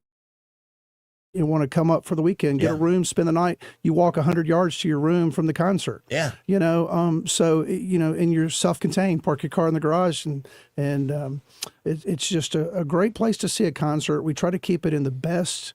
you want to come up for the weekend, get a room, spend the night, you walk 100 yards to your room from the concert. Yeah. So, and you're self-contained, park your car in the garage, and it's just a great place to see a concert. We try to keep it in the best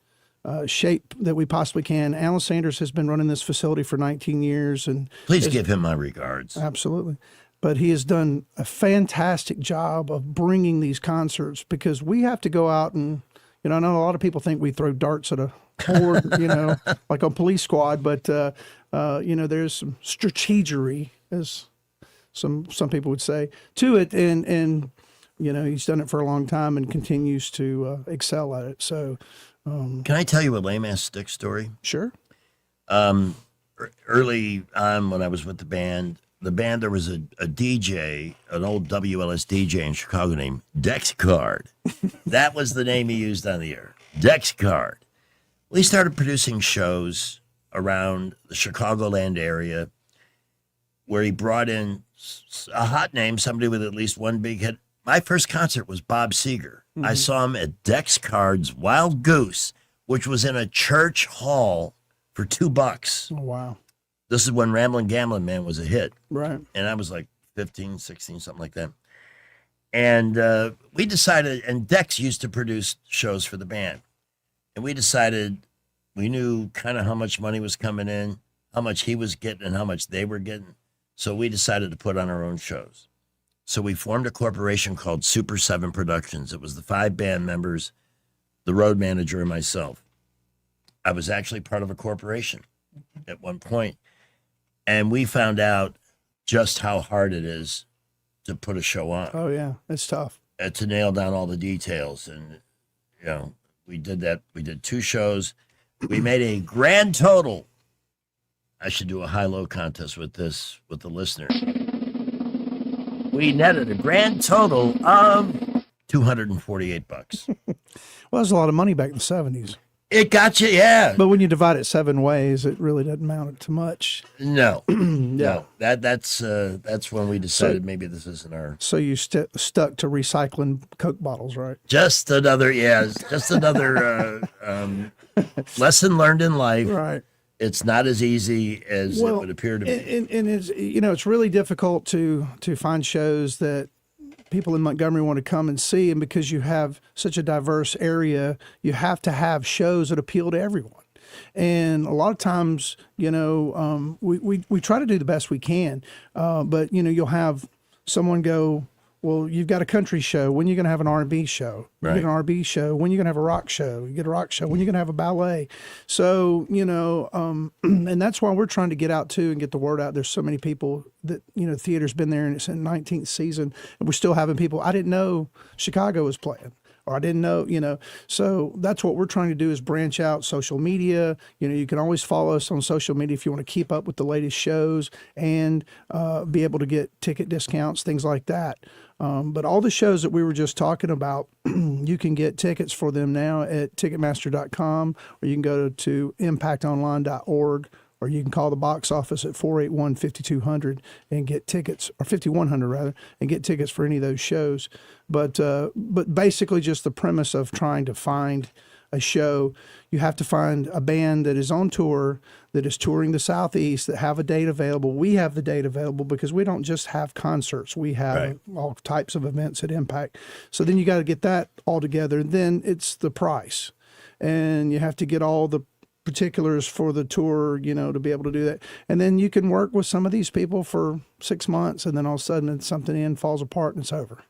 shape that we possibly can. Alan Sanders has been running this facility for 19 years. And please give him my regards. Absolutely. But he has done a fantastic job of bringing these concerts, because we have to go out and, I know a lot of people think we throw darts at a board, like on Police Squad, but, there's some strategery, as some people would say, to it. And he's done it for a long time and continues to excel at it. So, can I tell you a lame-ass stick story? Sure. Early on when I was with the band, there was a DJ, an old WLS DJ in Chicago named Dex Card. That was the name he used on the air, Dex Card. Well, he started producing shows around the Chicagoland area where he brought in a hot name, somebody with at least one big hit. My first concert was Bob Seger. Mm-hmm. I saw him at Dex Card's Wild Goose, which was in a church hall for $2. Oh, wow. This is when Ramblin' Gamblin' Man was a hit. Right. And I was like 15, 16, something like that. And we decided, and Dex used to produce shows for the band. And we decided, we knew kind of how much money was coming in, how much he was getting and how much they were getting. So we decided to put on our own shows. So we formed a corporation called Super 7 Productions. It was the 5 band members, the road manager, and myself. I was actually part of a corporation at one point. And we found out just how hard it is to put a show on. Oh yeah, it's tough. To nail down all the details. And, we did that. We did 2 shows. We made a grand total. I should do a high-low contest with the listeners. We netted a grand total of $248. Well, that's a lot of money back in the 70s. It got you, yeah. But when you divide it 7 ways, it really doesn't amount to much. No, Yeah. no. That's when we decided maybe this isn't our. So you stuck to recycling Coke bottles, right? Just another lesson learned in life. Right. It's not as easy as it would appear to be. And it's it's really difficult to find shows that people in Montgomery want to come and see, and because you have such a diverse area, you have to have shows that appeal to everyone. And a lot of times, we try to do the best we can, but you'll have someone go, well, you've got a country show. When are you going to have an R&B show? You Right. get an R&B show. When are you going to have a rock show? You get a rock show. When are you going to have a ballet? So, and that's why we're trying to get out too and get the word out. There's so many people that, theater's been there and it's in 19th season. And we're still having people. I didn't know Chicago was playing. Or I didn't know, so that's what we're trying to do is branch out social media. You can always follow us on social media if you want to keep up with the latest shows and be able to get ticket discounts, things like that. But all the shows that we were just talking about, you can get tickets for them now at Ticketmaster.com, or you can go to impactonline.org, or you can call the box office at 481-5200 and get tickets, or 5100 rather, and get tickets for any of those shows. But basically just the premise of trying to find a show, you have to find a band that is on tour, that is touring the Southeast, that have a date available. We have the date available because we don't just have concerts. We have all types of events at Impact. So then you got to get that all together. Then it's the price. And you have to get all the particulars for the tour, to be able to do that. And then you can work with some of these people for 6 months, and then all of a sudden something falls apart and it's over.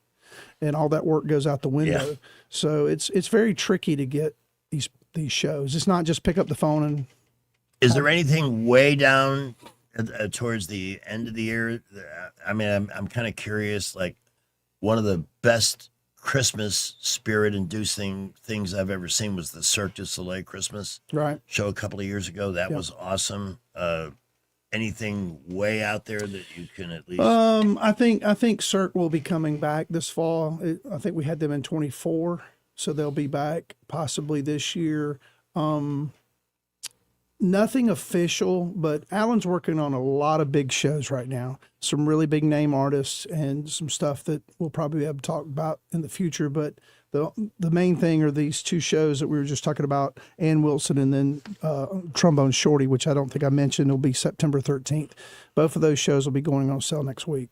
And all that work goes out the window. Yeah. So it's very tricky to get these shows. It's not just pick up the phone and. Is there anything way down towards the end of the year? I mean, I'm kind of curious. Like, one of the best Christmas spirit-inducing things I've ever seen was the Cirque du Soleil Christmas show a couple of years ago. That was awesome. Anything way out there that you can at least? I think Cirque will be coming back this fall. I think we had them in 24, so they'll be back possibly this year. Nothing official, but Alan's working on a lot of big shows right now. Some really big name artists and some stuff that we'll probably be able to talk about in the future. But the main thing are these 2 shows that we were just talking about, Ann Wilson and then Trombone Shorty, which I don't think I mentioned, will be September 13th. Both of those shows will be going on sale next week.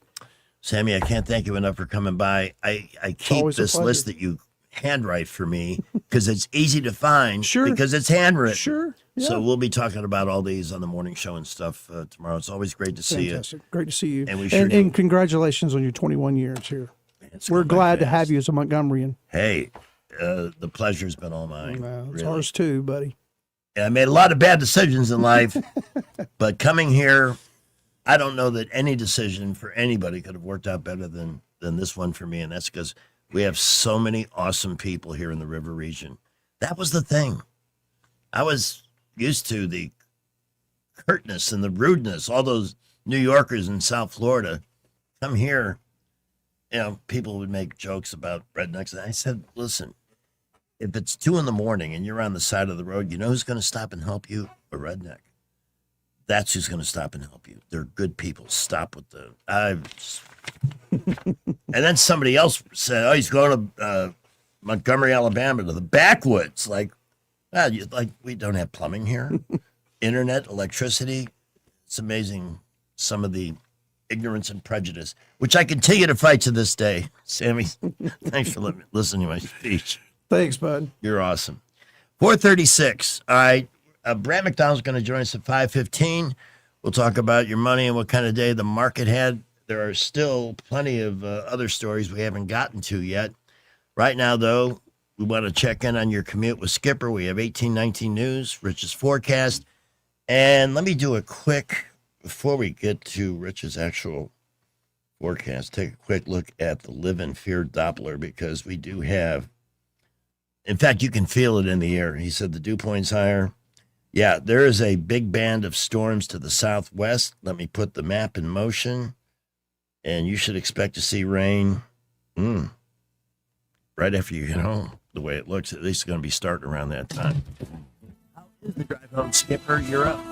Sammy, I can't thank you enough for coming by. I keep this list that you handwrite for me because it's easy to find because it's handwritten. Sure. Yeah. So we'll be talking about all these on the morning show and stuff tomorrow. It's always great to see you. Fantastic. Great to see you. And and congratulations on your 21 years here. We're glad to have you as a Montgomeryan. Hey, the pleasure's been all mine. It's ours too, buddy. And I made a lot of bad decisions in life, but coming here, I don't know that any decision for anybody could have worked out better than this one for me. And that's because we have so many awesome people here in the River region. That was the thing. I was used to the curtness and the rudeness. All those New Yorkers in South Florida come here. People would make jokes about rednecks. And I said, listen, if it's 2 a.m. and you're on the side of the road, you know who's going to stop and help you? A redneck. That's who's going to stop and help you. They're good people. Stop with the... And then somebody else said, oh, he's going to Montgomery, Alabama, to the backwoods. Like we don't have plumbing here. Internet, electricity. It's amazing some of the ignorance and prejudice, which I continue to fight to this day. Sammy, thanks for listening to my speech. Thanks, bud. You're awesome. 4:36. All right. Brad McDonald's going to join us at 5:15. We'll talk about your money and what kind of day the market had. There are still plenty of other stories we haven't gotten to yet. Right now, though, we want to check in on your commute with Skipper. We have 1819 News, Rich's forecast. And let me do a quick before we get to Rich's actual forecast, take a quick look at the Live in Fear Doppler, because we do have, in fact, you can feel it in the air. He said the dew point's higher. Yeah, there is a big band of storms to the southwest. Let me put the map in motion, and you should expect to see rain right after you get home. The way it looks, at least it's going to be starting around that time. How is the drive home, Skipper? You're up.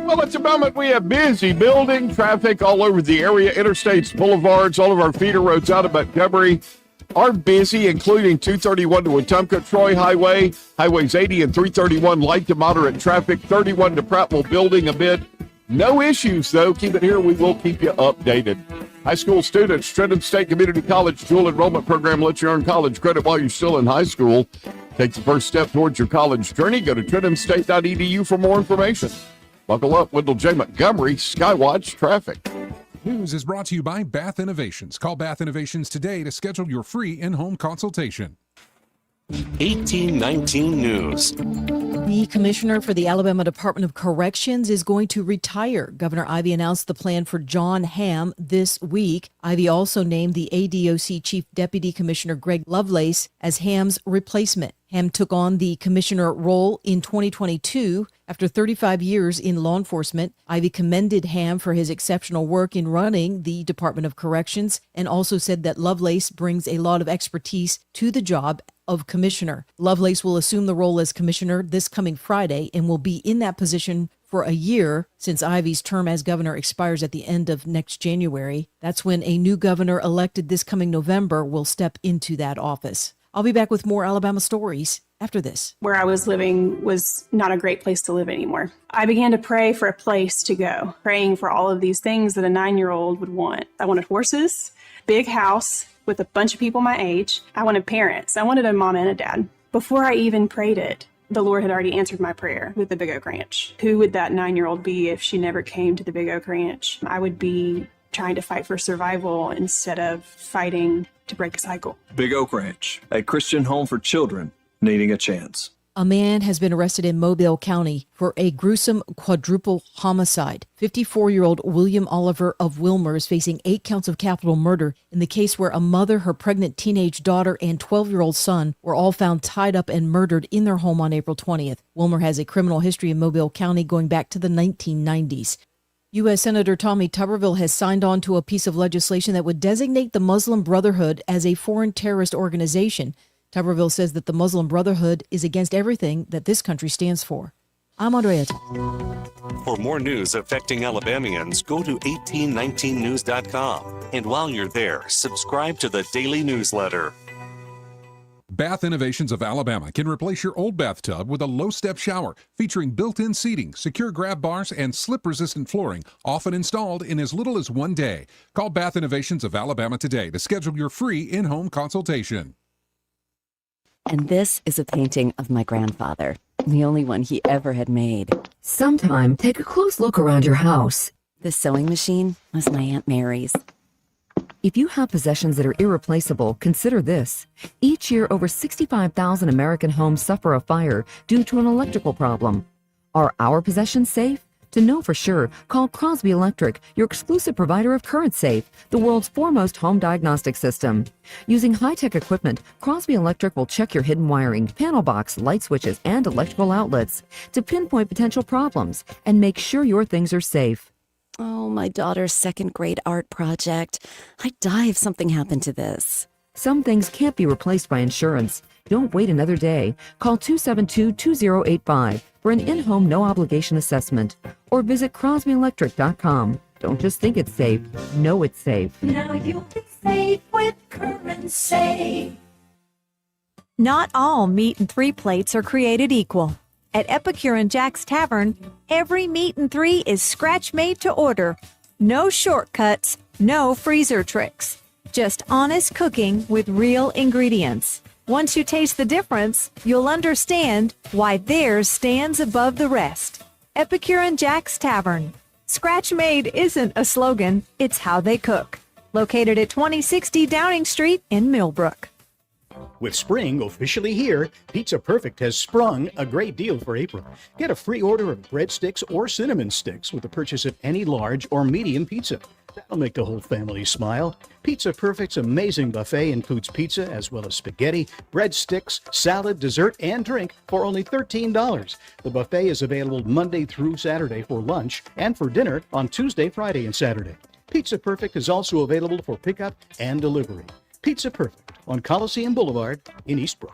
Well, at the moment, we have busy building traffic all over the area. Interstates, boulevards, all of our feeder roads out of Montgomery are busy, including 231 to Wetumpka, Troy Highway, Highways 80 and 331, light to moderate traffic, 31 to Prattville, building a bit. No issues, though. Keep it here. We will keep you updated. High school students, Trenton State Community College dual enrollment program lets you earn college credit while you're still in high school. Take the first step towards your college journey. Go to TrentonState.edu for more information. Buckle up. Wendell J. Montgomery, Skywatch Traffic. News is brought to you by Bath Innovations. Call Bath Innovations today to schedule your free in-home consultation. 1819 News. The commissioner for the Alabama Department of Corrections is going to retire. Governor Ivey announced the plan for John Hamm this week. Ivey also named the ADOC Chief Deputy Commissioner Greg Lovelace as Hamm's replacement. Hamm took on the commissioner role in 2022 after 35 years in law enforcement. Ivey commended Hamm for his exceptional work in running the Department of Corrections and also said that Lovelace brings a lot of expertise to the job of commissioner. Lovelace will assume the role as commissioner this coming Friday and will be in that position for a year since Ivey's term as governor expires at the end of next January. That's when a new governor elected this coming November will step into that office. I'll be back with more Alabama stories after this. Where I was living was not a great place to live anymore. I began to pray for a place to go, praying for all of these things that a 9-year-old would want. I wanted horses, big house with a bunch of people my age. I wanted parents. I wanted a mom and a dad. Before I even prayed it, the Lord had already answered my prayer with the Big Oak Ranch. Who would that 9-year-old be if she never came to the Big Oak Ranch? I would be trying to fight for survival instead of fighting to break a cycle. Big Oak Ranch, a Christian home for children needing a chance. A man has been arrested in Mobile County for a gruesome quadruple homicide. 54-year-old William Oliver of Wilmer is facing 8 counts of capital murder in the case where a mother, her pregnant teenage daughter, and 12-year-old son were all found tied up and murdered in their home on April 20th. Wilmer has a criminal history in Mobile County going back to the 1990s. U.S. Senator Tommy Tuberville has signed on to a piece of legislation that would designate the Muslim Brotherhood as a foreign terrorist organization. Tuberville says that the Muslim Brotherhood is against everything that this country stands for. I'm Andrea. For more news affecting Alabamians, go to 1819news.com. And while you're there, subscribe to the daily newsletter. Bath Innovations of Alabama can replace your old bathtub with a low-step shower featuring built-in seating, secure grab bars, and slip-resistant flooring, often installed in as little as 1 day. Call Bath Innovations of Alabama today to schedule your free in-home consultation. And this is a painting of my grandfather, the only one he ever had made. Sometime, take a close look around your house. This sewing machine was my Aunt Mary's. If you have possessions that are irreplaceable, consider this. Each year, over 65,000 American homes suffer a fire due to an electrical problem. Are our possessions safe? To know for sure, call Crosby Electric, your exclusive provider of CurrentSafe, the world's foremost home diagnostic system. Using high-tech equipment, Crosby Electric will check your hidden wiring, panel box, light switches, and electrical outlets to pinpoint potential problems and make sure your things are safe. Oh, my daughter's second-grade art project. I'd die if something happened to this. Some things can't be replaced by insurance. Don't wait another day. Call 272-2085 for an in-home no-obligation assessment or visit crosbyelectric.com. Don't just think it's safe. Know it's safe. Now you'll be safe with CurrentSafe. Not all meat and 3 plates are created equal. At Epicure and Jack's Tavern, every meat and 3 is scratch-made to order. No shortcuts, no freezer tricks. Just honest cooking with real ingredients. Once you taste the difference, you'll understand why theirs stands above the rest. Epicure and Jack's Tavern. Scratch made isn't a slogan, it's how they cook. Located at 2060 Downing Street in Millbrook. With spring officially here, Pizza Perfect has sprung a great deal for April. Get a free order of breadsticks or cinnamon sticks with the purchase of any large or medium pizza. That'll make the whole family smile. Pizza Perfect's amazing buffet includes pizza as well as spaghetti, breadsticks, salad, dessert, and drink for only $13. The buffet is available Monday through Saturday for lunch and for dinner on Tuesday, Friday, and Saturday. Pizza Perfect is also available for pickup and delivery. Pizza Perfect on Coliseum Boulevard in Eastbrook.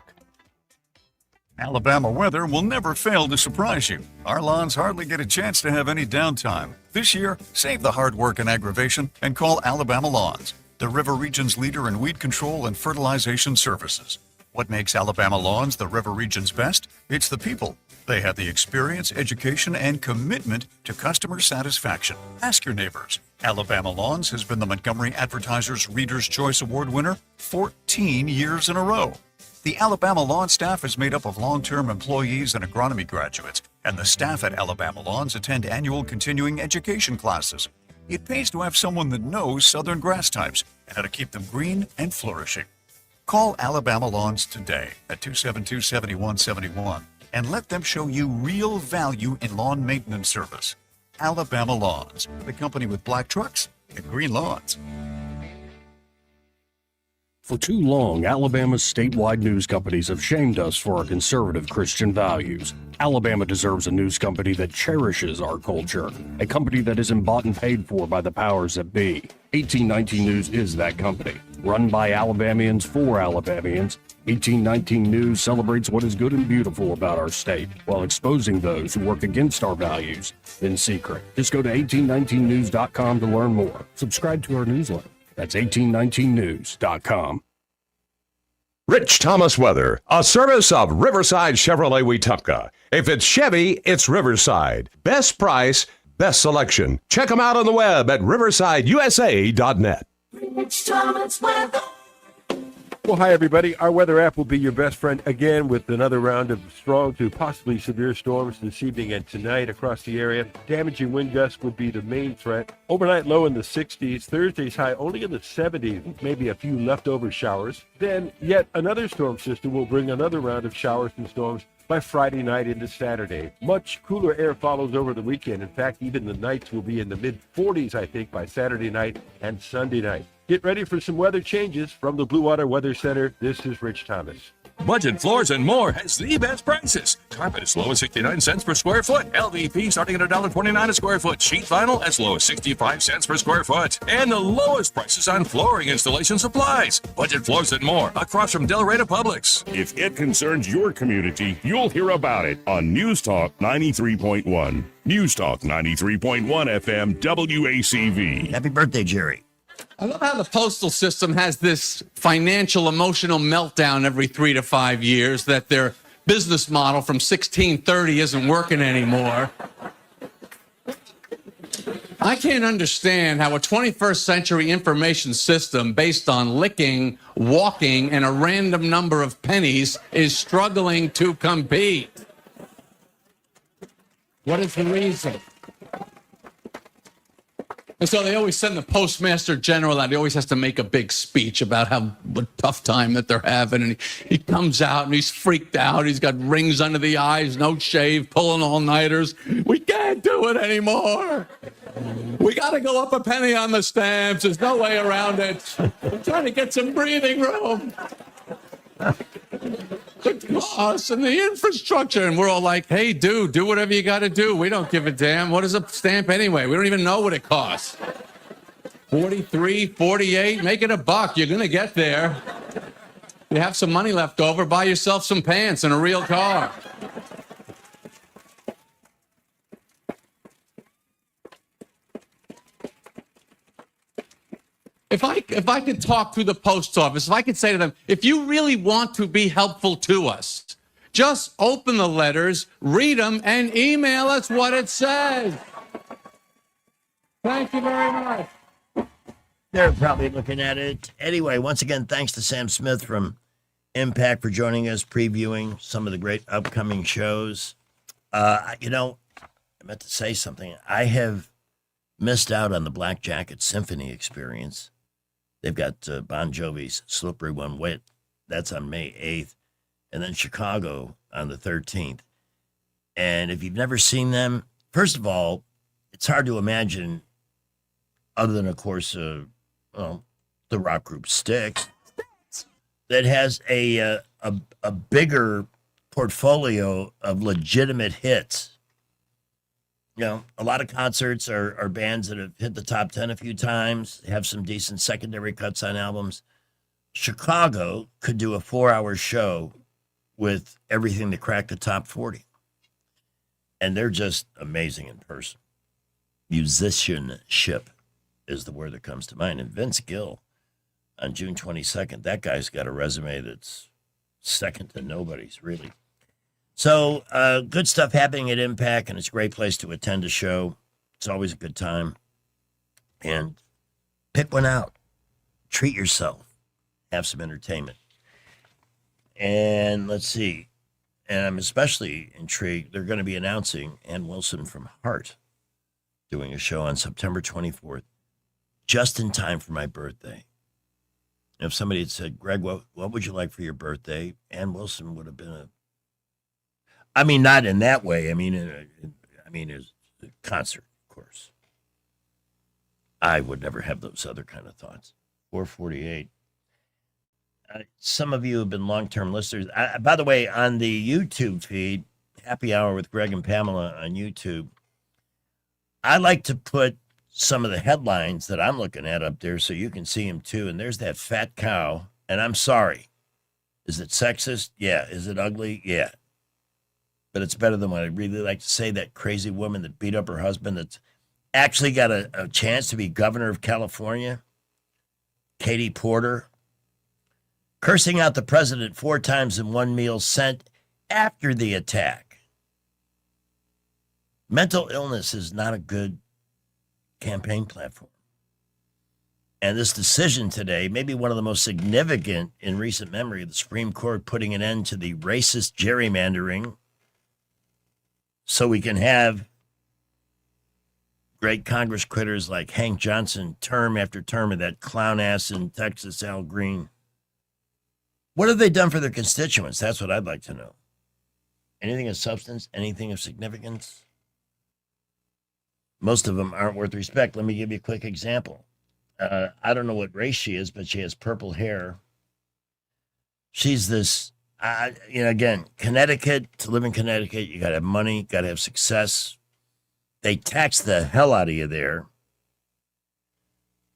Alabama weather will never fail to surprise you. Our lawns hardly get a chance to have any downtime. This year, save the hard work and aggravation and call Alabama Lawns, the River Region's leader in weed control and fertilization services. What makes Alabama Lawns the River Region's best? It's the people. They have the experience, education, and commitment to customer satisfaction. Ask your neighbors. Alabama Lawns has been the Montgomery Advertiser's Reader's Choice Award winner 14 years in a row. The Alabama Lawn staff is made up of long-term employees and agronomy graduates, and the staff at Alabama Lawns attend annual continuing education classes. It pays to have someone that knows southern grass types and how to keep them green and flourishing. Call Alabama Lawns today at 272-7171 and let them show you real value in lawn maintenance service. Alabama Lawns, the company with black trucks and green lawns. For too long, Alabama's statewide news companies have shamed us for our conservative Christian values. Alabama deserves a news company that cherishes our culture, a company that isn't bought and paid for by the powers that be. 1819 News is that company. Run by Alabamians for Alabamians, 1819 News celebrates what is good and beautiful about our state, while exposing those who work against our values in secret. Just go to 1819news.com to learn more. Subscribe to our newsletter. That's 1819news.com. Rich Thomas Weather, a service of Riverside Chevrolet Wetumpka. If it's Chevy, it's Riverside. Best price, best selection. Check them out on the web at riversideusa.net. Rich Thomas Weather. Well, hi, everybody. Our weather app will be your best friend again with another round of strong to possibly severe storms this evening and tonight across the area. Damaging wind gusts would be the main threat. Overnight low in the 60s. Thursday's high only in the 70s, maybe a few leftover showers. Then yet another storm system will bring another round of showers and storms by Friday night into Saturday. Much cooler air follows over the weekend. In fact, even the nights will be in the mid-40s, I think, by Saturday night and Sunday night. Get ready for some weather changes from the Blue Water Weather Center. This is Rich Thomas. Budget Floors and More has the best prices. Carpet as low as 69 cents per square foot. LVP starting at $1.29 a square foot. Sheet vinyl as low as 65 cents per square foot. And the lowest prices on flooring installation supplies. Budget Floors and More across from Del Rey to Publix. If it concerns your community, you'll hear about it on News Talk 93.1. News Talk 93.1 FM WACV. Happy birthday, Jerry. I love how the postal system has this financial emotional meltdown every 3 to 5 years that their business model from 1630 isn't working anymore. I can't understand how a 21st century information system based on licking, walking, and a random number of pennies is struggling to compete. What is the reason? And so they always send the postmaster general out. He always has to make a big speech about what tough time that they're having. And he comes out and he's freaked out. He's got rings under the eyes, no shave, pulling all-nighters. We can't do it anymore. We got to go up a penny on the stamps. There's no way around it. We're trying to get some breathing room. The costs and the infrastructure. And we're all like, hey, dude, do whatever you got to do. We don't give a damn. What is a stamp anyway? We don't even know what it costs. 43, 48, make it $1. You're going to get there. You have some money left over, buy yourself some pants and a real car. If I could talk to the post office, if I could say to them, if you really want to be helpful to us, just open the letters, read them, and email us what it says. Thank you very much. They're probably looking at it. Anyway, once again, thanks to Sam Smith from Impact for joining us, previewing some of the great upcoming shows. I meant to say something. I have missed out on the Black Jacket Symphony experience. They've got Bon Jovi's Slippery When Wet. That's on May 8th. And then Chicago on the 13th. And if you've never seen them, first of all, it's hard to imagine, other than, of course, the rock group Styx, that has a bigger portfolio of legitimate hits. You know, a lot of concerts are bands that have hit the top 10 a few times, have some decent secondary cuts on albums. Chicago could do a 4-hour show with everything that cracked the top 40. And they're just amazing in person. Musicianship is the word that comes to mind. And Vince Gill on June 22nd, that guy's got a resume that's second to nobody's, really. So good stuff happening at Impact, and it's a great place to attend a show. It's always a good time. And pick one out. Treat yourself. Have some entertainment. And let's see. And I'm especially intrigued. They're going to be announcing Ann Wilson from Heart doing a show on September 24th, just in time for my birthday. And if somebody had said, Greg, what would you like for your birthday? Ann Wilson would have been not in that way. I mean, it's a concert, of course. I would never have those other kind of thoughts. 448. Some of you have been long-term listeners. By the way, on the YouTube feed, Happy Hour with Greg and Pamela on YouTube, I like to put some of the headlines that I'm looking at up there so you can see them too. And there's that fat cow. And I'm sorry. Is it sexist? Yeah. Is it ugly? Yeah. But it's better than what I really like to say, that crazy woman that beat up her husband that's actually got a chance to be governor of California, Katie Porter, cursing out the president 4 times in one meal sent after the attack. Mental illness is not a good campaign platform. And this decision today, maybe one of the most significant in recent memory, the Supreme Court putting an end to the racist gerrymandering so we can have great Congress critters like Hank Johnson term after term of that clown ass in Texas, Al Green. What have they done for their constituents? That's what I'd like to know. Anything of substance? Anything of significance? Most of them aren't worth respect. Let me give you a quick example. I don't know what race she is, but she has purple hair. She's this, again, Connecticut, to live in Connecticut, you got to have money, got to have success. They tax the hell out of you there.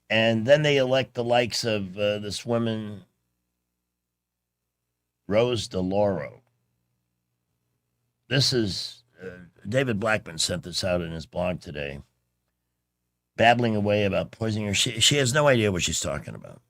And then they elect the likes of this woman, Rose DeLauro. This is, David Blackman sent this out in his blog today, babbling away about poisoning her. She has no idea what she's talking about.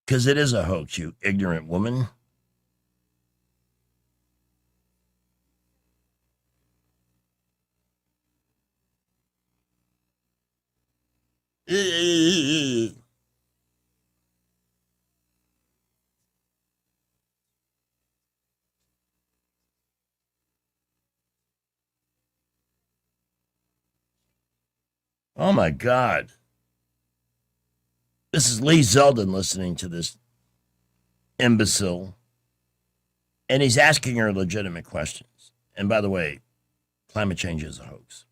Because it is a hoax, you ignorant woman. Oh my God. This is Lee Zeldin listening to this imbecile. And he's asking her legitimate questions. And by the way, climate change is a hoax.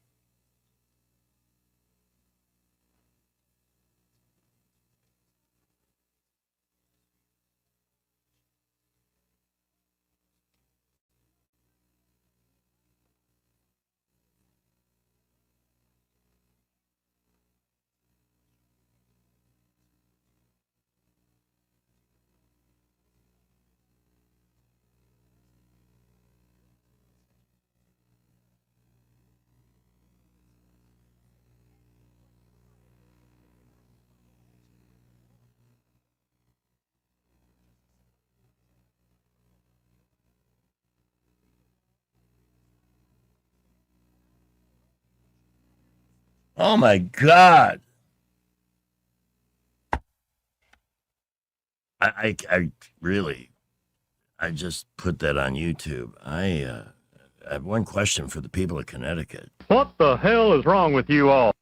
Oh my God. I really, I just put that on YouTube. I have one question for the people of Connecticut. What the hell is wrong with you all?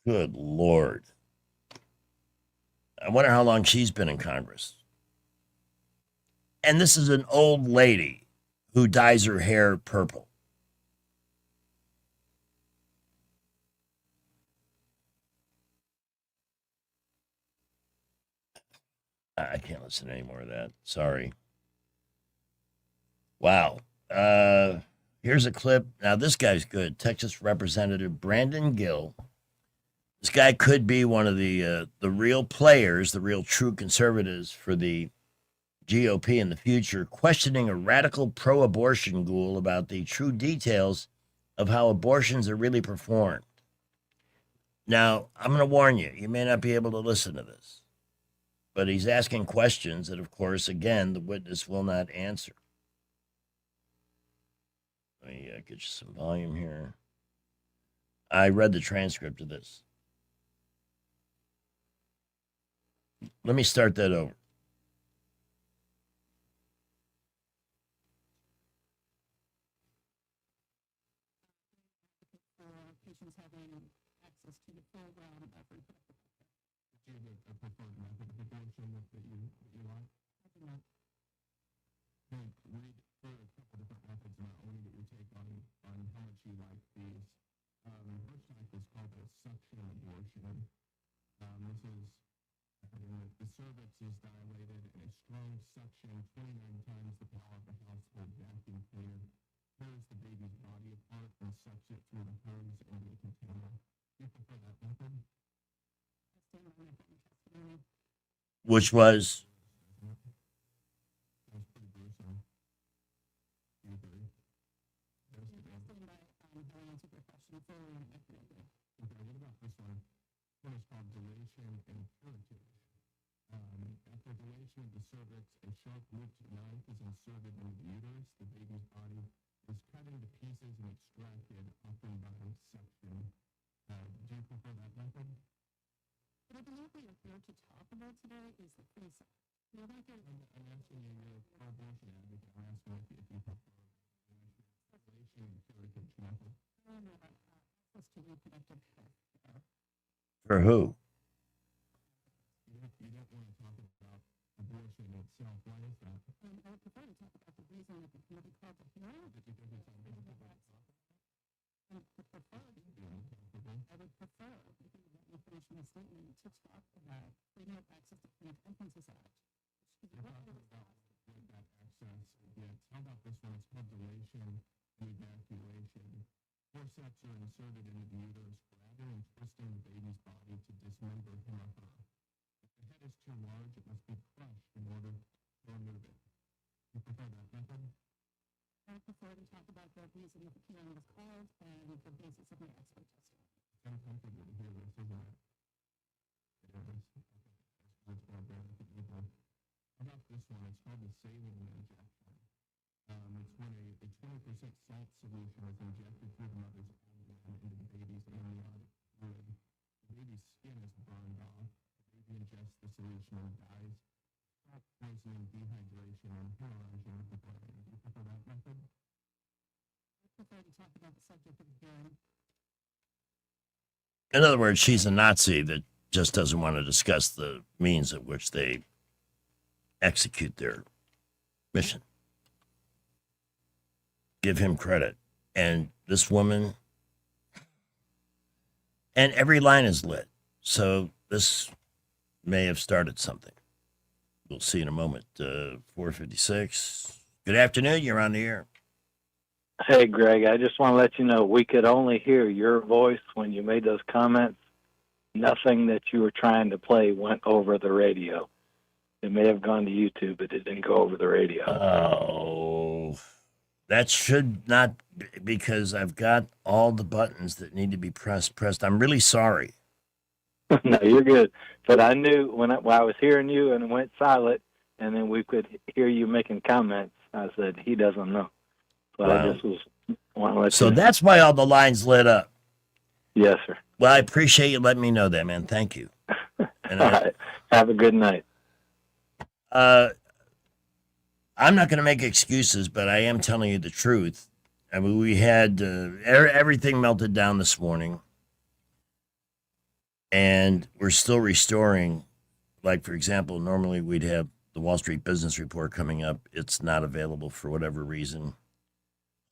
Good Lord. I wonder how long she's been in Congress. And this is an old lady who dyes her hair purple. I can't listen to any more of that. Sorry. Wow. Here's a clip. Now, this guy's good. Texas Representative Brandon Gill. This guy could be one of the real players, the real true conservatives for the GOP in the future, questioning a radical pro-abortion ghoul about the true details of how abortions are really performed. Now, I'm going to warn you, you may not be able to listen to this, but he's asking questions that, of course, again, the witness will not answer. Let me get you some volume here. I read the transcript of this. Let me start that over. Patients having access to the program of reproductive health. A preferred method of abortion that you like? I do not. Read through a couple different methods, and I want to get your take on how much you like these. First type is called a suction abortion. This is the cervix is dilated, and a strong suction, 29 times the power of a household vacuum cleaner, tears the baby's body apart and sucks it through the hose into a container. Do you prefer that method? Which was? That's pretty gruesome. Do you agree? Okay, what about this one? This one is called dilation and curettage. After dilation of the cervix, a sharp looped knife is inserted into the uterus. The baby's body is cut into pieces and extracted, often by suction. Do you prefer that method? But I believe what you're here to talk about today is the pre-suck. I'm asking you, you're a pro-abortion advocate. I'm asking if you prefer dilation and curettage method. I don't know about access to reproductive health. For who? You don't want to talk about abortion itself. Why is that? I would prefer to talk about the reason that the committee called the hearing. Did you think it's unreasonable? I would prefer, looking at the information in the statement, to talk about freedom of access to Planned Parenthoods Act. You're talking about that access. Yet, how about this one? It's called dilation and evacuation. Forceps are inserted into the uterus, grabbing and twisting the baby's body to dismember him or her. If the head is too large, it must be crushed in order to remove it. You prefer that method? I prefer to talk about the reason that the hearing was called and the basis of my expert testimony. It's uncomfortable to hear this, isn't it? It is. It's more graphic evil. How about this one? It's called the saline injection. It's when a 20% salt solution is injected through the mother's abdomen into the baby's amniotic fluid. The baby's skin is burned off. The baby ingests the solution and dies. Salt poisoning, dehydration, and hemorrhaging of the brain. Do you prefer that method? I prefer to talk about the subject of the hearing. In other words, she's a Nazi that just doesn't want to discuss the means at which they execute their mission. Give him credit. And this woman, and every line is lit. So this may have started something. We'll see in a moment. 4:56. Good afternoon. You're on the air. Hey, Greg, I just want to let you know we could only hear your voice when you made those comments. Nothing that you were trying to play went over the radio. It may have gone to YouTube, but it didn't go over the radio. Oh, that should not, because I've got all the buttons that need to be pressed. I'm really sorry. No, you're good. But I knew when I was hearing you and it went silent, and then we could hear you making comments, I said, he doesn't know. So Wow. I just was wanting to let So you know. that's why all the lines lit up. Yes, sir. Well, I appreciate you letting me know that, man. Thank you. And All right. Have a good night. I'm not going to make excuses, but I am telling you the truth. I mean, we had everything melted down this morning, and we're still restoring. Like, for example, normally we'd have the Wall Street Business Report coming up. It's not available for whatever reason.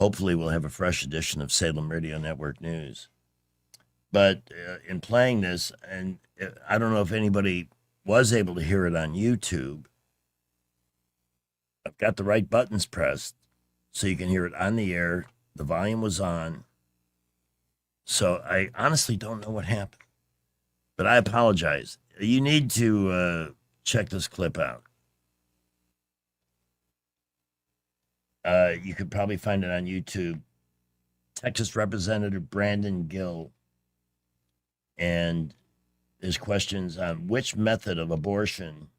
Hopefully, we'll have a fresh edition of Salem Radio Network News. But in playing this, and I don't know if anybody was able to hear it on YouTube, I've got the right buttons pressed so you can hear it on the air. The volume was on. So I honestly don't know what happened. But I apologize. You need to check this clip out. You could probably find it on YouTube. Texas Representative Brandon Gill and his questions on which method of abortion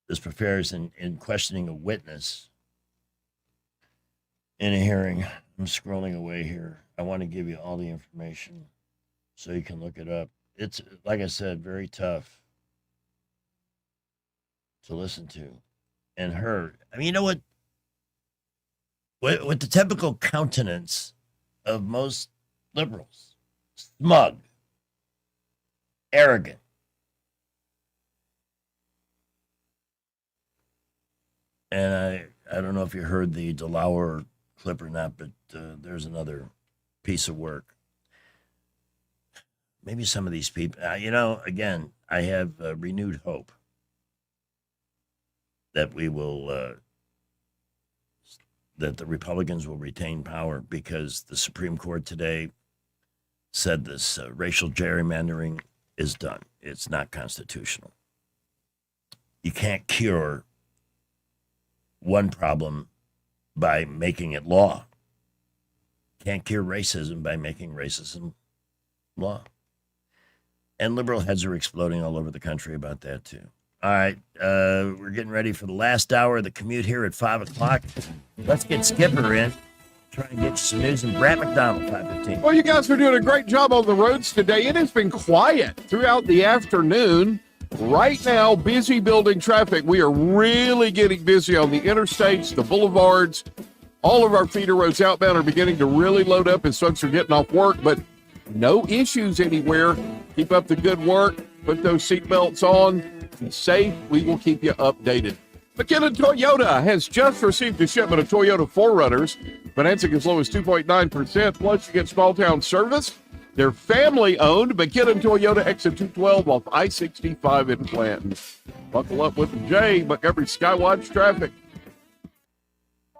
this prefers in questioning a witness in a hearing. I'm scrolling away here. I want to give you all the information so you can look it up. It's, like I said, very tough to listen to and heard. I mean, you know what? With the typical countenance of most liberals, smug, arrogant. And I don't know if you heard the DeLauer clip or not, but there's another piece of work. Maybe some of these people, again, I have renewed hope that we will, that the Republicans will retain power, because the Supreme Court today said this racial gerrymandering is done. It's not constitutional. You can't cure one problem by making it law. Can't cure racism by making racism law. And liberal heads are exploding all over the country about that too. All right, we're getting ready for the last hour of the commute here at 5 o'clock. Let's get Skipper in. Try and get you some news. And Brad McDonald, 5:15. Well, you guys are doing a great job on the roads today. It has been quiet throughout the afternoon. Right now, busy building traffic. We are really getting busy on the interstates, the boulevards. All of our feeder roads outbound are beginning to really load up as folks are getting off work, but no issues anywhere. Keep up the good work. Put those seatbelts on. Be safe. We will keep you updated. McKinnon Toyota has just received a shipment of Toyota 4Runners, financing as low as 2.9%, plus you get small town service. They're family-owned. McKinnon Toyota, exit 212 off I-65 in Clanton. Buckle up with Jay, Montgomery Skywatch Traffic.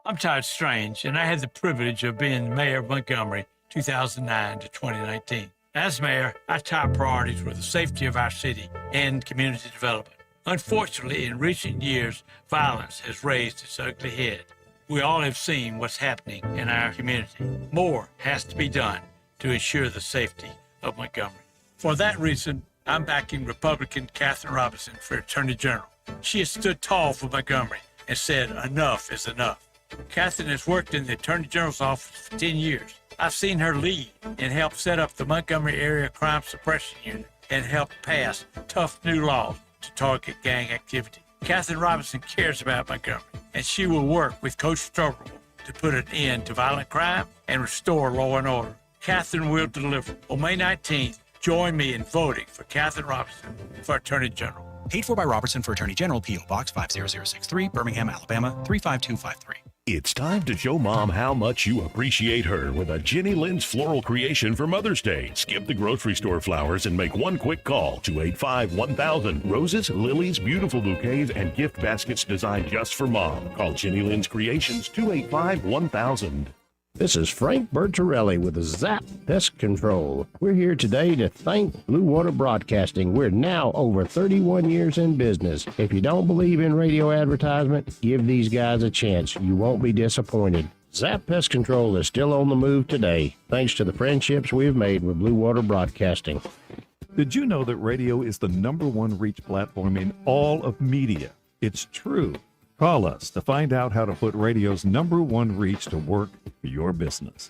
I'm Todd Strange, and I had the privilege of being mayor of Montgomery 2009 to 2019. As mayor, our top priorities were the safety of our city and community development. Unfortunately, in recent years, violence has raised its ugly head. We all have seen what's happening in our community. More has to be done to ensure the safety of Montgomery. For that reason, I'm backing Republican Catherine Robinson for Attorney General. She has stood tall for Montgomery and said enough is enough. Catherine has worked in the Attorney General's office for 10 years. I've seen her lead and help set up the Montgomery Area Crime Suppression Unit and help pass tough new laws to target gang activity. Catherine Robinson cares about Montgomery, and she will work with Coach Strobel to put an end to violent crime and restore law and order. Catherine will deliver. On May 19th, join me in voting for Catherine Robinson for Attorney General. Paid for by Robertson for Attorney General, P.O. Box 50063, Birmingham, Alabama 35253. It's time to show Mom how much you appreciate her with a Jenny Lynn's floral creation for Mother's Day. Skip the grocery store flowers and make one quick call, 285-1000. Roses, lilies, beautiful bouquets, and gift baskets designed just for Mom. Call Jenny Lynn's Creations, 285-1000. This is Frank Bertarelli with Zap Pest Control. We're here today to thank Blue Water Broadcasting. We're now over 31 years in business. If you don't believe in radio advertisement, give these guys a chance. You won't be disappointed. Zap Pest Control is still on the move today, thanks to the friendships we've made with Blue Water Broadcasting. Did you know that radio is the #1 reach platform in all of media? It's true. Call us to find out how to put radio's #1 reach to work for your business.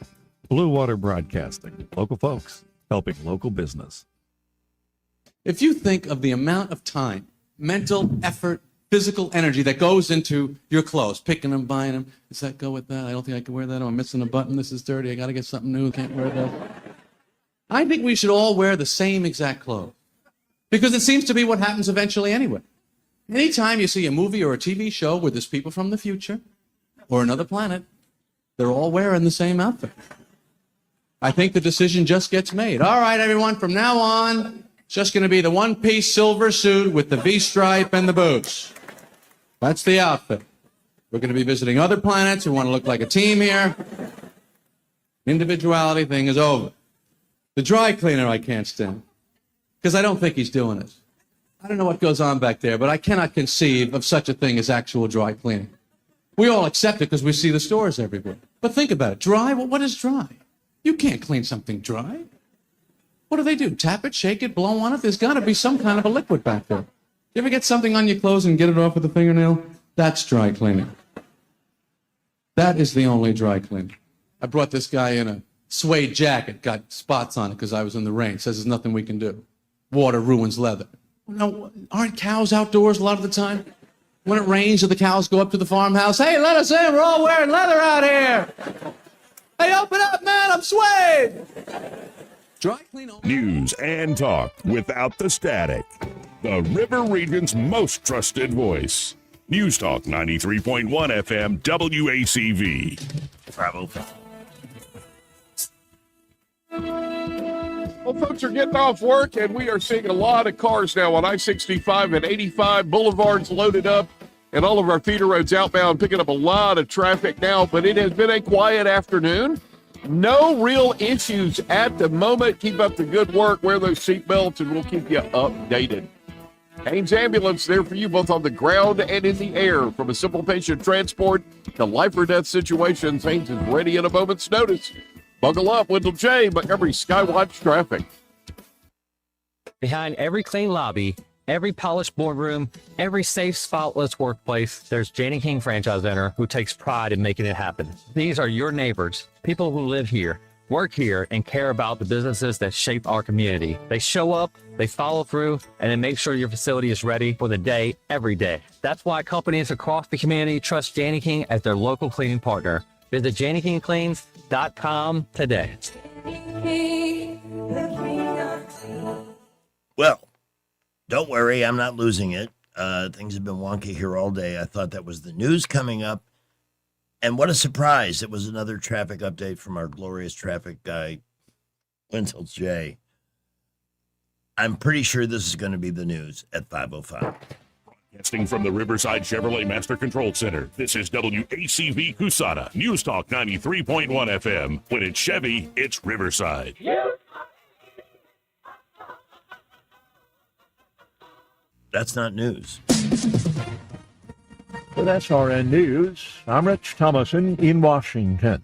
Blue Water Broadcasting. Local folks helping local business. If you think of the amount of time, mental effort, physical energy that goes into your clothes, picking them, buying them, does that go with that? I don't think I can wear that. Oh, I'm missing a button. This is dirty. I got to get something new. Can't wear that. I think we should all wear the same exact clothes because it seems to be what happens eventually anyway. Anytime you see a movie or a TV show where there's people from the future or another planet, they're all wearing the same outfit. I think the decision just gets made. All right, everyone, from now on, it's just going to be the one-piece silver suit with the V-stripe and the boots. That's the outfit. We're going to be visiting other planets who want to look like a team here. Individuality thing is over. The dry cleaner I can't stand because I don't think he's doing it. I don't know what goes on back there, but I cannot conceive of such a thing as actual dry cleaning. We all accept it because we see the stores everywhere. But think about it. Dry? Well, what is dry? You can't clean something dry. What do? Tap it, shake it, blow on it? There's got to be some kind of a liquid back there. You ever get something on your clothes and get it off with a fingernail? That's dry cleaning. That is the only dry cleaning. I brought this guy in a suede jacket, got spots on it because I was in the rain. Says there's nothing we can do. Water ruins leather. Now, aren't cows outdoors a lot of the time? When it rains, do the cows go up to the farmhouse? Hey, let us in. We're all wearing leather out here. Hey, open up, man. I'm suede. Dry clean. News and talk without the static. The River Region's most trusted voice. News Talk 93.1 FM WACV. Bravo. Well, folks are getting off work, and we are seeing a lot of cars now on I-65 and 85. Boulevards loaded up, and all of our feeder roads outbound, picking up a lot of traffic now. But it has been a quiet afternoon. No real issues at the moment. Keep up the good work. Wear those seatbelts, and we'll keep you updated. Haynes Ambulance there for you both on the ground and in the air. From a simple patient transport to life or death situations, Haynes is ready at a moment's notice. Buckle up, Wendell J. Montgomery Skywatch Traffic. Behind every clean lobby, every polished boardroom, every safe, spotless workplace, there's Janie King Franchise Center who takes pride in making it happen. These are your neighbors, people who live here, work here, and care about the businesses that shape our community. They show up, they follow through, and they make sure your facility is ready for the day, every day. That's why companies across the community trust Janie King as their local cleaning partner. Visit JanieKingCleans.com today. Well, don't worry, I'm not losing it. Things have been wonky here all day. I thought that was the news coming up. And what a surprise. It was another traffic update from our glorious traffic guy, Wendell J. I'm pretty sure this is going to be the news at 5:05. Broadcasting from the Riverside Chevrolet Master Control Center, this is WACV Cusana, News Talk 93.1 FM. When it's Chevy, it's Riverside. That's not news. With SRN News, I'm Rich Thomason in Washington.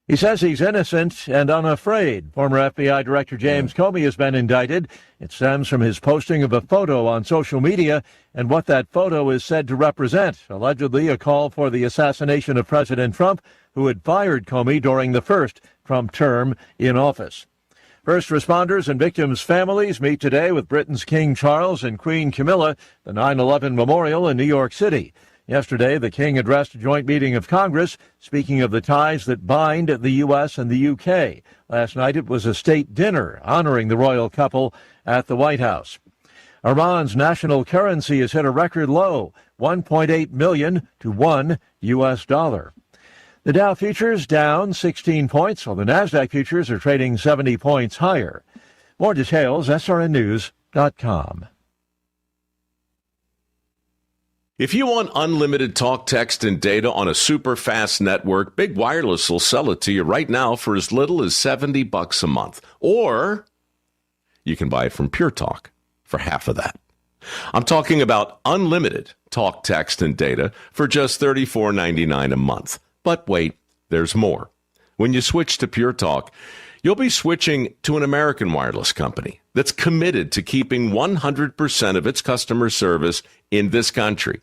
He says he's innocent and unafraid. Former FBI Director James Comey has been indicted. It stems from his posting of a photo on social media and what that photo is said to represent, allegedly a call for the assassination of President Trump, who had fired Comey during the first Trump term in office. First responders and victims' families meet today with Britain's King Charles and Queen Camilla, the 9/11 memorial in New York City. Yesterday, the King addressed a joint meeting of Congress, speaking of the ties that bind the U.S. and the U.K. Last night, it was a state dinner honoring the royal couple at the White House. Iran's national currency has hit a record low, 1.8 million to $1 U.S. dollar. The Dow futures down 16 points, while the Nasdaq futures are trading 70 points higher. More details, srnnews.com. If you want unlimited talk, text, and data on a super fast network, Big Wireless will sell it to you right now for as little as $70 a month. Or you can buy it from Pure Talk for half of that. I'm talking about unlimited talk, text, and data for just $34.99 a month. But wait, there's more. When you switch to Pure Talk, you'll be switching to an American wireless company that's committed to keeping 100% of its customer service in this country.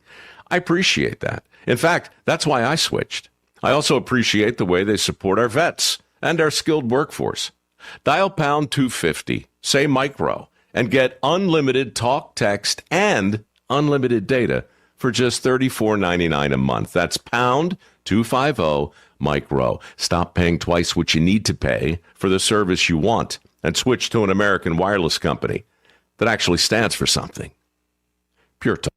I appreciate that. In fact, that's why I switched. I also appreciate the way they support our vets. and our skilled workforce. Dial pound 250, say micro, and get unlimited talk, text, and unlimited data for just $34.99 a month. That's pound 250 micro. Stop paying twice what you need to pay for the service you want and switch to an American wireless company that actually stands for something. Pure Talk.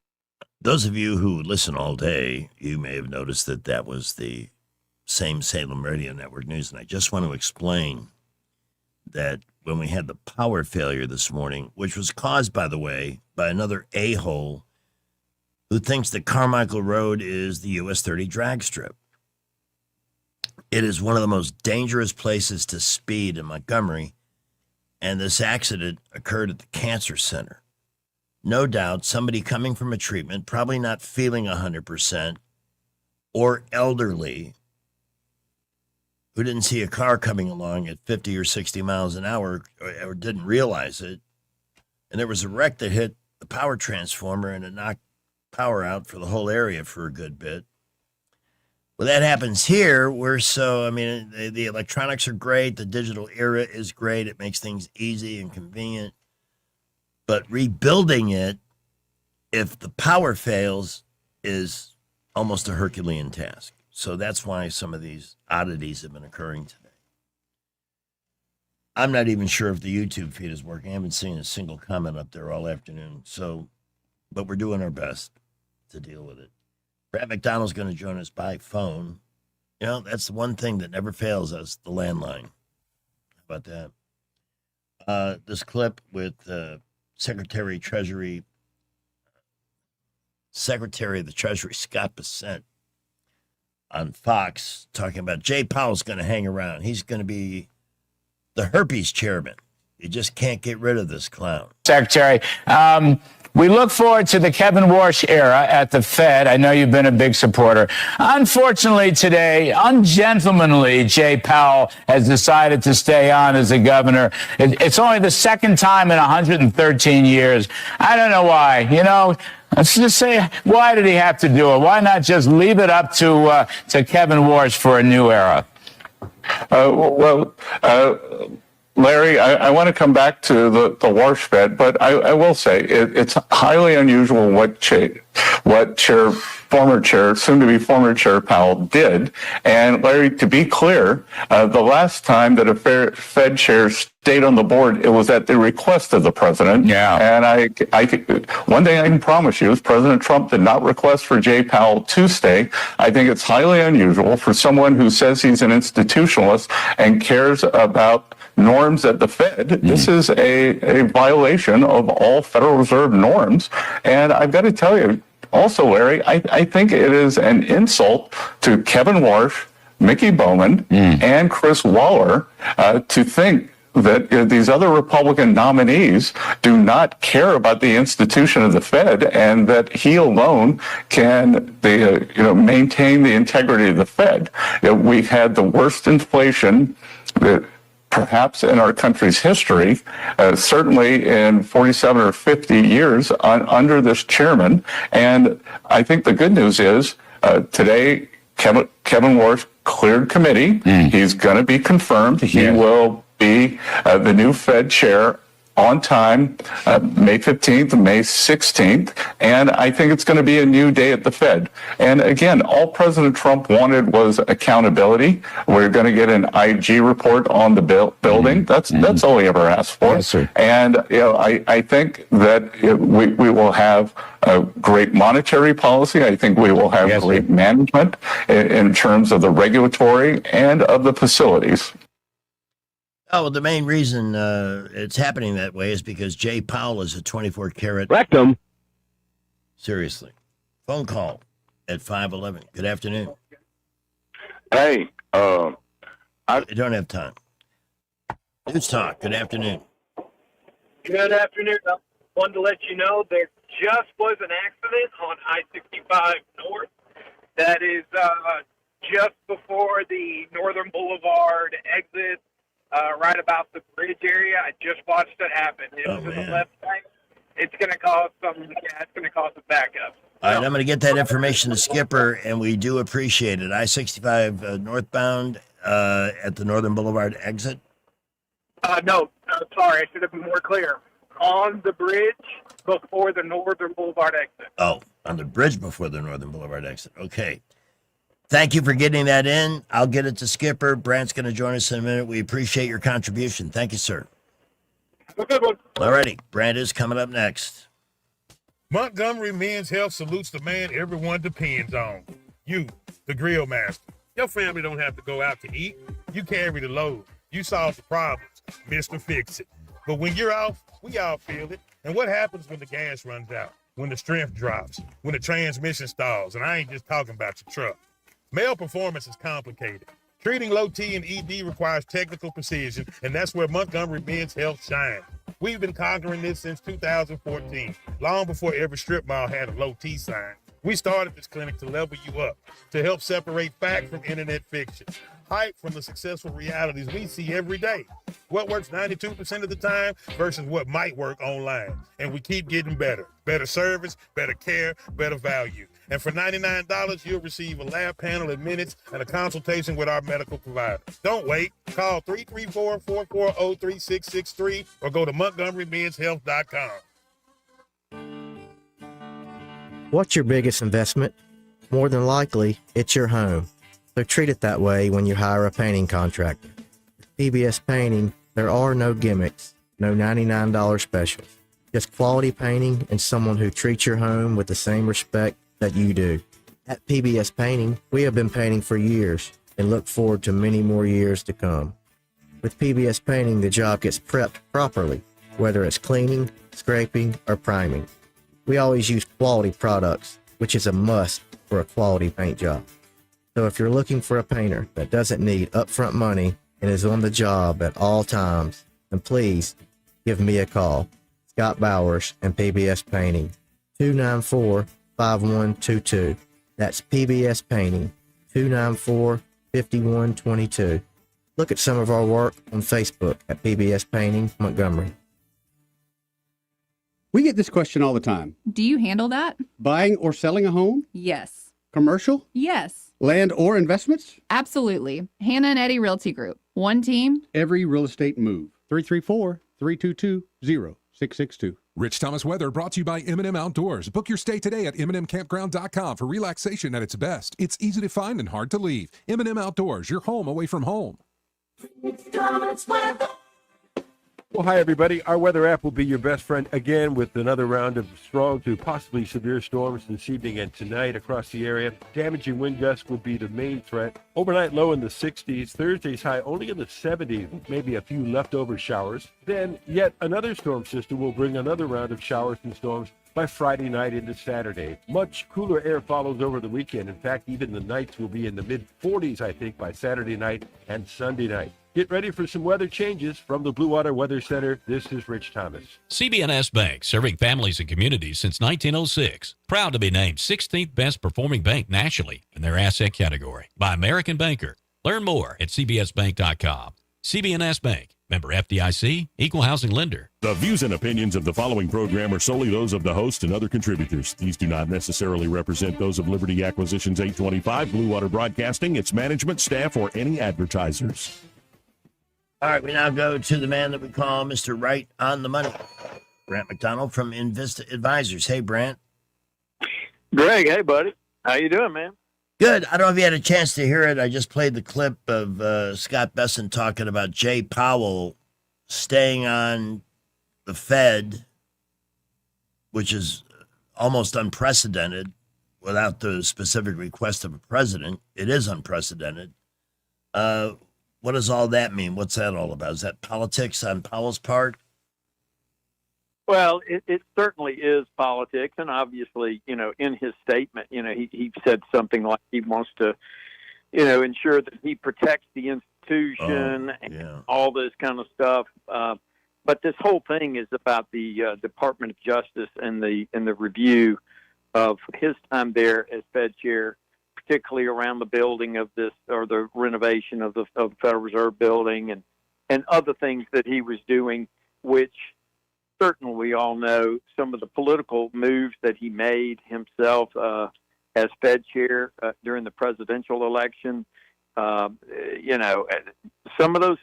Those of you who listen all day, you may have noticed that that was the same Salem Radio Network News. And I just want to explain that when we had the power failure this morning, which was caused, by the way, by another a-hole who thinks that Carmichael Road is the US 30 drag strip. It is one of the most dangerous places to speed in Montgomery, and this accident occurred at the cancer center. No doubt somebody coming from a treatment, probably not feeling 100%, or elderly, who didn't see a car coming along at 50 or 60 miles an hour or didn't realize it. And there was a wreck that hit the power transformer and it knocked power out for the whole area for a good bit. Well, that happens here. The electronics are great. The digital era is great. It makes things easy and convenient. But rebuilding it, if the power fails, is almost a Herculean task. So that's why some of these oddities have been occurring today. I'm not even sure if the YouTube feed is working. I haven't seen a single comment up there all afternoon. But we're doing our best to deal with it. Brad McDonald's going to join us by phone. You know, that's the one thing that never fails us, the landline. How about that? This clip with Secretary of the Treasury, Scott Bessent, on Fox, talking about Jay Powell's going to hang around. He's going to be the herpes chairman. You just can't get rid of this clown. Secretary, we look forward to the Kevin Warsh era at the Fed. I know you've been a big supporter. Unfortunately today, ungentlemanly, Jay Powell has decided to stay on as a governor. It's only the second time in 113 years. I don't know why. You know, let's just say, why did he have to do it? Why not just leave it up to Kevin Warsh for a new era? Larry, I want to come back to the Warsh Fed, but I will say it's highly unusual what former chair, soon to be former chair Powell did. And Larry, to be clear, the last time that a Fed chair stayed on the board, it was at the request of the president. Yeah. And one thing I can promise you is President Trump did not request for Jay Powell to stay. I think it's highly unusual for someone who says he's an institutionalist and cares about norms at the Fed. This is a violation of all Federal Reserve norms. And I've got to tell you, also, Larry, I think it is an insult to Kevin Warsh, Mickey Bowman, and Chris Waller to think that these other Republican nominees do not care about the institution of the Fed and that he alone can maintain the integrity of the Fed. We've had the worst inflation perhaps in our country's history, certainly in 47 or 50 years under this chairman. And I think the good news is today Kevin Warsh cleared committee. He's going to be confirmed. He will be the new Fed chair on time, May 15th, May 16th, and I think it's going to be a new day at the Fed. And again, all President Trump wanted was accountability. We're going to get an IG report on the building. That's all he ever asked for. Yes, sir. And I think that we will have a great monetary policy. I think we will have great management in terms of the regulatory and of the facilities. Oh, well, the main reason it's happening that way is because Jay Powell is a 24-karat rectum. Seriously. Phone call at 511. Good afternoon. Hey, I don't have time. News Talk. Good afternoon. Good afternoon. I wanted to let you know there just was an accident on I-65 North. That is just before the Northern Boulevard exit. Right about the bridge area. I just watched it happen. It was to the left side. It's going to cause a backup. All right, I'm going to get that information to Skipper, and we do appreciate it. I-65 northbound, at the Northern Boulevard exit? No, sorry, I should have been more clear. On the bridge before the Northern Boulevard exit. Oh, on the bridge before the Northern Boulevard exit. Okay. Thank you for getting that in. I'll get it to Skipper. Brant's going to join us in a minute. We appreciate your contribution. Thank you, sir. Have a good one. All righty. Brant is coming up next. Montgomery Men's Health salutes the man everyone depends on. You, the grill master. Your family don't have to go out to eat. You carry the load. You solve the problems. Mr. Fix It. But when you're off, we all feel it. And what happens when the gas runs out? When the strength drops? When the transmission stalls? And I ain't just talking about your truck. Male performance is complicated. Treating low T and ED requires technical precision, and that's where Montgomery Men's Health shines. We've been conquering this since 2014, long before every strip mall had a low T sign. We started this clinic to level you up, to help separate fact from internet fiction, hype from the successful realities we see every day. What works 92% of the time versus what might work online. And we keep getting better. Better service, better care, better value. And for $99, you'll receive a lab panel in minutes and a consultation with our medical provider. Don't wait. Call 334-440-3663 or go to MontgomeryMen'sHealth.com. What's your biggest investment? More than likely, it's your home. So treat it that way when you hire a painting contractor. With PBS Painting, there are no gimmicks, no $99 specials. Just quality painting and someone who treats your home with the same respect that you do. At PBS Painting, we have been painting for years and look forward to many more years to come. With PBS Painting, the job gets prepped properly, whether it's cleaning, scraping, or priming. We always use quality products, which is a must for a quality paint job. So if you're looking for a painter that doesn't need upfront money and is on the job at all times, then please give me a call. Scott Bowers and PBS Painting, 294-5122. That's PBS Painting, 294-5122. Look at some of our work on Facebook at PBS Painting Montgomery. We get this question all the time. Do you handle that? Buying or selling a home? Yes. Commercial? Yes. Land or investments? Absolutely. Hannah and Eddie Realty Group. One team. Every real estate move. 334-322-0662. Rich Thomas Weather brought to you by M&M Outdoors. Book your stay today at MNMCampground.com for relaxation at its best. It's easy to find and hard to leave. M&M Outdoors, your home away from home. Well, hi, everybody. Our weather app will be your best friend again with another round of strong to possibly severe storms this evening and tonight across the area. Damaging wind gusts will be the main threat. Overnight low in the 60s. Thursday's high only in the 70s, maybe a few leftover showers. Then yet another storm system will bring another round of showers and storms by Friday night into Saturday. Much cooler air follows over the weekend. In fact, even the nights will be in the mid-40s, I think, by Saturday night and Sunday night. Get ready for some weather changes. From the Blue Water Weather Center, this is Rich Thomas. CB&S Bank, serving families and communities since 1906. Proud to be named 16th best performing bank nationally in their asset category by American Banker. Learn more at cbsbank.com. CB&S Bank, member FDIC, equal housing lender. The views and opinions of the following program are solely those of the host and other contributors. These do not necessarily represent those of Liberty Acquisitions 825, Blue Water Broadcasting, its management, staff, or any advertisers. All right, we now go to the man that we call Mr. Right on the Money, Brant McDonald from Invista Advisors. Hey, Brant. Greg, hey, buddy. How you doing, man? Good. I don't know if you had a chance to hear it. I just played the clip of Scott Besson talking about Jay Powell staying on the Fed, which is almost unprecedented without the specific request of a president. It is unprecedented. What does all that mean? What's that all about? Is that politics on Powell's part? Well, it certainly is politics, and obviously, in his statement, he said something like he wants to, ensure that he protects the institution and all this kind of stuff. But this whole thing is about the Department of Justice and the review of his time there as Fed chair, particularly around the building of this or the renovation of the Federal Reserve building and other things that he was doing, which certainly we all know some of the political moves that he made himself as Fed chair during the presidential election You know, some of those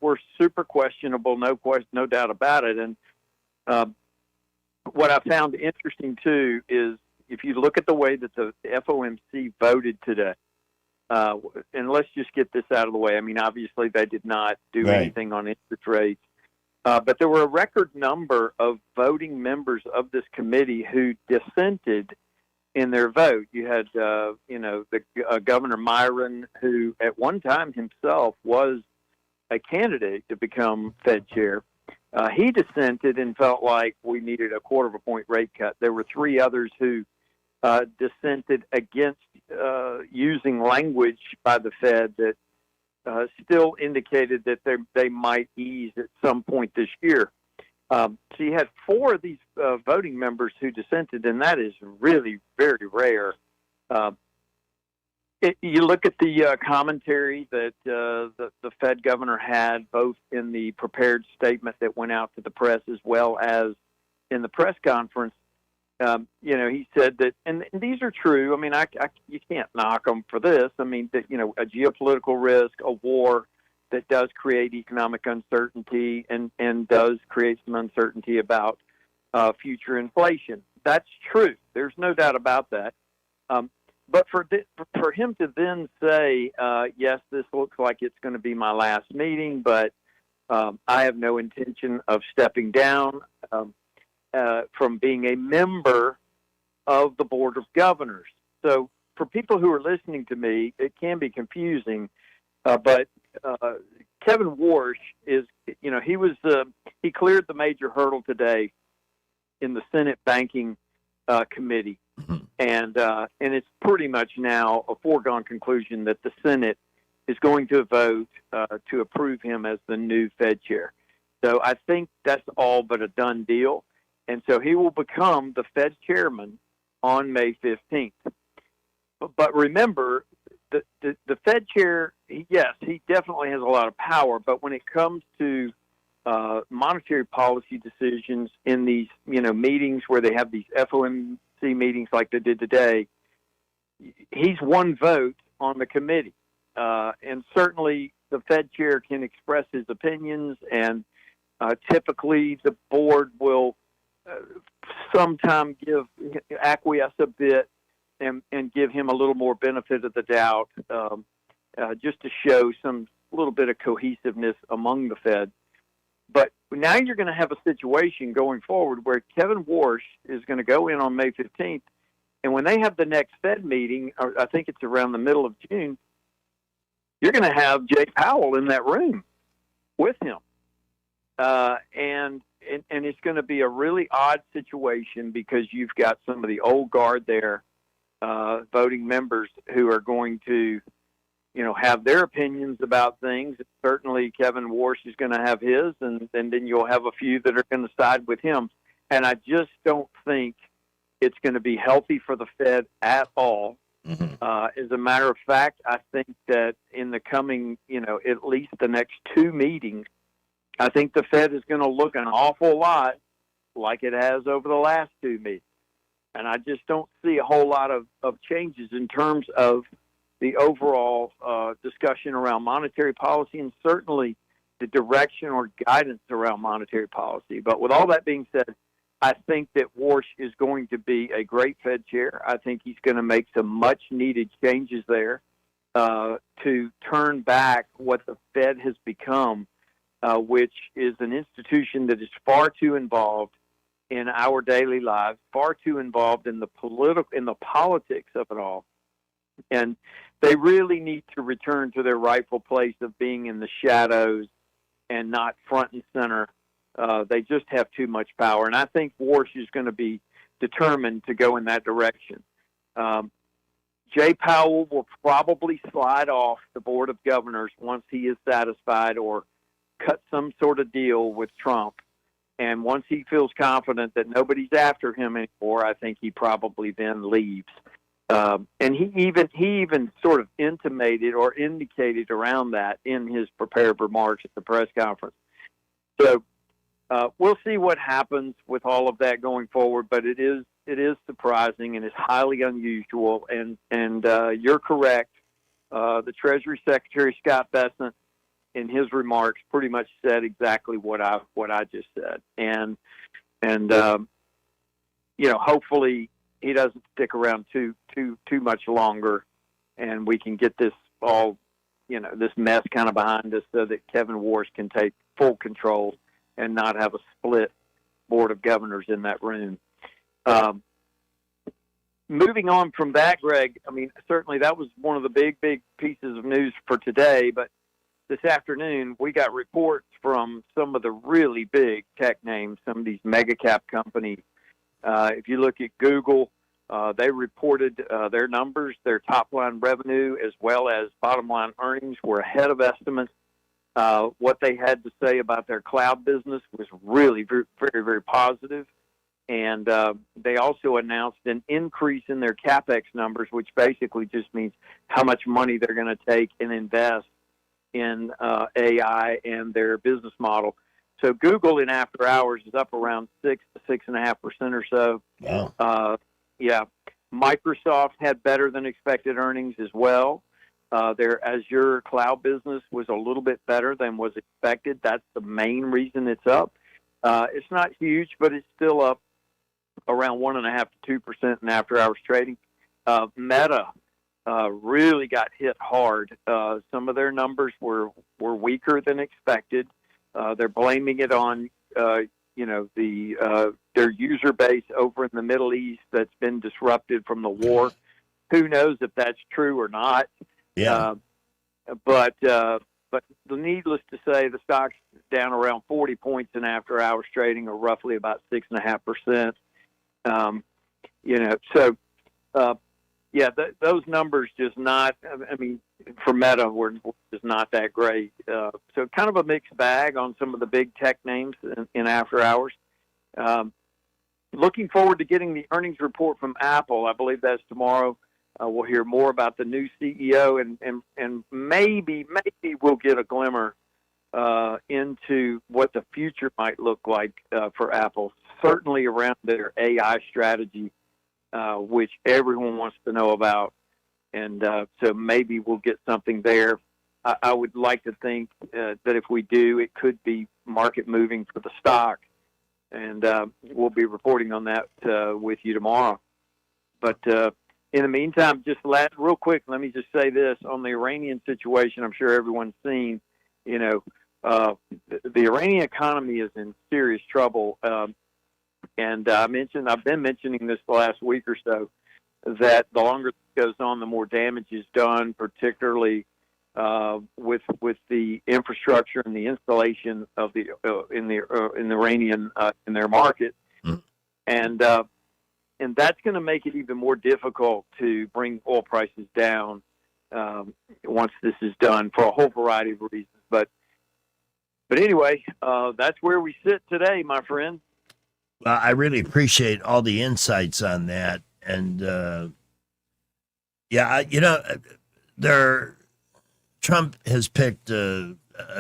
were super questionable, no doubt about it. And what I found interesting too is if you look at the way that the FOMC voted today, and let's just get this out of the way. I mean, obviously they did not do anything on interest rates, but there were a record number of voting members of this committee who dissented in their vote. You had, you know, the Governor Myron, who at one time himself was a candidate to become Fed chair. He dissented and felt like we needed a 1/4 point rate cut. There were 3 others who dissented against using language by the Fed that still indicated that they might ease at some point this year. So you had 4 of these voting members who dissented, and that is really very rare. You look at the commentary that the Fed governor had, both in the prepared statement that went out to the press as well as in the press conference. You know, he said that, and these are true. I mean, you can't knock him for this. I mean, that, you know, a geopolitical risk, a war that does create economic uncertainty and does create some uncertainty about future inflation. That's true. There's no doubt about that. But for him to then say, yes, this looks like it's going to be my last meeting, but I have no intention of stepping down from being a member of the Board of Governors. So for people who are listening to me, it can be confusing, but Kevin Warsh is, you know, he cleared the major hurdle today in the Senate Banking Committee, and it's pretty much now a foregone conclusion that the Senate is going to vote to approve him as the new Fed chair. So I think that's all but a done deal, and so he will become the Fed chairman on May 15th. But remember, the Fed chair, yes, he definitely has a lot of power, but when it comes to monetary policy decisions in these, you know, meetings where they have these FOMC meetings like they did today, he's one vote on the committee. And certainly the Fed chair can express his opinions, and typically the board will sometime acquiesce a bit and give him a little more benefit of the doubt, just to show some little bit of cohesiveness among the Fed. But now you're going to have a situation going forward where Kevin Warsh is going to go in on May 15th, and when they have the next Fed meeting, or I think it's around the middle of June, you're going to have Jay Powell in that room with him. And it's going to be a really odd situation because you've got some of the old guard there, voting members who are going to, you know, have their opinions about things. Certainly Kevin Warsh is going to have his, and then you'll have a few that are going to side with him. And I just don't think it's going to be healthy for the Fed at all. As a matter of fact, I think that in the coming, you know, at least the next 2 meetings, I think the Fed is going to look an awful lot like it has over the last 2 meetings. And I just don't see a whole lot of changes in terms of the overall discussion around monetary policy, and certainly the direction or guidance around monetary policy. But with all that being said, I think that Warsh is going to be a great Fed chair. I think he's going to make some much-needed changes there to turn back what the Fed has become, which is an institution that is far too involved in our daily lives, far too involved in the politics of it all. And they really need to return to their rightful place of being in the shadows and not front and center. They just have too much power. And I think Warsh is going to be determined to go in that direction. Jay Powell will probably slide off the Board of Governors once he is satisfied or cut some sort of deal with Trump. And once he feels confident that nobody's after him anymore, I think he probably then leaves. And he even sort of intimated or indicated around that in his prepared remarks at the press conference. So we'll see what happens with all of that going forward. But it is surprising and it's highly unusual. And you're correct the Treasury Secretary, Scott Bessent, in his remarks pretty much said exactly what I just said. And hopefully he doesn't stick around too much longer, and we can get this all, this mess kind of behind us so that Kevin Warsh can take full control and not have a split board of governors in that room. Moving on from that, Greg, I mean, certainly that was one of the big pieces of news for today, but this afternoon we got reports from some of the really big tech names, some of these mega cap companies. If you look at Google, they reported their numbers, their top line revenue as well as bottom line earnings were ahead of estimates. What they had to say about their cloud business was really very, very, very positive. And they also announced an increase in their CapEx numbers, which basically just means how much money they're going to take and invest in AI and their business model. So Google in after hours is up around 6 to 6.5% or so. Wow. Yeah. Microsoft had better than expected earnings as well. Their Azure cloud business was a little bit better than was expected. That's the main reason it's up. It's not huge, but it's still up around 1.5 to 2% in after hours trading. Meta really got hit hard. Some of their numbers were weaker than expected. They're blaming it on their user base over in the Middle East that's been disrupted from the war. Who knows if that's true or not? Yeah. But needless to say, the stock's down around 40 points in after hours trading, or roughly about 6.5%. Those numbers just not. I mean, for Meta, were just not that great. So kind of a mixed bag on some of the big tech names in after hours. Looking forward to getting the earnings report from Apple. I believe that's tomorrow. We'll hear more about the new CEO, and maybe we'll get a glimmer into what the future might look like for Apple. Certainly around their AI strategy, which everyone wants to know about. And so maybe we'll get something there. I would like to think that if we do, it could be market moving for the stock. And we'll be reporting on that with you tomorrow. But in the meantime, just real quick, let me just say this. On the Iranian situation, I'm sure everyone's seen, the Iranian economy is in serious trouble. And I've been mentioning this the last week or so, that the longer this goes on, the more damage is done, particularly with the infrastructure and the installation of in the Iranian in their market, and that's going to make it even more difficult to bring oil prices down once this is done, for a whole variety of reasons. But anyway, that's where we sit today, my friend. Well, I really appreciate all the insights on that. And, Trump has picked a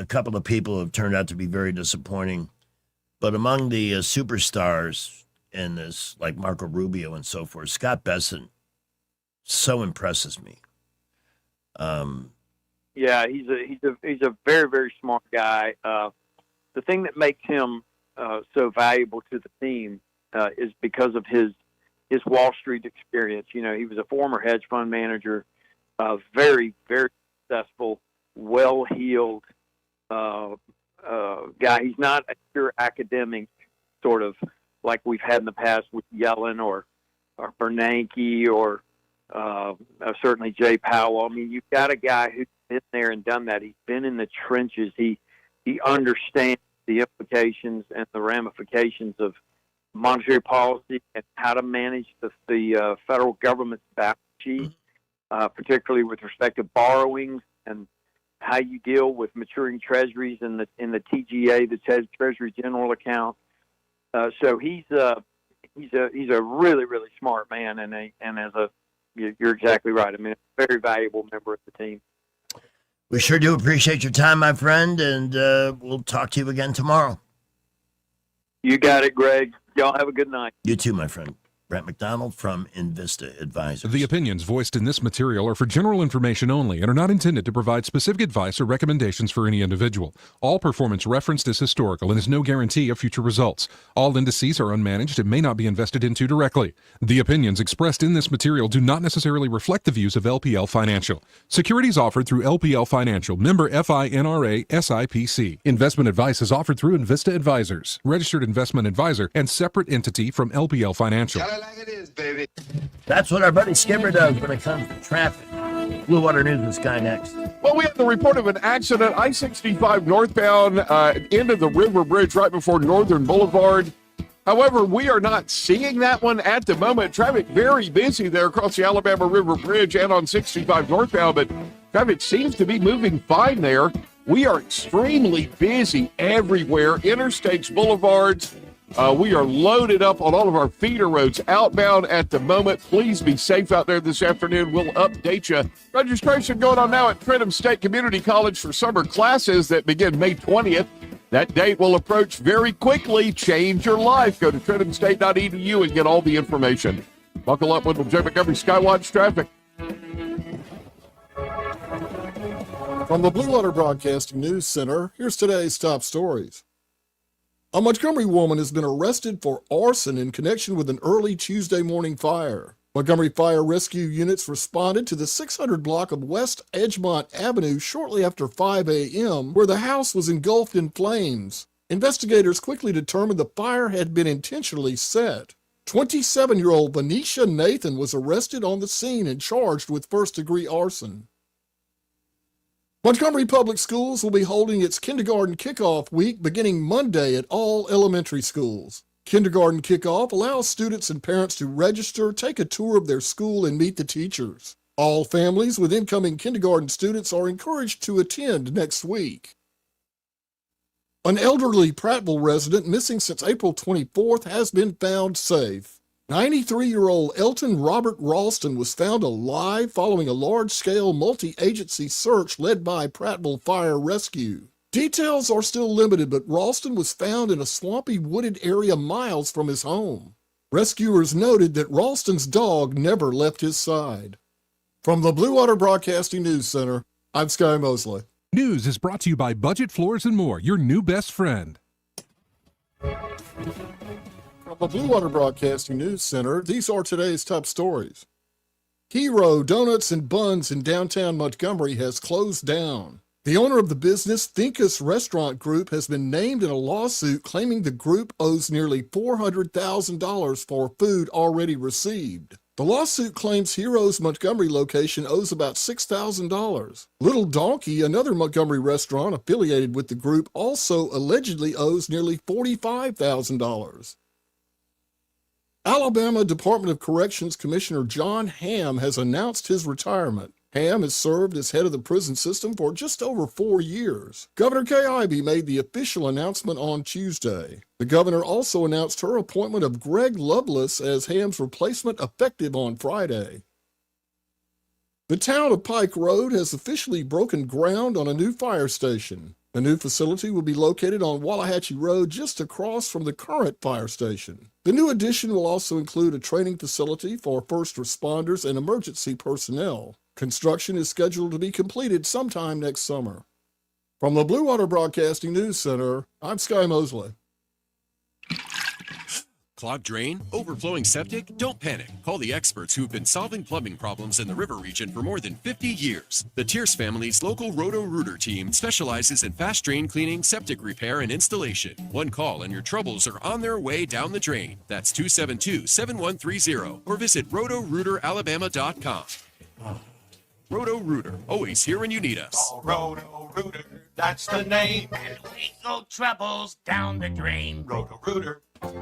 couple of people who have turned out to be very disappointing. But among the superstars in this, like Marco Rubio and so forth, Scott Bessent so impresses me. Yeah, he's a very, very smart guy. The thing that makes him so valuable to the team is because of his Wall Street experience. He was a former hedge fund manager, very, very successful, well-heeled guy. He's not a pure academic, sort of like we've had in the past with Yellen or Bernanke or certainly Jay Powell. I mean, you've got a guy who's been there and done that. He's been in the trenches. He understands the implications and the ramifications of monetary policy and how to manage the federal government's balance sheet, particularly with respect to borrowings and how you deal with maturing treasuries in the TGA, the Treasury General Account. So he's a really, really smart man, and you're exactly right. I mean, a very valuable member of the team. We sure do appreciate your time, my friend, and we'll talk to you again tomorrow. You got it, Greg. Y'all have a good night. You too, my friend. Brett McDonald from Invista Advisors. The opinions voiced in this material are for general information only and are not intended to provide specific advice or recommendations for any individual. All performance referenced is historical and is no guarantee of future results. All indices are unmanaged and may not be invested into directly. The opinions expressed in this material do not necessarily reflect the views of LPL Financial. Securities offered through LPL Financial, member FINRA SIPC. Investment advice is offered through Invista Advisors, registered investment advisor and separate entity from LPL Financial. That's what our buddy Skipper does when it comes to traffic. Blue Water News with Sky next. Well, we have the report of an accident, I-65 northbound, end of the River Bridge right before Northern Boulevard. However, we are not seeing that one at the moment. Traffic very busy there across the Alabama River Bridge and on 65 northbound, but traffic seems to be moving fine there. We are extremely busy everywhere, interstates, boulevards. We are loaded up on all of our feeder roads outbound at the moment. Please be safe out there this afternoon. We'll update you. Registration going on now at Trenton State Community College for summer classes that begin May 20th. That date will approach very quickly. Change your life. Go to TrentonState.edu and get all the information. Buckle up with Jay Montgomery Skywatch Traffic. From the Blue Water Broadcasting News Center, here's today's top stories. A Montgomery woman has been arrested for arson in connection with an early Tuesday morning fire. Montgomery Fire Rescue units responded to the 600 block of West Edgemont Avenue shortly after 5 a.m., where the house was engulfed in flames. Investigators quickly determined the fire had been intentionally set. 27-year-old Venetia Nathan was arrested on the scene and charged with first-degree arson. Montgomery Public Schools will be holding its kindergarten kickoff week beginning Monday at all elementary schools. Kindergarten kickoff allows students and parents to register, take a tour of their school, and meet the teachers. All families with incoming kindergarten students are encouraged to attend next week. An elderly Prattville resident missing since April 24th has been found safe. 93-year-old Elton Robert Ralston was found alive following a large-scale multi-agency search led by Prattville Fire Rescue. Details are still limited, but Ralston was found in a swampy wooded area miles from his home. Rescuers noted that Ralston's dog never left his side. From the Blue Water Broadcasting News Center, I'm Sky Mosley. News is brought to you by Budget Floors and More, your new best friend. From the Blue Water Broadcasting News Center, these are today's top stories. Hero Donuts and Buns in downtown Montgomery has closed down. The owner of the business, Finkus Restaurant Group, has been named in a lawsuit claiming the group owes nearly $400,000 for food already received. The lawsuit claims Hero's Montgomery location owes about $6,000. Little Donkey, another Montgomery restaurant affiliated with the group, also allegedly owes nearly $45,000. Alabama Department of Corrections Commissioner John Hamm has announced his retirement. Hamm has served as head of the prison system for just over 4 years. Governor Kay Ivey made the official announcement on Tuesday. The governor also announced her appointment of Greg Lovelace as Hamm's replacement effective on Friday. The town of Pike Road has officially broken ground on a new fire station. The new facility will be located on Wallahatchie Road just across from the current fire station. The new addition will also include a training facility for first responders and emergency personnel. Construction is scheduled to be completed sometime next summer. From the Blue Water Broadcasting News Center, I'm Sky Mosley. Clogged drain? Overflowing septic? Don't panic. Call the experts who've been solving plumbing problems in the river region for more than 50 years. The Tierce family's local Roto-Rooter team specializes in fast drain cleaning, septic repair, and installation. One call and your troubles are on their way down the drain. That's 272-7130 or visit rotorooteralabama.com. Roto-Rooter, always here when you need us. Roto-Rooter, that's the name. And legal troubles down the drain. Roto-Rooter.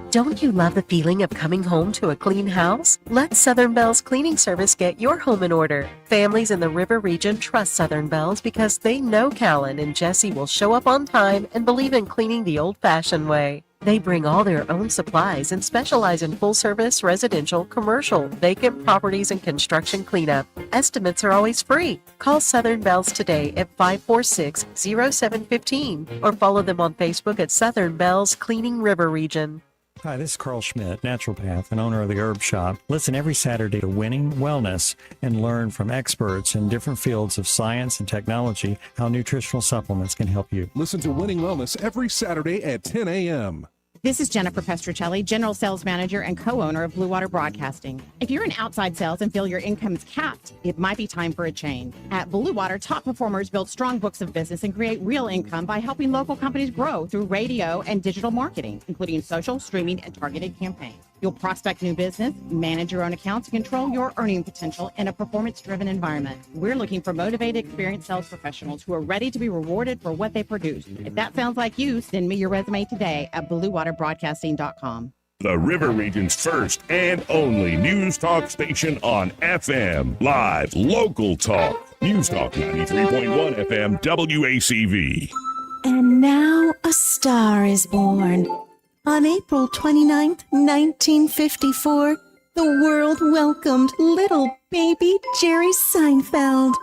Don't you love the feeling of coming home to a clean house? Let Southern Bells Cleaning Service get your home in order. Families in the River region trust Southern Bells because they know Callan and Jesse will show up on time and believe in cleaning the old-fashioned way. They bring all their own supplies and specialize in full-service, residential, commercial, vacant properties, and construction cleanup. Estimates are always free. Call Southern Bells today at 546-0715 or follow them on Facebook at Southern Bells Cleaning River Region. Hi, this is Carl Schmidt, naturopath and owner of the Herb Shop. Listen every Saturday to Winning Wellness and learn from experts in different fields of science and technology how nutritional supplements can help you. Listen to Winning Wellness every Saturday at 10 a.m. This is Jennifer Pestruccelli, General Sales Manager and co-owner of Blue Water Broadcasting. If you're in outside sales and feel your income is capped, it might be time for a change. At Blue Water, top performers build strong books of business and create real income by helping local companies grow through radio and digital marketing, including social, streaming, and targeted campaigns. You'll prospect new business, manage your own accounts, and control your earning potential in a performance-driven environment. We're looking for motivated, experienced sales professionals who are ready to be rewarded for what they produce. If that sounds like you, send me your resume today at bluewaterbroadcasting.com. The River Region's first and only news talk station on FM. Live, local talk. News Talk 93.1 FM WACV. And now a star is born. On April 29th, 1954, the world welcomed little baby Jerry Seinfeld.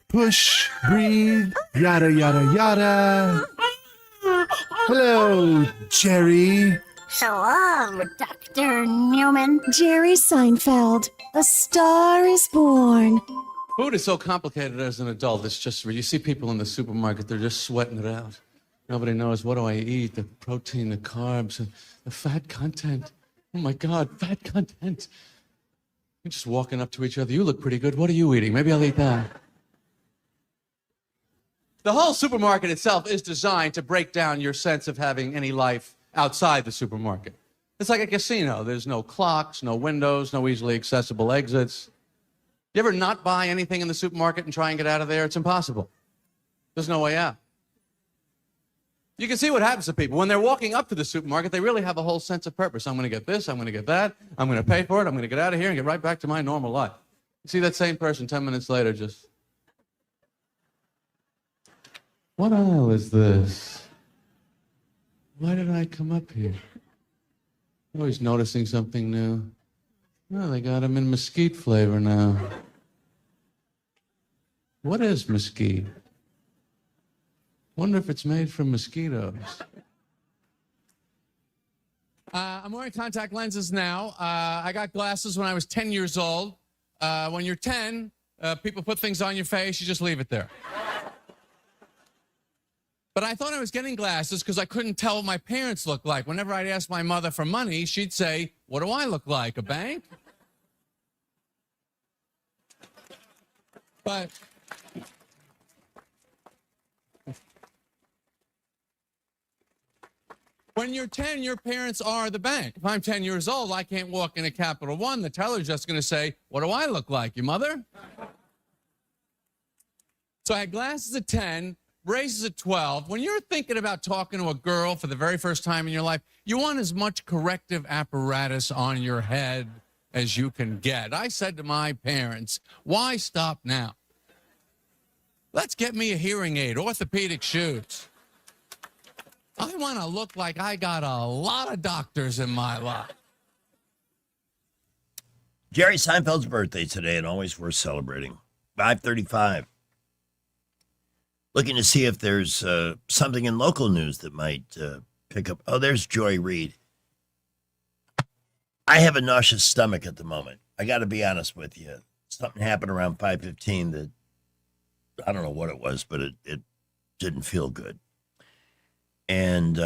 Push, breathe, yada, yada, yada. Hello, Jerry. Hello, Dr. Newman. Jerry Seinfeld, a star is born. Food is so complicated as an adult. It's just, you see people in the supermarket, they're just sweating it out. Nobody knows, what do I eat? The protein, the carbs, the fat content. Oh my God, fat content. We're just walking up to each other. You look pretty good. What are you eating? Maybe I'll eat that. The whole supermarket itself is designed to break down your sense of having any life outside the supermarket. It's like a casino. There's no clocks, no windows, no easily accessible exits. You ever not buy anything in the supermarket and try and get out of there? It's impossible. There's no way out. You can see what happens to people. When they're walking up to the supermarket, they really have a whole sense of purpose. I'm going to get this, I'm going to get that, I'm going to pay for it, I'm going to get out of here and get right back to my normal life. You see that same person 10 minutes later just... What aisle is this? Why did I come up here? Always noticing something new. Oh, they got them in mesquite flavor now. What is mesquite? Wonder if it's made from mosquitoes. I'm wearing contact lenses now. I got glasses when I was 10 years old. When you're 10, people put things on your face, you just leave it there. But I thought I was getting glasses because I couldn't tell what my parents looked like. Whenever I'd ask my mother for money, she'd say, "What do I look like, a bank?" But when you're 10, your parents are the bank. If I'm 10 years old, I can't walk into Capital One. The teller's just going to say, "What do I look like, your mother?" So I had glasses at 10, braces at 12. When you're thinking about talking to a girl for the very first time in your life, you want as much corrective apparatus on your head as you can get. I said to my parents, why stop now? Let's get me a hearing aid, orthopedic shoes. I want to look like I got a lot of doctors in my life. Jerry Seinfeld's birthday today, and always worth celebrating. 5:35. Looking to see if there's something in local news that might pick up. Oh, there's Joy Reid. I have a nauseous stomach at the moment. I got to be honest with you. Something happened around 5:15 that I don't know what it was, but it didn't feel good. And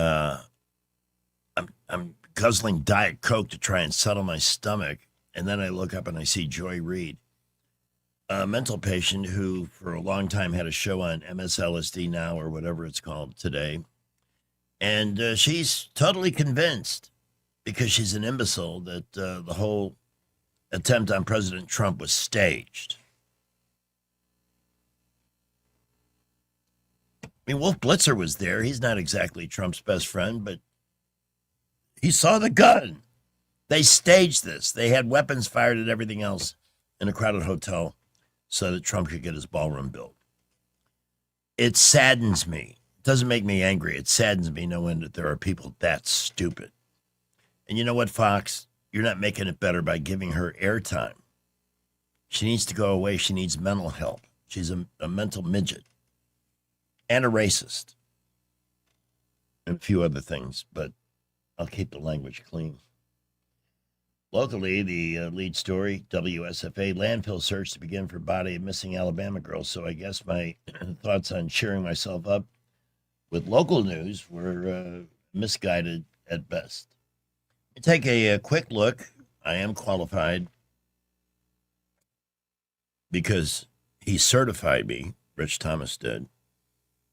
I'm guzzling Diet Coke to try and settle my stomach. And then I look up and I see Joy Reid, a mental patient who for a long time had a show on MSLSD Now or whatever it's called today. And she's totally convinced, because she's an imbecile, that the whole attempt on President Trump was staged. I mean, Wolf Blitzer was there. He's not exactly Trump's best friend, but he saw the gun. They staged this. They had weapons fired at everything else in a crowded hotel so that Trump could get his ballroom built. It saddens me. It doesn't make me angry. It saddens me no end that there are people that stupid. And you know what, Fox? You're not making it better by giving her airtime. She needs to go away. She needs mental help. She's a mental midget and a racist and a few other things. But I'll keep the language clean. Locally, the lead story, WSFA landfill search to begin for body of missing Alabama girl. So I guess my thoughts on cheering myself up with local news were misguided at best. Take a quick look. I am qualified because he certified me, Rich Thomas did,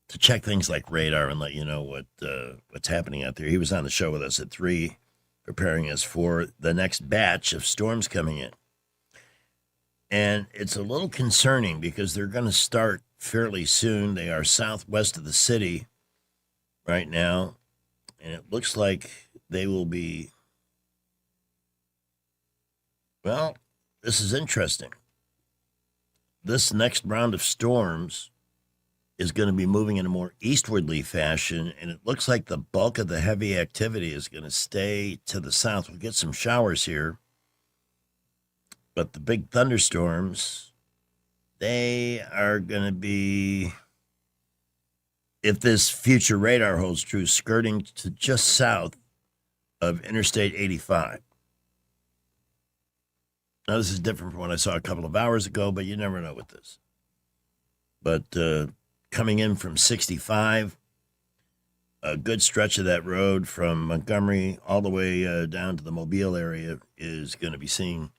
to check things like radar and let you know what's happening out there. He was on the show with us at 3, preparing us for the next batch of storms coming in. And it's a little concerning because they're going to start fairly soon. They are southwest of the city right now, and it looks like they will be, well, this is interesting. This next round of storms is going to be moving in a more eastwardly fashion, and it looks like the bulk of the heavy activity is going to stay to the south. We'll get some showers here, but the big thunderstorms, they are going to be, if this future radar holds true, skirting to just south of Interstate 85. Now, this is different from what I saw a couple of hours ago, but you never know with this. But coming in from 65, a good stretch of that road from Montgomery all the way down to the Mobile area is going to be seeing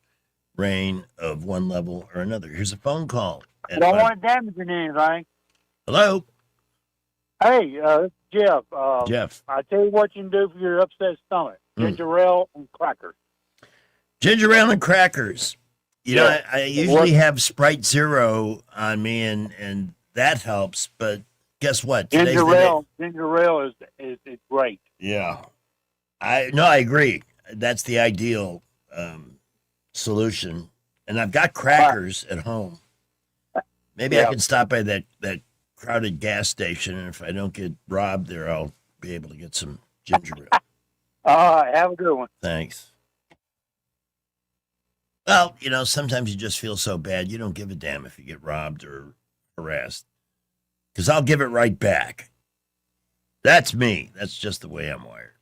rain of one level or another. Here's a phone call. Don't want it damaging anything. Hello? Hey, this is Jeff. Jeff. I tell you what you can do for your upset stomach. Ginger ale and crackers. Ginger ale and crackers. You know, I usually have Sprite Zero on me, and that helps. But guess what? Ginger ale is great. Yeah, I agree. That's the ideal solution. And I've got crackers at home. Maybe I can stop by that crowded gas station, and if I don't get robbed there, I'll be able to get some ginger ale. Have a good one. Thanks. Well, you know, sometimes you just feel so bad, you don't give a damn if you get robbed or harassed. Because I'll give it right back. That's me. That's just the way I'm wired.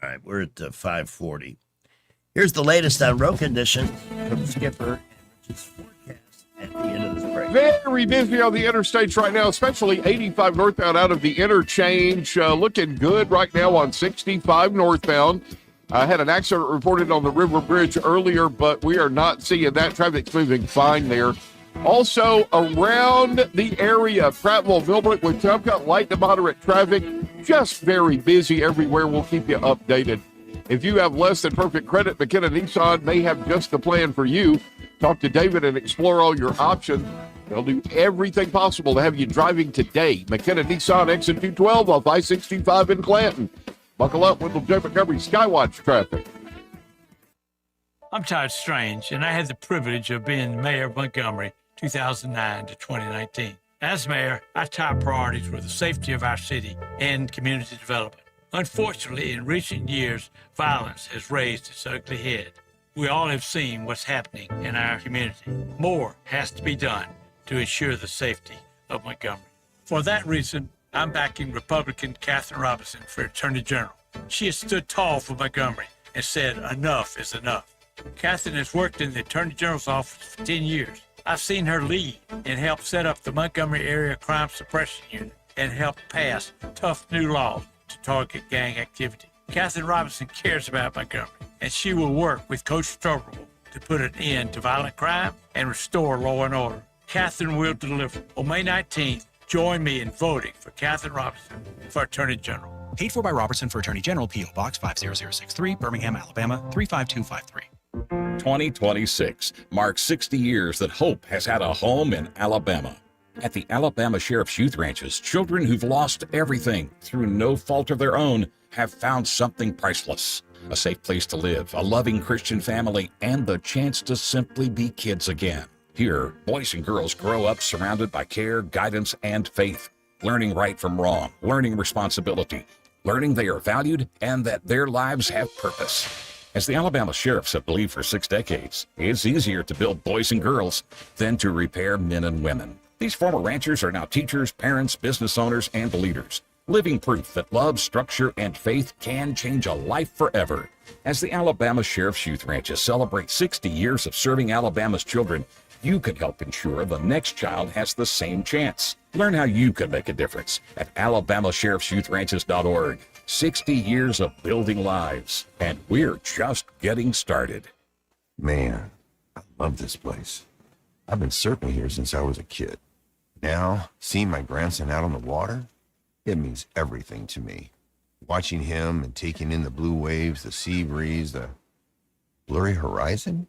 All right, we're at 5:40. Here's the latest on road condition from Skipper and Rich's forecast at the end of this break. Very busy on the interstates right now, especially 85 northbound out of the interchange. Looking good right now on 65 northbound. I had an accident reported on the River Bridge earlier, but we are not seeing that. Traffic's moving fine there. Also, around the area, Prattville, Millbrook, Wetumpka, light to moderate traffic. Just very busy everywhere. We'll keep you updated. If you have less than perfect credit, McKenna Nissan may have just the plan for you. Talk to David and explore all your options. They'll do everything possible to have you driving today. McKenna Nissan, exit 212 off I-65 in Clanton. Buckle up with the J. Montgomery Skywatch traffic. I'm Todd Strange, and I had the privilege of being mayor of Montgomery 2009 to 2019. As mayor, our top priorities were the safety of our city and community development. Unfortunately, in recent years, violence has raised its ugly head. We all have seen what's happening in our community. More has to be done to ensure the safety of Montgomery. For that reason, I'm backing Republican Catherine Robinson for Attorney General. She has stood tall for Montgomery and said enough is enough. Catherine has worked in the Attorney General's office for 10 years. I've seen her lead and help set up the Montgomery Area Crime Suppression Unit and help pass tough new laws to target gang activity. Catherine Robinson cares about Montgomery, and she will work with Coach Strobel to put an end to violent crime and restore law and order. Catherine will deliver. On May 19th, join me in voting for Catherine Robinson for Attorney General. Paid for by Robertson for Attorney General, P.O. Box 50063, Birmingham, Alabama 35253. 2026 marks 60 years that hope has had a home in Alabama. At the Alabama Sheriff's Youth Ranches, children who've lost everything through no fault of their own have found something priceless. A safe place to live, a loving Christian family, and the chance to simply be kids again. Here, boys and girls grow up surrounded by care, guidance, and faith, learning right from wrong, learning responsibility, learning they are valued and that their lives have purpose. As the Alabama sheriffs have believed for 6 decades, it's easier to build boys and girls than to repair men and women. These former ranchers are now teachers, parents, business owners, and leaders. living proof that love, structure, and faith can change a life forever. As the Alabama Sheriff's Youth Ranches celebrate 60 years of serving Alabama's children, you can help ensure the next child has the same chance. Learn how you can make a difference at alabamasheriffsyouthranches.org. 60 years of building lives, and we're just getting started. Man, I love this place. I've been surfing here since I was a kid. Now, seeing my grandson out on the water, it means everything to me. Watching him and taking in the blue waves, the sea breeze, the blurry horizon.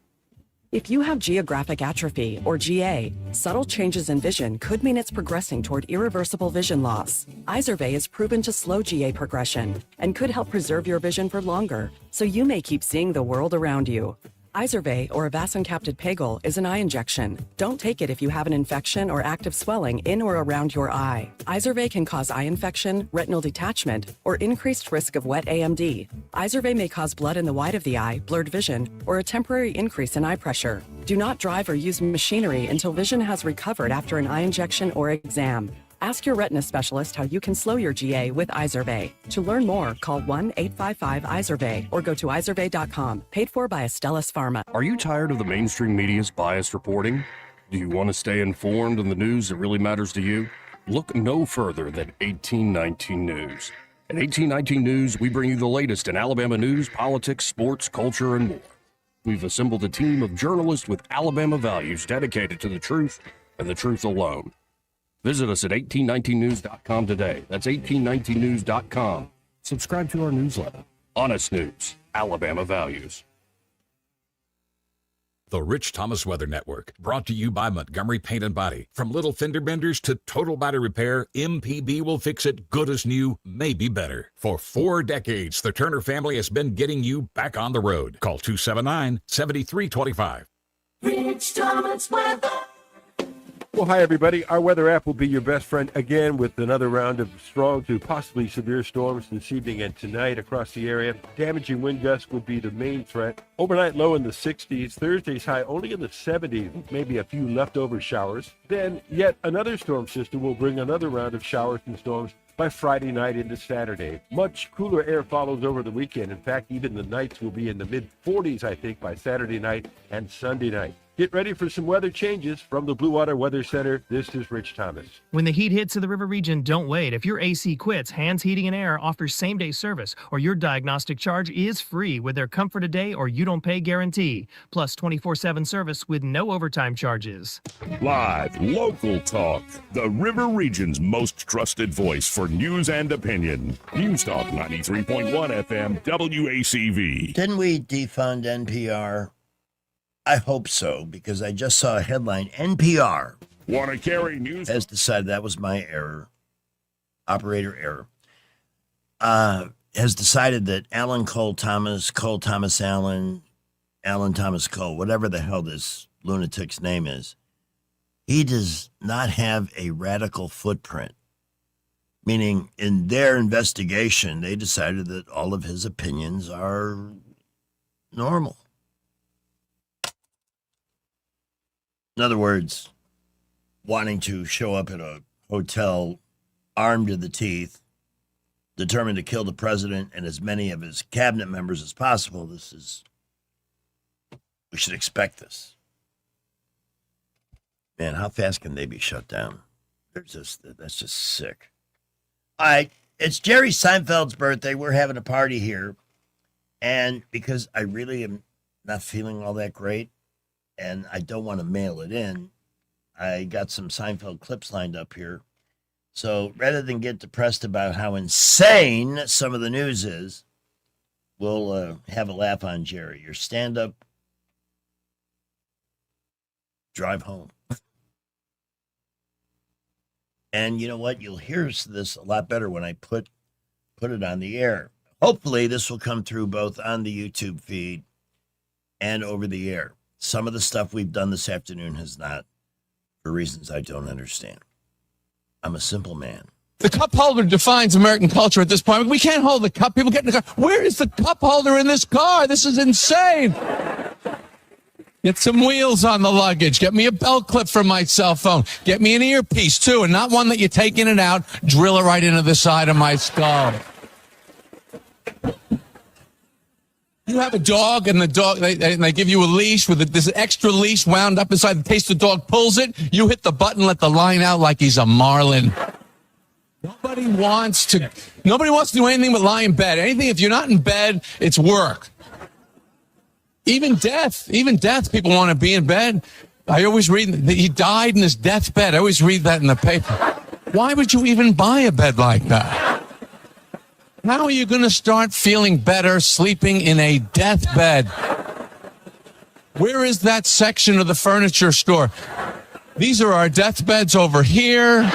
If you have geographic atrophy, or GA, subtle changes in vision could mean it's progressing toward irreversible vision loss. Izervay is proven to slow GA progression and could help preserve your vision for longer, so you may keep seeing the world around you. Izervay, or avacincaptad pegol, is an eye injection. Don't take it if you have an infection or active swelling in or around your eye. Izervay can cause eye infection, retinal detachment, or increased risk of wet AMD. Izervay may cause blood in the white of the eye, blurred vision, or a temporary increase in eye pressure. Do not drive or use machinery until vision has recovered after an eye injection or exam. Ask your retina specialist how you can slow your GA with Izervay. To learn more, call 1-855-IZERVAY or go to izervay.com. Paid for by Astellas Pharma. Are you tired of the mainstream media's biased reporting? Do you want to stay informed on the news that really matters to you? Look no further than 1819 News. At 1819 News, we bring you the latest in Alabama news, politics, sports, culture, and more. We've assembled a team of journalists with Alabama values dedicated to the truth and the truth alone. Visit us at 1819news.com today. That's 1819news.com. Subscribe to our newsletter. Honest News, Alabama Values. The Rich Thomas Weather Network, brought to you by Montgomery Paint and Body. From little fender benders to total body repair, MPB will fix it good as new, maybe better. For 4 decades, the Turner family has been getting you back on the road. Call 279-7325. Rich Thomas Weather. Well, hi, everybody. Our weather app will be your best friend again with another round of strong to possibly severe storms this evening and tonight across the area. Damaging wind gusts will be the main threat. Overnight low in the 60s. Thursday's high only in the 70s, maybe a few leftover showers. Then yet another storm system will bring another round of showers and storms by Friday night into Saturday. Much cooler air follows over the weekend. In fact, even the nights will be in the mid-40s, I think, by Saturday night and Sunday night. Get ready for some weather changes. From the Blue Water Weather Center, this is Rich Thomas. When the heat hits to the river region, don't wait. If your AC quits, Hands Heating and Air offers same-day service, or your diagnostic charge is free with their Comfort a Day or You Don't Pay guarantee, plus 24/7 service with no overtime charges. Live, local talk. The River Region's most trusted voice for news and opinion. News Talk 93.1 FM WACV. Didn't we defund NPR? I hope so, because I just saw a headline. NPR Want to carry news? has decided, that was my error, operator error, has decided that Alan Cole Thomas Allen Thomas Cole, whatever the hell this lunatic's name is, he does not have a radical footprint. Meaning, in their investigation, they decided that all of his opinions are normal. In other words, wanting to show up at a hotel armed to the teeth, determined to kill the president and as many of his cabinet members as possible, we should expect this. Man, how fast can they be shut down? That's just sick. All right, it's Jerry Seinfeld's birthday. We're having a party here. And because I really am not feeling all that great, and I don't want to mail it in, I got some Seinfeld clips lined up here. So rather than get depressed about how insane some of the news is, we'll have a laugh on Jerry. Your stand-up drive home. And you know what? You'll hear this a lot better when I put it on the air. Hopefully this will come through both on the YouTube feed and over the air. Some of the stuff we've done this afternoon has not, for reasons I don't understand. I'm a simple man. The cup holder defines American culture at this point. We can't hold the cup. People get in the car. Where is the cup holder in this car? This is insane. Get some wheels on the luggage. Get me a belt clip for my cell phone. Get me an earpiece, too, and not one that you take in and out, drill it right into the side of my skull. You have a dog, and the dog, they give you a leash with this extra leash wound up inside. In case the dog pulls it, you hit the button, let the line out like he's a marlin. Nobody wants to do anything but lie in bed. Anything, if you're not in bed, it's work. Even death, people want to be in bed. I always read that he died in his deathbed. I always read that in the paper. Why would you even buy a bed like that? How are you going to start feeling better sleeping in a deathbed? Where is that section of the furniture store? These are our deathbeds over here.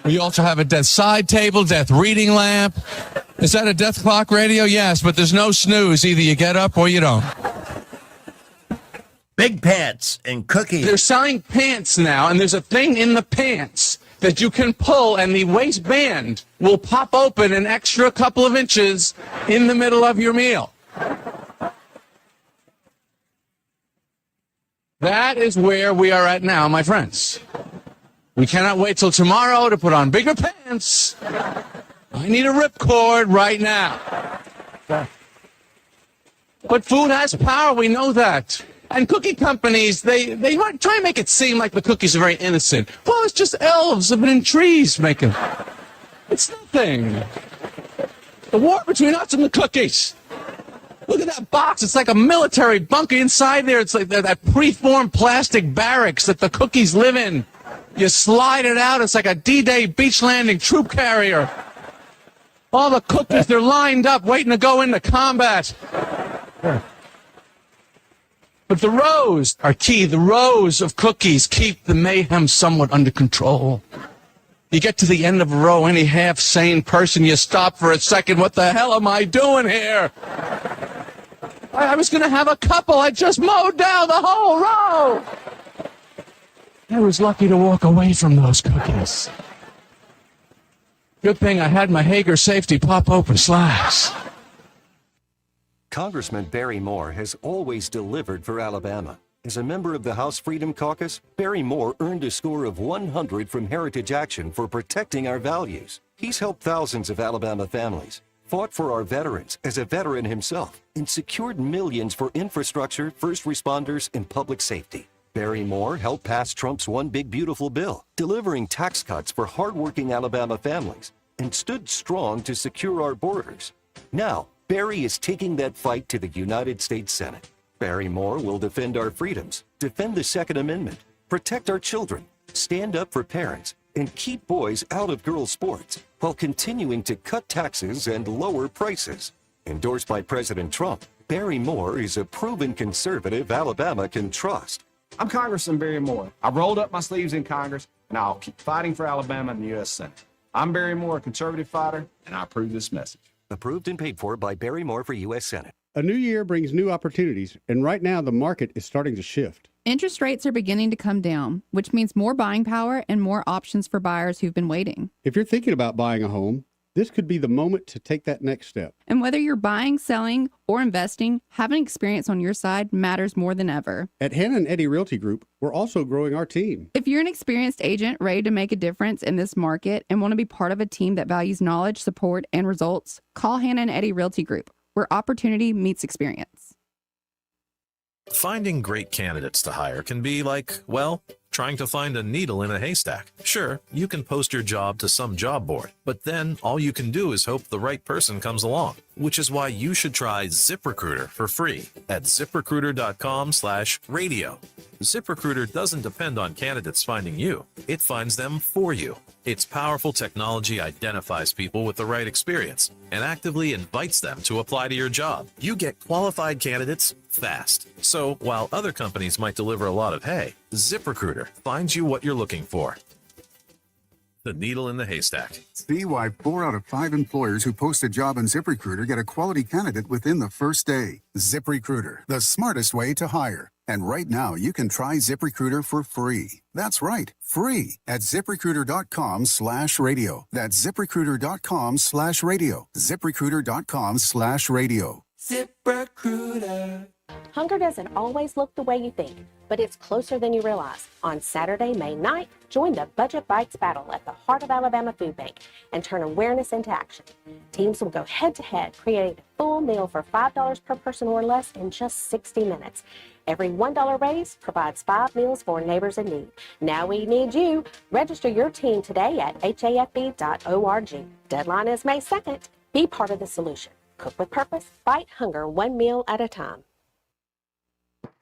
We also have a death side table, death reading lamp. Is that a death clock radio? Yes, but there's no snooze. Either you get up or you don't. Big pants and cookies. They're selling pants now, and there's a thing in the pants that you can pull, and the waistband will pop open an extra couple of inches in the middle of your meal. That is where we are at now, my friends. We cannot wait till tomorrow to put on bigger pants. I need a ripcord right now. But food has power, we know that. And cookie companies, they try and make it seem like the cookies are very innocent. Well, it's just elves living in trees making. It's nothing. The war between us and the cookies. Look at that box. It's like a military bunker inside there. It's like that preformed plastic barracks that the cookies live in. You slide it out. It's like a D-Day beach landing troop carrier. All the cookies, they're lined up waiting to go into combat. But the rows are key. The rows of cookies keep the mayhem somewhat under control. You get to the end of a row, any half-sane person, you stop for a second. What the hell am I doing here? I was going to have a couple. I just mowed down the whole row. I was lucky to walk away from those cookies. Good thing I had my Hager safety pop-open slacks. Congressman Barry Moore has always delivered for Alabama. As a member of the House Freedom Caucus, Barry Moore earned a score of 100 from Heritage Action for protecting our values. He's helped thousands of Alabama families, fought for our veterans as a veteran himself, and secured millions for infrastructure, first responders, and public safety. Barry Moore helped pass Trump's One Big Beautiful Bill, delivering tax cuts for hardworking Alabama families, and stood strong to secure our borders. Now, Barry is taking that fight to the United States Senate. Barry Moore will defend our freedoms, defend the Second Amendment, protect our children, stand up for parents, and keep boys out of girls' sports while continuing to cut taxes and lower prices. Endorsed by President Trump, Barry Moore is a proven conservative Alabama can trust. I'm Congressman Barry Moore. I've rolled up my sleeves in Congress, and I'll keep fighting for Alabama in the U.S. Senate. I'm Barry Moore, a conservative fighter, and I approve this message. Approved and paid for by Barry Moore for U.S. Senate. A new year brings new opportunities, and right now the market is starting to shift. Interest rates are beginning to come down, which means more buying power and more options for buyers who've been waiting. If you're thinking about buying a home, this could be the moment to take that next step. And whether you're buying, selling, or investing, having experience on your side matters more than ever. At Hannah and Eddie Realty Group, we're also growing our team. If you're an experienced agent ready to make a difference in this market and want to be part of a team that values knowledge, support, and results, call Hannah and Eddie Realty Group, where opportunity meets experience. Finding great candidates to hire can be like, well, trying to find a needle in a haystack. Sure, you can post your job to some job board, but then all you can do is hope the right person comes along, which is why you should try ZipRecruiter for free at ZipRecruiter.com/radio. ZipRecruiter doesn't depend on candidates finding you. It finds them for you. Its powerful technology identifies people with the right experience and actively invites them to apply to your job. You get qualified candidates fast. So while other companies might deliver a lot of hay, ZipRecruiter finds you what you're looking for. The needle in the haystack. See why 4 out of 5 employers who post a job on ZipRecruiter get a quality candidate within the first day. ZipRecruiter, the smartest way to hire. And right now, you can try ZipRecruiter for free. That's right, free at ZipRecruiter.com/radio. That's ZipRecruiter.com/radio. ZipRecruiter.com/radio. ZipRecruiter. Hunger doesn't always look the way you think, but it's closer than you realize. On Saturday, May 9th, join the Budget Bites battle at the Heart of Alabama Food Bank and turn awareness into action. Teams will go head-to-head, creating a full meal for $5 per person or less in just 60 minutes. Every $1 raise provides 5 meals for neighbors in need. Now we need you. Register your team today at hafb.org. Deadline is May 2nd. Be part of the solution. Cook with purpose. Fight hunger one meal at a time.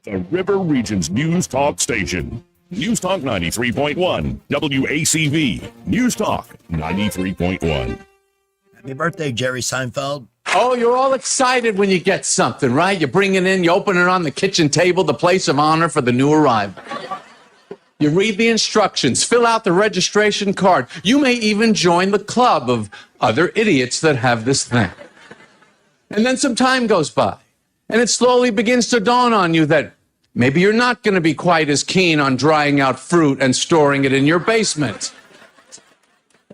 The River Region's News Talk station. News Talk 93.1. WACV. News Talk 93.1. Happy birthday, Jerry Seinfeld. Oh, you're all excited when you get something, right? You bring it in, you open it on the kitchen table, the place of honor for the new arrival. You read the instructions, fill out the registration card. You may even join the club of other idiots that have this thing. And then some time goes by, and it slowly begins to dawn on you that maybe you're not going to be quite as keen on drying out fruit and storing it in your basement.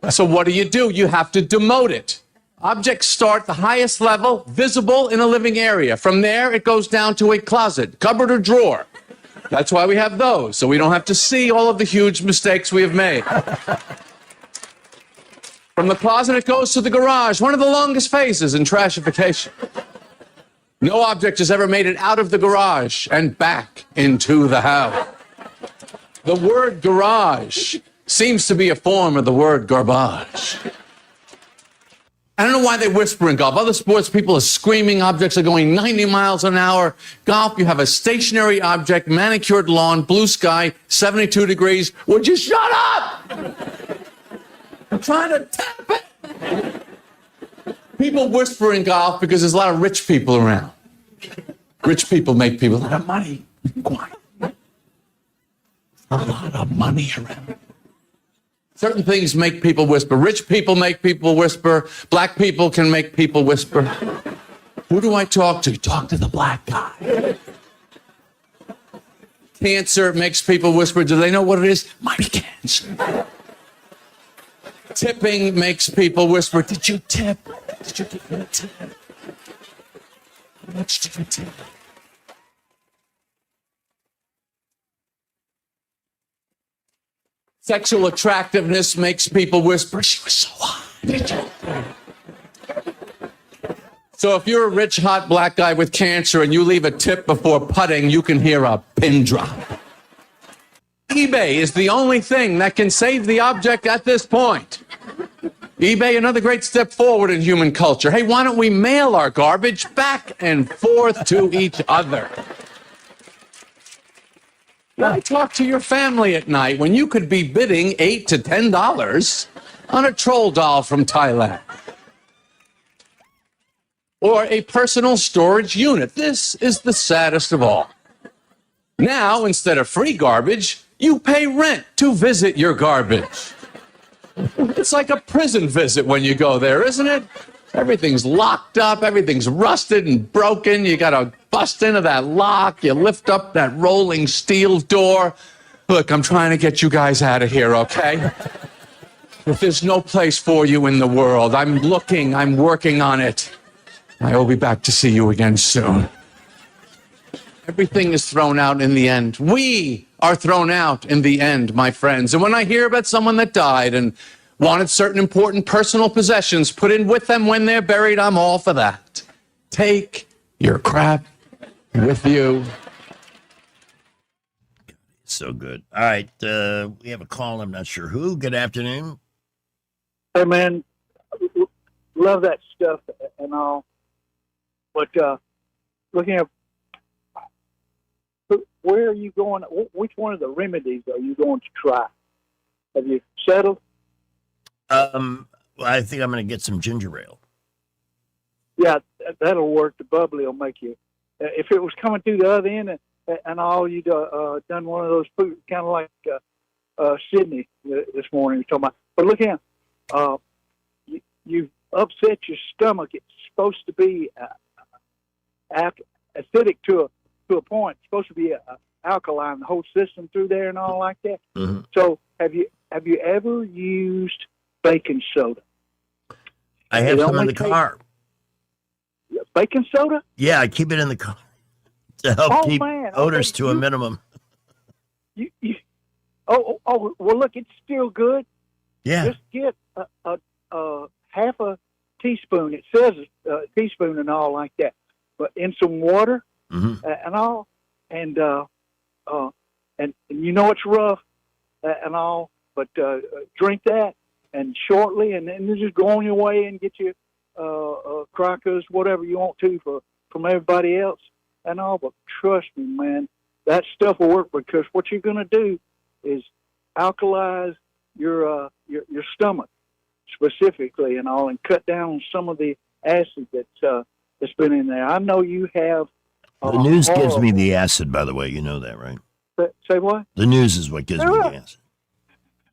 So what do? You have to demote it. Objects start the highest level, visible in a living area. From there, it goes down to a closet, cupboard, or drawer. That's why we have those, so we don't have to see all of the huge mistakes we have made. From the closet, it goes to the garage, one of the longest phases in trashification. No object has ever made it out of the garage and back into the house. The word garage seems to be a form of the word garbage. I don't know why they whisper in golf. Other sports, people are screaming. Objects are going 90 miles an hour. Golf, you have a stationary object, manicured lawn, blue sky, 72 degrees. Would you shut up? I'm trying to tap it. People whisper in golf because there's a lot of rich people around. Rich people make people a lot of money. Quiet. A lot of money around. Certain things make people whisper. Rich people make people whisper. Black people can make people whisper. Who do I talk to? Talk to the black guy. Cancer makes people whisper. Do they know what it is? Might be cancer. Tipping makes people whisper. Did you tip? Did you give me a tip? How much did you tip? Sexual attractiveness makes people whisper, she was so hot. So if you're a rich, hot black guy with cancer and you leave a tip before putting, you can hear a pin drop. eBay is the only thing that can save the object at this point. eBay, another great step forward in human culture. Hey, why don't we mail our garbage back and forth to each other? Why talk to your family at night when you could be bidding $8 to $10 on a troll doll from Thailand? Or a personal storage unit. This is the saddest of all. Now, instead of free garbage, you pay rent to visit your garbage. It's like a prison visit when you go there, isn't it? Everything's locked up, everything's rusted and broken. You gotta bust into that lock, you lift up that rolling steel door. Look, I'm trying to get you guys out of here, okay? If there's no place for you in the world, I'm looking, I'm working on it. I will be back to see you again soon. Everything is thrown out in the end. We are thrown out in the end, my friends. And when I hear about someone that died and wanted certain important personal possessions put in with them when they're buried, I'm all for that. Take your crap with you. So good. All right. We have a call. I'm not sure who. Good afternoon. Hey, man. Love that stuff and all. But looking at where are you going? Which one of the remedies are you going to try? Have you settled? I think I'm going to get some ginger ale. Yeah, that'll work. The bubbly will make you. If it was coming through the other end and all, you'd done one of those food, kind of like Sydney this morning. Talking about. But look at you've upset your stomach. It's supposed to be acidic to a point. It's supposed to be alkaline, the whole system through there and all like that. Mm-hmm. So have you ever used baking soda? I have some in the car. Baking soda? Yeah, I keep it in the car. to help Oh, keep man, odors okay, to a minimum. Well, look, it's still good. Yeah. Just get a half a teaspoon. It says a teaspoon and all like that, but in some water and all, and you know it's rough and all, but drink that and shortly, and then you just go on your way and get your crackers, whatever you want to from everybody else and all. But trust me, man, that stuff will work, because what you're going to do is alkalize your stomach specifically and all, and cut down on some of the acid that's been in there. I know you have. The news gives me the acid, by the way. You know that, right? Say what? The news is what gives me the acid.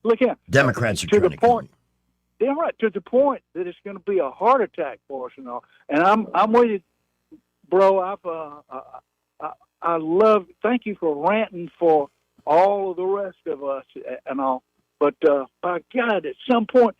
Look here. Democrats are to trying the to point. Damn right, to the point that it's going to be a heart attack for us and all. And I'm with you, bro. I love. Thank you for ranting for all of the rest of us and all. But by God, at some point,